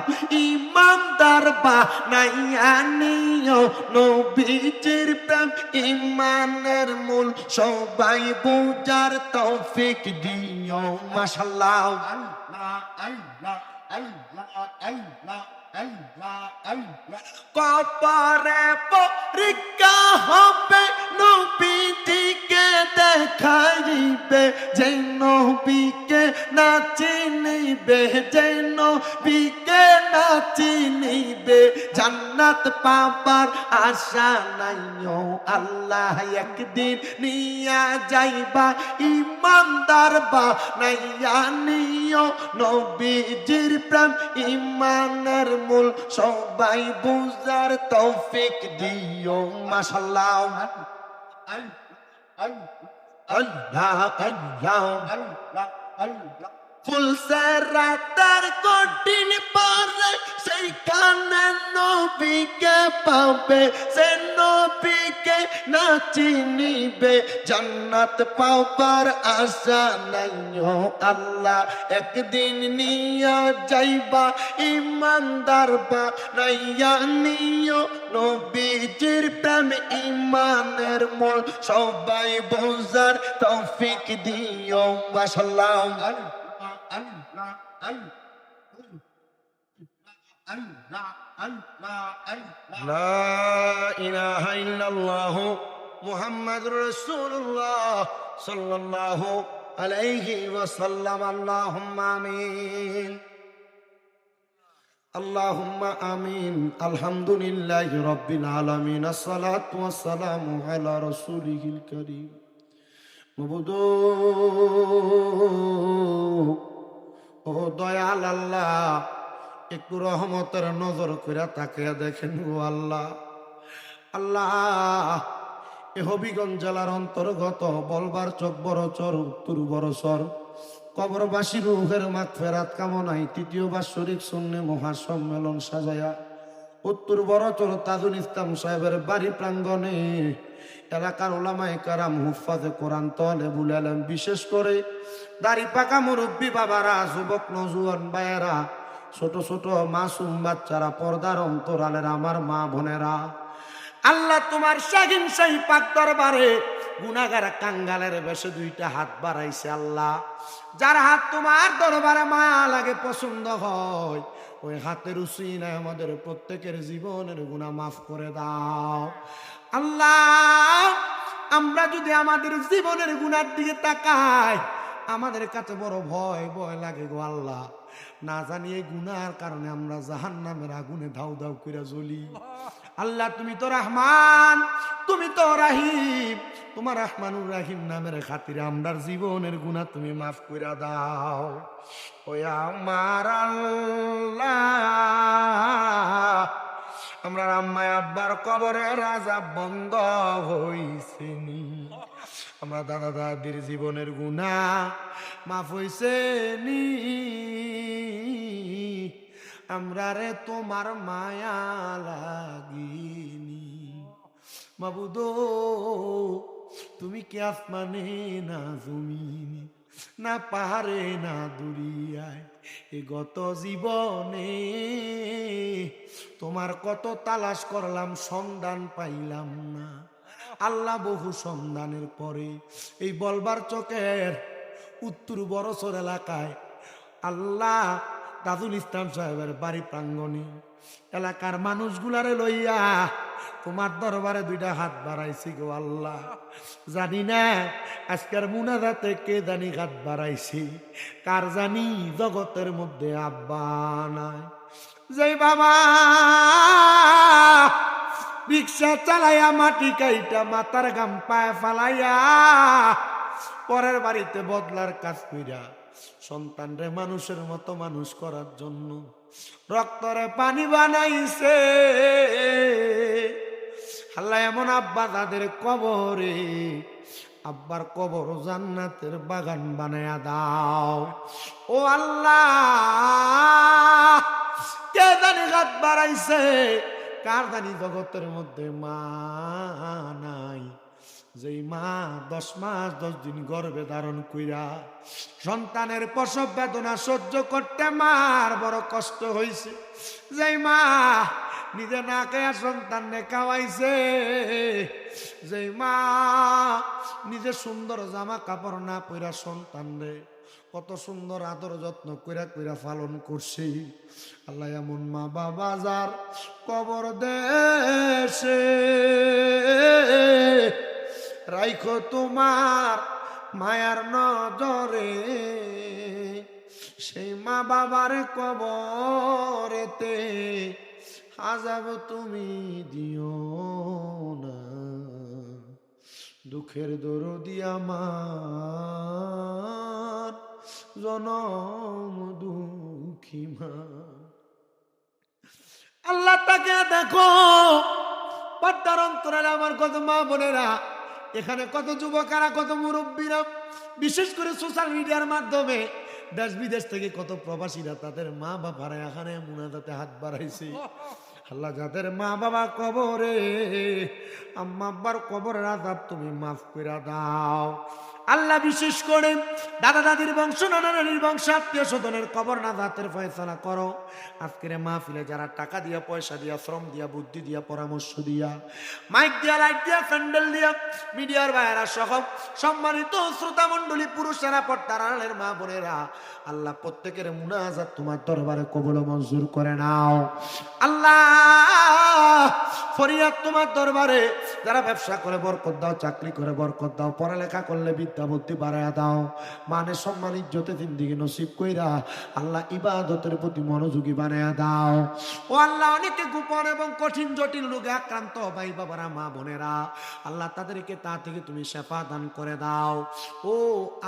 ইমানদার বা নাইয়া নিও নবীজির প্রেম ইমানের মূল সবাই বুঝার তৌফিক দিও মাশাআল্লাহ আল্লাহ আল্লাহ আল্লাহ আল্লাহ আল্লাহ আল্লাহ কবরে পরীক্ষা হবে নবীজিকে দেখাইবে যে নবীকে না চিনিবে যে নবীকে না চিনিবে জান্নাত পাবার আশা নাইও আল্লাহ একদিন নিয়া যাইবা ইমানদার বা নাইয়া নিও নবীজির প্রেম ইমানের মূল সবাই বুঝার তৌফিক দিও মাশাআল্লাহ আল্লাহ আল্লাহ আল্লাহ ফুলসে রাতার কঠিন পারে সেইখানে নবীকে পাবে সে নবীকে না চিনিবে জান্নাত পাবার আশা নাইও আল্লাহ একদিন নিয়া যাইবা ইমানদার বা নাইয়া নিও নবীজির প্রেম ইমানের মূল সবাই বুঝার তৌফিক দিও মাশাআল্লাহ আল্লাহ আল্লাহ আল্লাহ লা ইলাহা ইল্লাল্লাহ মুহাম্মাদুর রাসূলুল্লাহ সাল্লাল্লাহু আলাইহি ওয়াসাল্লাম আল্লাহুম্মা আমিন আল্লাহুম্মা আমিন আলহামদুলিল্লাহি রাব্বিল আলামিন আসসালাতু ওয়াসসালামু আলা রাসূলিহিল কারীম মাবুদু ও দয়াল আল্লাহ একটু রহমতের নজর করে তাকিয়ে দেখেন গো আল্লাহ আল্লাহ এ হবিগঞ্জ জেলার অন্তর্গত বলবার চক বড়চর উত্তর বড়চর কবরবাসী রুহের মাগফিরাত কামনায় তৃতীয় বাৎসরিক সুন্নি মহাসম্মেলন সাজায়া উত্তর বড়চর তাজুল ইসলাম সাহেবের বাড়ি প্রাঙ্গণে এলাকার ওলামায়ে কেরাম হুফাজে কোরআন তালেবুল ইলম বিশেষ করে দাড়ি পাকা মুরব্বী বাবারা যুবক নজওয়ান ভাইয়েরা ছোট ছোট মাসুম বাচ্চারা পর্দার অন্তরালের আমার মা বোনেরা আল্লাহ তোমার শাহিন শাহী পাক দরবারে গুনাহগার কাঙ্গালের বেশে দুইটা হাত বাড়াইছে আল্লাহ যার হাত তোমার দরবারে মায়া লাগে পছন্দ হয় ওই হাতের উসিলায় আমাদের প্রত্যেকের জীবনের গুনাহ মাফ করে দাও আল্লাহ আমরা যদি আমাদের জীবনের গুনার দিকে তাকাই আমাদের কাছে বড় ভয় ভয় লাগে গো আল্লাহ না জানি এই গুনার কারণে আমরা জাহান্নামের আগুনে ধাউ ধাউ করে জ্বলি আল্লাহ তুমি তো রহমান তুমি তো রাহিম তোমার রহমানুর রাহিম নামের খাতিরে আমরার জীবনের গুনাহ তুমি মাফ করে দাও ওই আমার আল্লাহ আমরা আম্মা আব্বার কবরের আযাব বন্ধ হইছে নি আমরা দাদা দাদির জীবনের গুনাহ মাফ হইছে নি আমরা রে তোমার মায়া লাগিনি মাবুদ তুমি কি আসমানে না জমিনে না পাহাড়ে না দুরিয়ায় এ গত জীবনে তোমার কত তালাশ করলাম সন্ধান পাইলাম না আল্লাহ বহু সন্ধানের পরে এই বলবার চকের উত্তর বড়চর এলাকায় আল্লাহ তাজুল ইসলাম সাহেবের বাড়ি প্রাঙ্গণে এলাকার মানুষগুলারে লইয়া তোমার দরবারে দুইটা হাত বাড়াইছি গো আল্লাহ জানি না আজকের মুনাজাতে কে জানি হাত বাড়াইছি কার জানি জগতের মধ্যে আব্বা নাই যে বাবা রিক্সা চালাইয়া মাটি কাইটা মাথার গাম পায়ে ফালাইয়া পরের বাড়িতে বদলার কাজ কইরা সন্তানরে মানুষের মতো মানুষ করার জন্য রক্তরে পানি বানাইছে আল্লাহ এমন আব্বা তাদের কবরে আব্বার কবর জান্নাতের বাগান বানায়া দাও। ও আল্লাহ, কে জানি হাত বাড়াইছে, কার জানি জগতের মধ্যে মা নাই, যেই মা 10 মাস 10 দিন গর্ভে ধারণ কইরা সন্তানের প্রসব বেদনা সহ্য করতে মার বড় কষ্ট হইছে, যেই মা নিজে না খায়া সন্তানকে খাওয়াইছে, যেই মা নিজে সুন্দর জামা কাপড় না পইরা সন্তানরে কত সুন্দর আদর যত্ন কইরা কইরা পালন করছি। আল্লাহ, এমন মা বাবা যার কবর দেশে রাইখো তোমার মায়ার নজরে, সেই মা বাবার কবরেতে আযাব তুমি দিও না। দুঃখের দরদি আমার জনম দুঃখী মা। আল্লাহ, তাকে দেখো পর্দার অন্তরালে আমার কত মা বোনেরা, এখানে কত যুবকেরা, কত মুরব্বীরা, বিশেষ করে সোশ্যাল মিডিয়ার মাধ্যমে দেশ বিদেশ থেকে কত প্রবাসীরা তাদের মা বাবারা এখানে মুনাজাতে হাত বাড়াইছে। আল্লাহ, যাদের মা বাবা কবরে, আম্মা আব্বার কবরের আযাব তুমি মাফ করে দাও। আল্লাহ, বিশেষ করে দাদা দাদির বংশ, নানা নানির বংশ, আত্মীয় স্বজনের কবর নাজাতের ফয়সালা করো। আজকের মাহফিলে যারা টাকা দিয়া, পয়সা দিয়া, শ্রম দিয়া, বুদ্ধি দিয়া, পরামর্শ দিয়া, মাইক দিয়া, লাইট দিয়া, প্যান্ডেল দিয়া, মিডিয়ার ভাইয়েরা সহ সম্মানিত শ্রোতা মণ্ডলী, পুরুষেরা, পর্দার আড়ালের মা বোনেরা, আল্লাহ প্রত্যেকের মুনাজাত তোমার দরবারে কবুল মঞ্জুর করে নাও। আল্লাহ, ফরিয়াদ তোমার দরবারে, যারা ব্যবসা করে বরকত দাও, চাকরি করে বরকত দাও, পড়ালেখা করলে বিদ্যা বুদ্ধি বাড়ায়া দাও, মানে সম্মান ইজ্জতে জিন্দেগি নসিব কইরা আল্লাহ ইবাদতের প্রতি মনোযোগী বানায়া দাও। ও আল্লাহ, অনেকে গোপন এবং কঠিন জটিল রোগে আক্রান্ত ভাই বাবারা, মা বোনেরা, আল্লাহ তাদেরকে তা থেকে তুমি শেফা দান করে দাও। ও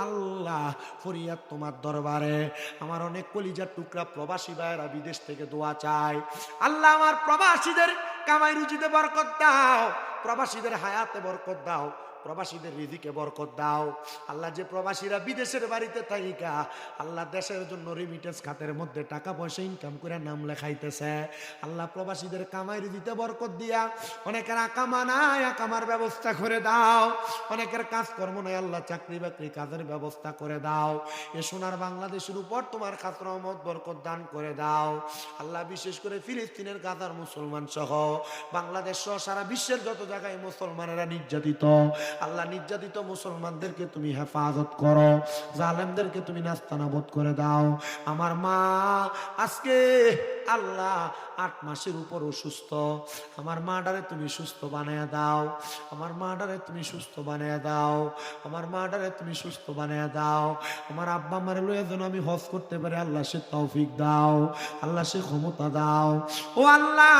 আল্লাহ, ফরিয়াদ তোমার দরবারে, আমার অনেক কলিজার টুকরা প্রবাসী ভাইয়েরা বিদেশ থেকে দোয়া চায়। আল্লাহ, আমার প্রবাসীদের কামাই রুজিতে বরকত দাও, প্রবাসীদের হায়াতে বরকত দাও, প্রবাসীদের রিজিকে বরকত দাও। আল্লাহ, যে প্রবাসীরা বিদেশের বাড়িতে থাইকা আল্লাহ দেশের জন্য রেমিটেন্স খাতের মধ্যে টাকা পয়সা ইনকাম করে নাম লেখাইতেছে, আল্লাহ প্রবাসীদের কামাই রুজিতে বরকত দিয়া, অনেকের আকামা নাই, আকামার ব্যবস্থা করে দাও, অনেকের কাজকর্ম নাই, আল্লাহ চাকরি বাকরি কাজের ব্যবস্থা করে দাও। এ সোনার বাংলাদেশের উপর তোমার খাস রহমত বরকত দান করে দাও। আল্লাহ, বিশেষ করে ফিলিস্তিনের গাজার মুসলমান সহ বাংলাদেশ সহ সারা বিশ্বের যত জায়গায় মুসলমানেরা নির্যাতিত, আল্লাহ নির্যাতিত মুসলমানদেরকে তুমি হেফাজত করো, জালেমদেরকে তুমি নাস্তানাবুদ করে দাও। আমার মা আজকে আল্লাহ 8 মাসের উপর অসুস্থ, আমার মাটারে তুমি সুস্থ বানায়া দাও, আমার মাটারে তুমি সুস্থ বানায়া দাও, আমার মাটারে তুমি সুস্থ বানায়া দাও। আমার আব্বা আমারে লইয়া যেন আমি হজ করতে পারি, আল্লাহ সে তৌফিক দাও, আল্লাহ সে ক্ষমতা দাও। ও আল্লাহ,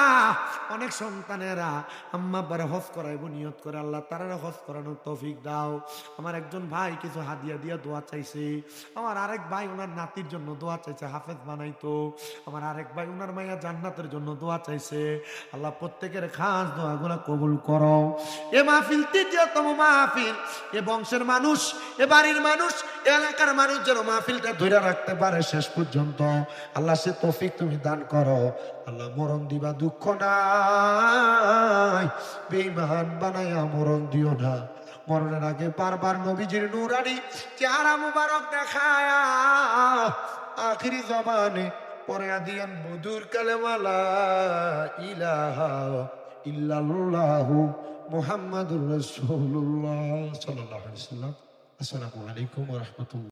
অনেক সন্তানেরা আম্মা আব্বারে হজ করাইব নিয়ত করে, আল্লাহ তারা হজ করানোর তৌফিক দাও। আমার একজন ভাই কিছু হাদিয়া দিয়া দোয়া চাইছে, আমার আরেক ভাই ওনার নাতির জন্য দোয়া চাইছে, হাফেজ বানাইতো। আমার আরেক ভাই ওনার মাইয়া জান্নাতের জন্য দোয়া চাইছে। আল্লাহ প্রত্যেকের খাস দোয়াগুলা কবুল করো। এ মাহফিল তৃতীয়তম মাহফিল, এ বংশের মানুষ, এ বাড়ির মানুষ, এ এলাকার মানুষ যেন মাহফিলটা ধরে রাখতে পারে শেষ পর্যন্ত, আল্লাহ সে তৌফিক তুমি দান করো। আল্লাহ, মরণ দিবা দুঃখ নাই, বেঈমান বানাইয়া মরণ দিও না। মরণের আগে বারবার নবীজির নূরানি চেহারা মুবারক দেখায়া আখিরি জবানে পড়ে দিয়েন মধুর কালেমা লা ইলাহা ইল্লাল্লাহু মুহাম্মাদুর রাসূলুল্লাহ সাল্লাল্লাহু আলাইহি ওয়াসাল্লাম। আসসালামু আলাইকুম ওয়া রাহমাতুল্লাহ।